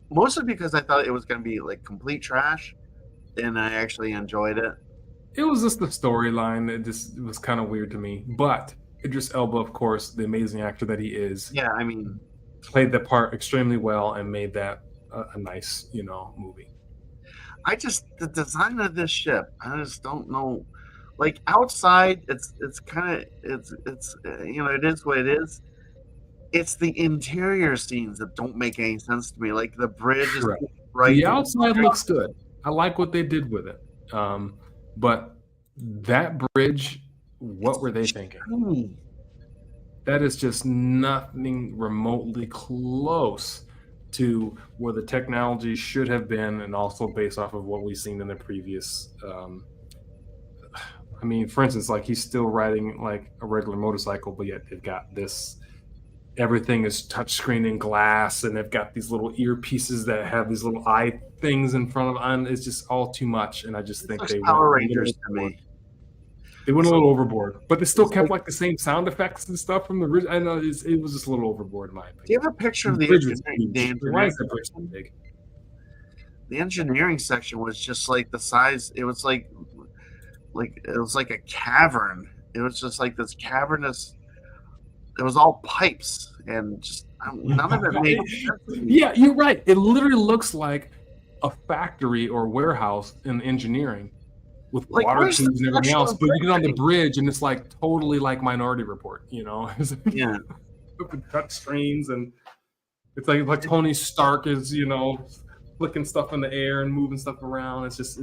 mostly because I thought it was going to be like complete trash, and I actually enjoyed it. It was just the storyline. It was kind of weird to me. But Idris Elba, of course, the amazing actor that he is, yeah, I mean, played the part extremely well and made that a nice, movie. The design of this ship, I just don't know. Like outside, it's kind of it is what it is. It's the interior scenes that don't make any sense to me. Like the bridge is right. The outside looks good. I like what they did with it. But that bridge, what were they thinking? That is just nothing remotely close to where the technology should have been, and also based off of what we've seen in the previous. I mean, for instance, like he's still riding like a regular motorcycle, but yet they've got this. Everything is touchscreen and glass, and they've got these little earpieces that have these little eye things in front of them. It's just all too much, and I just think they Power Rangers to me. They went a little overboard, but they still kept like the same sound effects and stuff from the original. I know it was just a little overboard in my opinion. Do you have a picture of the engineering? Why is that bridge so big? The engineering section was just like the size. It was like it was like a cavern. It was just like this cavernous. It was all pipes and just none of it made sense. Yeah, you're right. It literally looks like a factory or warehouse in engineering with like, water tubes and everything else. But you get on the bridge and it's like totally like Minority Report, Yeah. Touch screens, and it's like Tony Stark is, flicking stuff in the air and moving stuff around. It just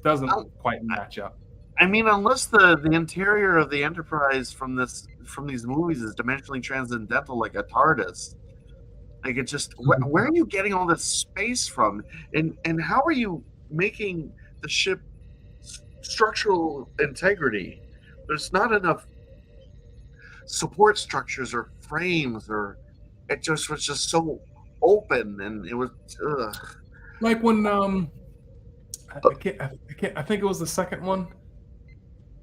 doesn't quite match up. I mean, unless the interior of the Enterprise from these movies is dimensionally transcendental like a TARDIS, Like it just where are you getting all this space from, and how are you making the ship structural integrity? There's not enough support structures or frames, or it just was just so open, and it was like when I think it was the second one.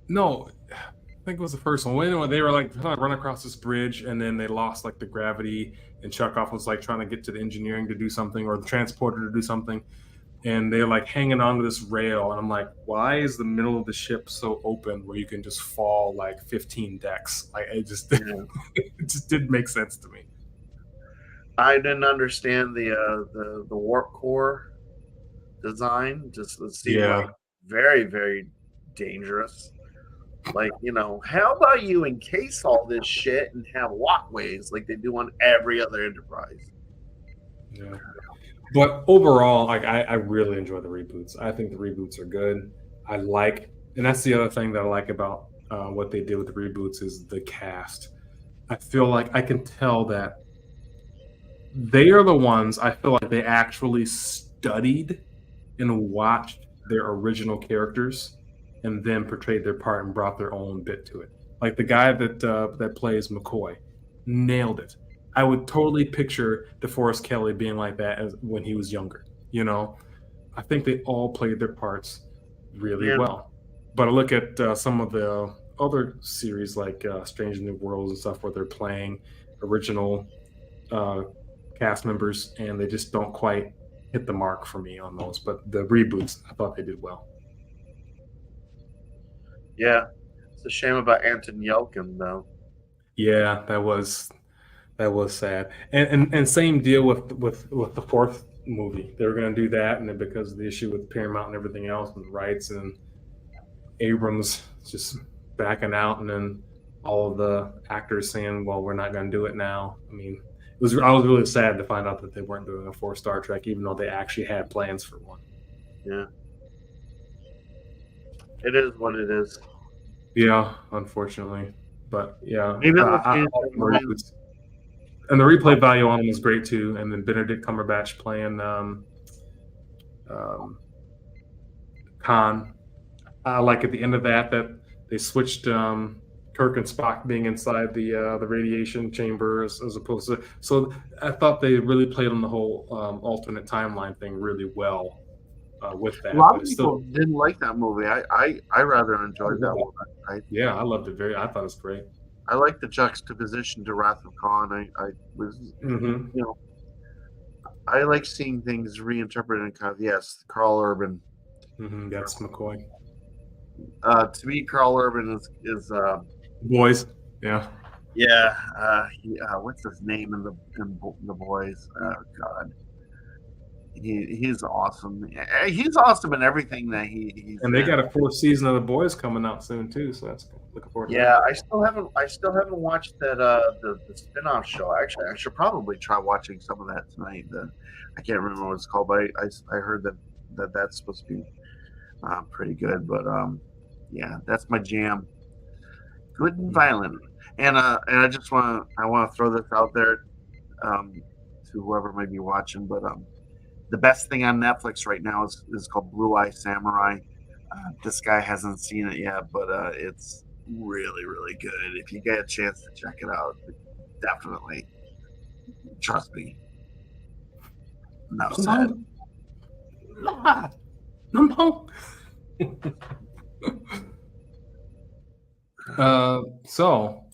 No, I think it was the first one. When they were like trying to run across this bridge, and then they lost like the gravity, and Chekhov was like trying to get to the engineering to do something, or the transporter to do something, and they're like hanging onto this rail, and I'm like, why is the middle of the ship so open where you can just fall like 15 decks? Like it just it just didn't make sense to me. I didn't understand the warp core design. Just it seemed like very, very dangerous. Like, how about you encase all this shit and have walkways like they do on every other Enterprise? Yeah. But overall, like I really enjoy the reboots. I think the reboots are good. And that's the other thing that I like about what they did with the reboots is the cast. I feel like I can tell that they are the ones, I feel like they actually studied and watched their original characters and then portrayed their part and brought their own bit to it. Like the guy that plays McCoy nailed it. I would totally picture DeForest Kelley being like that when he was younger. I think they all played their parts really well. But I look at some of the other series like Strange New Worlds and stuff where they're playing original cast members, and they just don't quite hit the mark for me on those. But the reboots, I thought they did well. Yeah, it's a shame about Anton Yelkin, though. Yeah, that was sad. And same deal with the fourth movie. They were going to do that, and then because of the issue with Paramount and everything else and the rights, and Abrams just backing out, and then all of the actors saying, "Well, we're not going to do it now." I mean, I was really sad to find out that they weren't doing a fourth Star Trek, even though they actually had plans for one. Yeah. It is what it is. Yeah, unfortunately. But yeah. Maybe and the replay value on them is great too. And then Benedict Cumberbatch playing Khan. Like at the end of that they switched Kirk and Spock being inside the radiation chamber as opposed to. So I thought they really played on the whole alternate timeline thing really well. With that, a lot of people didn't like that movie. I rather enjoyed that one. I loved it I thought it was great. I like the juxtaposition to Wrath of Khan. I was, I like seeing things reinterpreted and kind of Carl Urban. That's McCoy. To me, Carl Urban is Boys. Yeah. Yeah. What's his name in the Boys? Oh God. He's awesome. He's awesome in everything that he's. And they got a fourth season of The Boys coming out soon too, so that's looking forward to. Yeah, I still haven't watched that the spin-off show. Actually, I should probably try watching some of that tonight. I can't remember what it's called, but I heard that's supposed to be pretty good. But yeah, that's my jam. Good and violent, and I just want to throw this out there to whoever may be watching, but the best thing on Netflix right now is called Blue Eye Samurai. This guy hasn't seen it yet, but it's really, really good. If you get a chance to check it out, definitely. Trust me. Enough said. No. So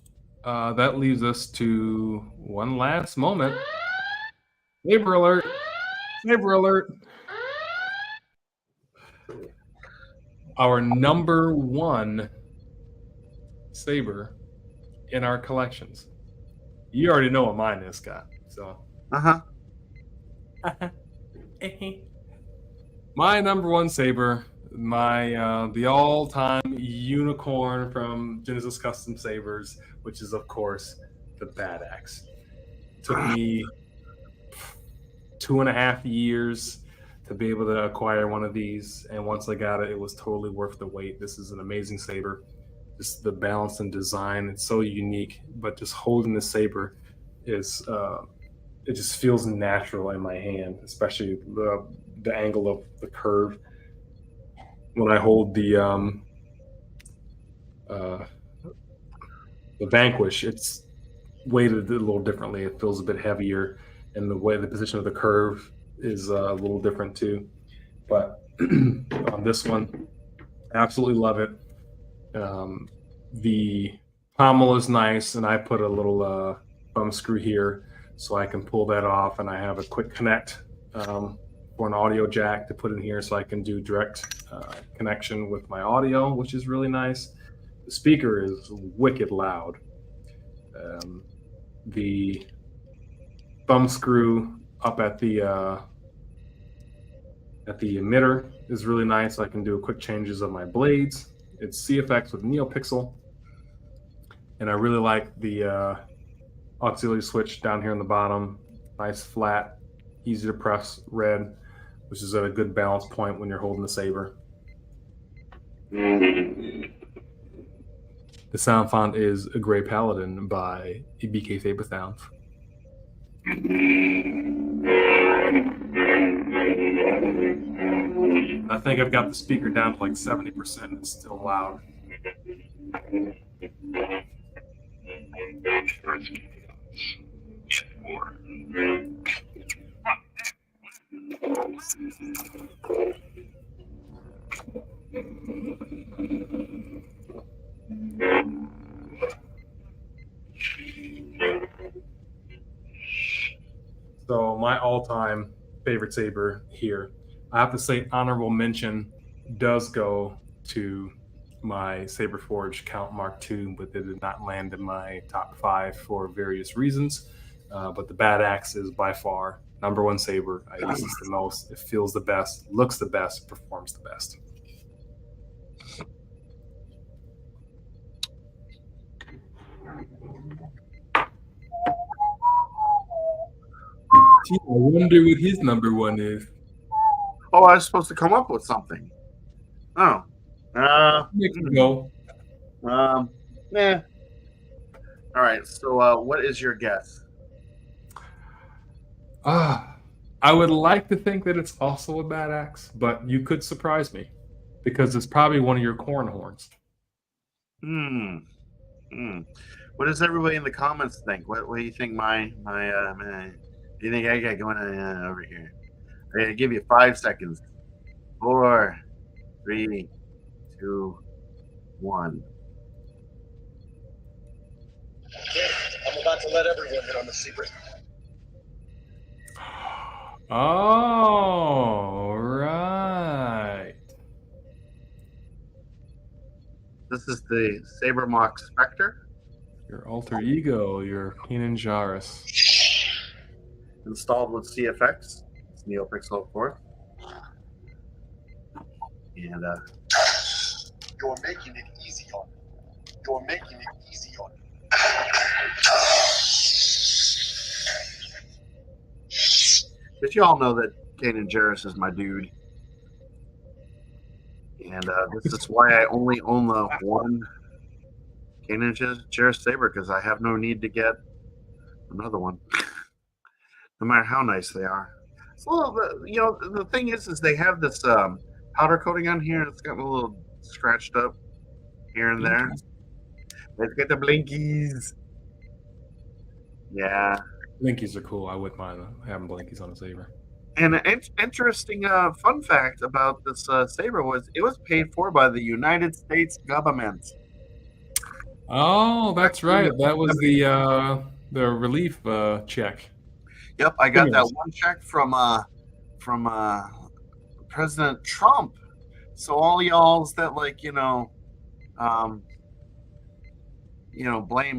that leaves us to one last moment. Saber alert. Saber alert. Our number one saber in our collections. You already know what mine is, Scott. So. My number one saber, the all-time unicorn from Genesis Custom Sabers, which is of course the Bad Axe. Took me 2.5 years to be able to acquire one of these, and once I got it, it was totally worth the wait. This is an amazing saber. Just the balance and design, it's so unique, but just holding the saber is it just feels natural in my hand, especially the angle of the curve when I hold uh, the Vanquish. It's weighted a little differently. It feels a bit heavier, and the position of the curve is a little different too. But on this one, absolutely love it. The pommel is nice, and I put a little thumb screw here so I can pull that off, and I have a quick connect for an audio jack to put in here so I can do direct connection with my audio, which is really nice. The speaker is wicked loud. The thumb screw up at the emitter is really nice. I can do quick changes of my blades. It's CFX with NeoPixel, and I really like the auxiliary switch down here on the bottom. Nice, flat, easy to press red, which is at a good balance point when you're holding the saber. The sound font is A Gray Paladin by BK Saber Sounds. I think I've got the speaker down to like 70%, and it's still loud. So my all-time favorite saber here, I have to say honorable mention does go to my Saber Forge Count Mark II, but it did not land in my top 5 for various reasons. But the Bad Axe is by far #1 saber. I use this the most. It feels the best, looks the best, performs the best. Gee, I wonder what his #1 is. Oh, I was supposed to come up with something. Oh. You can go. Nah. All right. So, what is your guess? I would like to think that it's also a Bad Axe, but you could surprise me because it's probably one of your corn horns. What does everybody in the comments think? What do you think? Do you think I got going on over here? I'm gonna give you 5 seconds. 4, 3, 2, 1. Okay, I'm about to let everyone in on the secret. Oh, right. This is the Sabermock Spectre. Your alter ego, your Kanan Jarrus. Installed with CFX. It's NeoPixel, of course. And You're making it easy on me. You're making it easy on me. but you all know that Kanan Jarrus is my dude. And this is why I only own the one Kanan Jarrus saber, because I have no need to get another one, no matter how nice they are. So the thing is they have this powder coating on here. It's got a little scratched up here and there. Let's get the blinkies. Yeah, Blinkies are cool. I wouldn't mind having blinkies on a saber. and an interesting fun fact about this saber was it was paid for by the United States government. Oh, that's right. That was the relief check. Yep, I got that one check from President Trump. So all y'alls that blame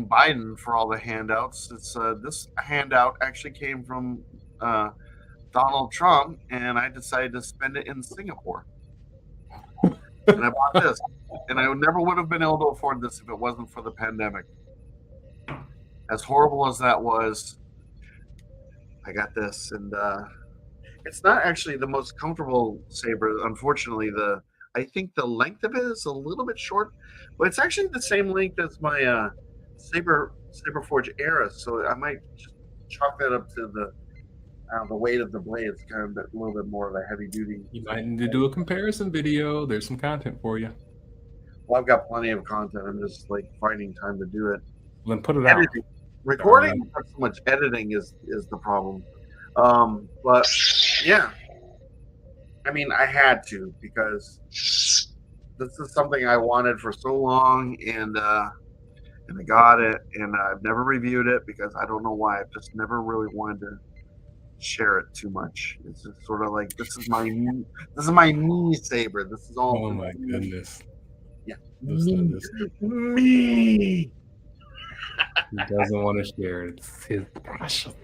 Biden for all the handouts. It's this handout actually came from Donald Trump, and I decided to spend it in Singapore. And I bought this, and I never would have been able to afford this if it wasn't for the pandemic. As horrible as that was, I got this, and it's not actually the most comfortable saber. Unfortunately, I think the length of it is a little bit short, but it's actually the same length as my Saber Forge Era. So I might just chalk that up to the weight of the blade. It's kind of a little bit more of a heavy duty. You might need to do a comparison video. There's some content for you. Well, I've got plenty of content. I'm just like finding time to do it. Well, then put it out. Recording, not so much editing is the problem. But yeah, I mean, I had to because this is something I wanted for so long, and I got it, and I've never reviewed it because I don't know why. I've just never really wanted to share it too much. It's just sort of like this is my mini saber. This is all. Oh my goodness. Yeah. Me. He doesn't want to share it. It's his precious.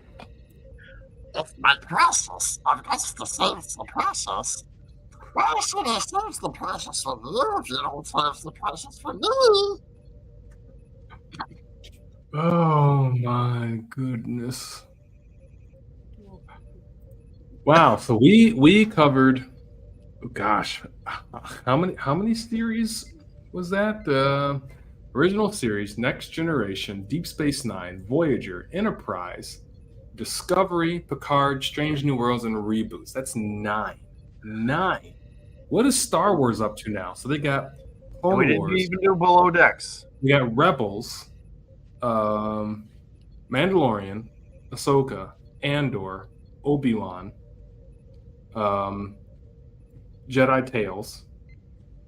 It's my precious. I've got to save the precious. Why should I save the precious for you if you don't save the precious for me? Oh my goodness. Wow, so we covered, gosh, how many series was that? The original series, Next Generation, Deep Space Nine, Voyager, Enterprise, Discovery, Picard, Strange New Worlds, and reboots. That's 9. What is Star Wars up to now? So they got Clone we didn't Wars. even do Below Decks. We got Rebels, Mandalorian, Ahsoka, Andor, Obi-Wan, Jedi Tales.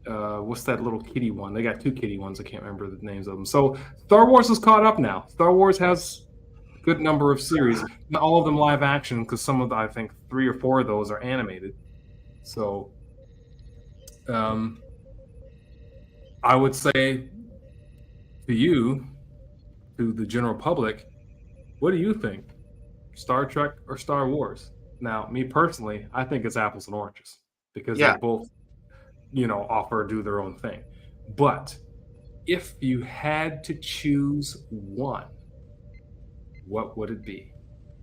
What's that little kitty one? They got 2 kitty ones. I can't remember the names of them. So Star Wars is caught up now. Star Wars has a good number of series. Not all of them live action because some of the, I think 3 or 4 of those are animated. So I would say to you, to the general public, what do you think? Star Trek or Star Wars? Now, me personally, I think it's apples and oranges because they both, do their own thing. But if you had to choose one, what would it be?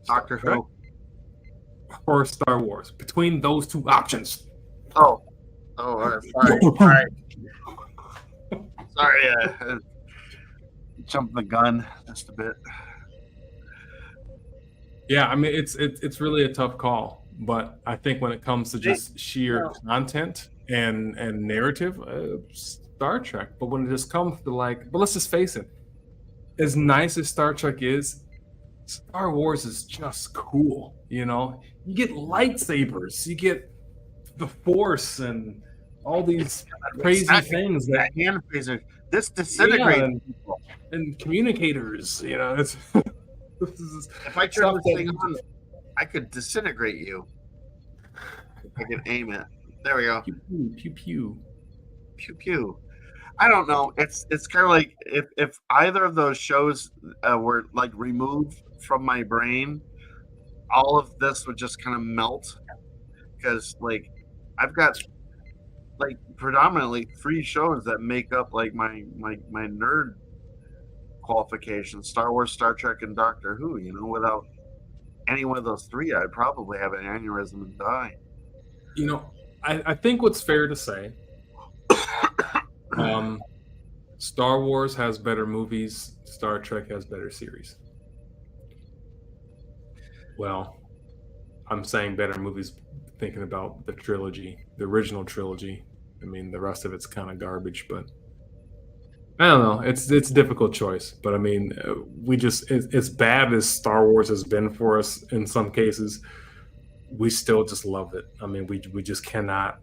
Doctor Who or Star Wars? Between those 2 options. Sorry. Sorry, jumped the gun just a bit. Yeah, I mean it's really a tough call, but I think when it comes to just sheer content and narrative, Star Trek. But when it just comes to but let's just face it, as nice as Star Trek is, Star Wars is just cool. You get lightsabers, you get the Force, and all these crazy things that hand phaser. This disintegrates people and communicators. It's. If I turn this thing on, I could disintegrate you. If I could aim it. There we go. Pew pew pew pew pew. I don't know. It's kind of like if either of those shows were removed from my brain, all of this would just kind of melt. Because I've got predominantly 3 shows that make up my nerd qualifications: Star Wars, Star Trek, and Doctor Who. Without any one of those 3, I'd probably have an aneurysm and die. I think what's fair to say, Star Wars has better movies, Star Trek has better series. Well, I'm saying better movies thinking about the trilogy, the original trilogy. I mean, the rest of it's kind of garbage, but I don't know. It's a difficult choice, but I mean, as bad as Star Wars has been for us in some cases, we still just love it. I mean, we just cannot.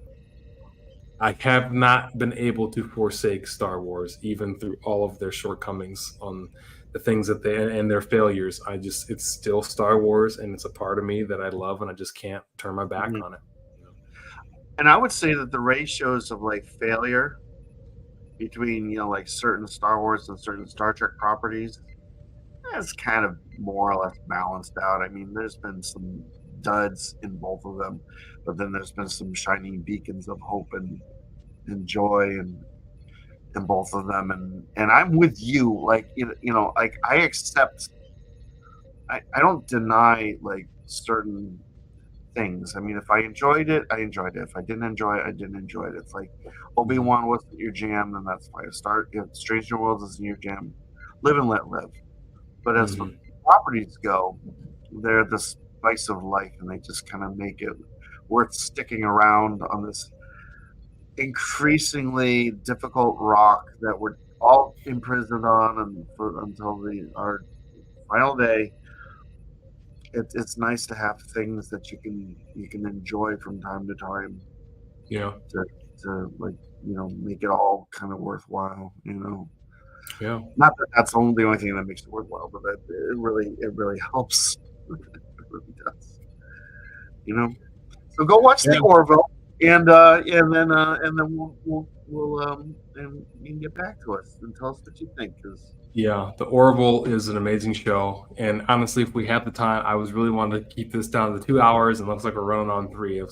I have not been able to forsake Star Wars, even through all of their shortcomings on the things that and their failures. It's still Star Wars, and it's a part of me that I love, and I just can't turn my back on it. And I would say that the ratios of failure between certain Star Wars and certain Star Trek properties, it's kind of more or less balanced out. I mean, there's been some duds in both of them, but then there's been some shining beacons of hope and joy in both of them. And I'm with you. I accept. I don't deny certain things. I mean, if I enjoyed it, I enjoyed it. If I didn't enjoy it, I didn't enjoy it. It's like Obi-Wan wasn't your jam, then that's fine. Strange New Worlds isn't your jam. Live and let live. But as properties go, they're the spice of life, and they just kind of make it worth sticking around on this increasingly difficult rock that we're all imprisoned on, and until our final day. It's nice to have things that you can enjoy from time to time. Yeah. To like make it all kind of worthwhile. Yeah. Not that that's the only thing that makes it worthwhile, but that it really helps. It really does. So go watch the Orville, and then we'll and you can get back to us and tell us what you think. Yeah, The Orville is an amazing show, and honestly, if we had the time, I was really wanting to keep this down to 2 hours, and looks like we're running on 3.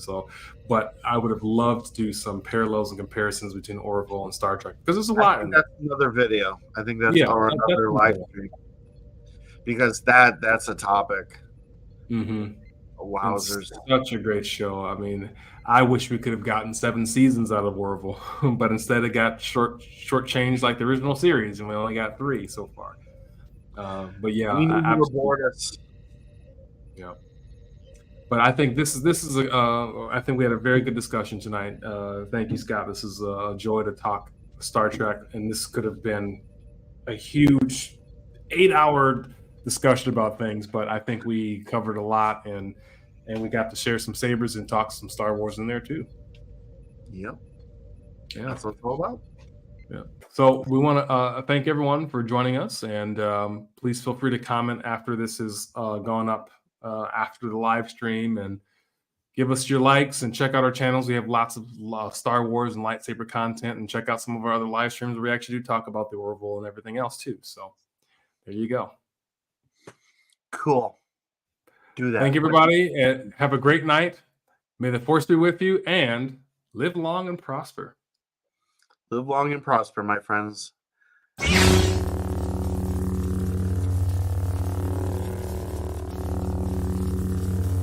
But I would have loved to do some parallels and comparisons between Orville and Star Trek because there's a lot in there. That's another video. I think that's or another live stream, because that's a topic. Mm-hmm. Wowzers! It's such a great show. I mean, I wish we could have gotten 7 seasons out of Orville, but instead it got shortchanged like the original series, and we only got 3 so far. But yeah, we need to reward us. Yeah, but I think this is I think we had a very good discussion tonight. Thank you, Scott. This is a joy to talk Star Trek, and this could have been a huge 8-hour discussion about things, but I think we covered a lot, and we got to share some sabers and talk some Star Wars in there too. Yep. Yeah, that's what it's all about. Yeah. So we want to thank everyone for joining us, and please feel free to comment after this is gone up after the live stream, and give us your likes and check out our channels. We have lots of Star Wars and lightsaber content, and check out some of our other live streams where we actually do talk about the Orville and everything else too. So there you go. Cool. Do that. Thank you, everybody, and have a great night. May the Force be with you, and live long and prosper. Live long and prosper, my friends.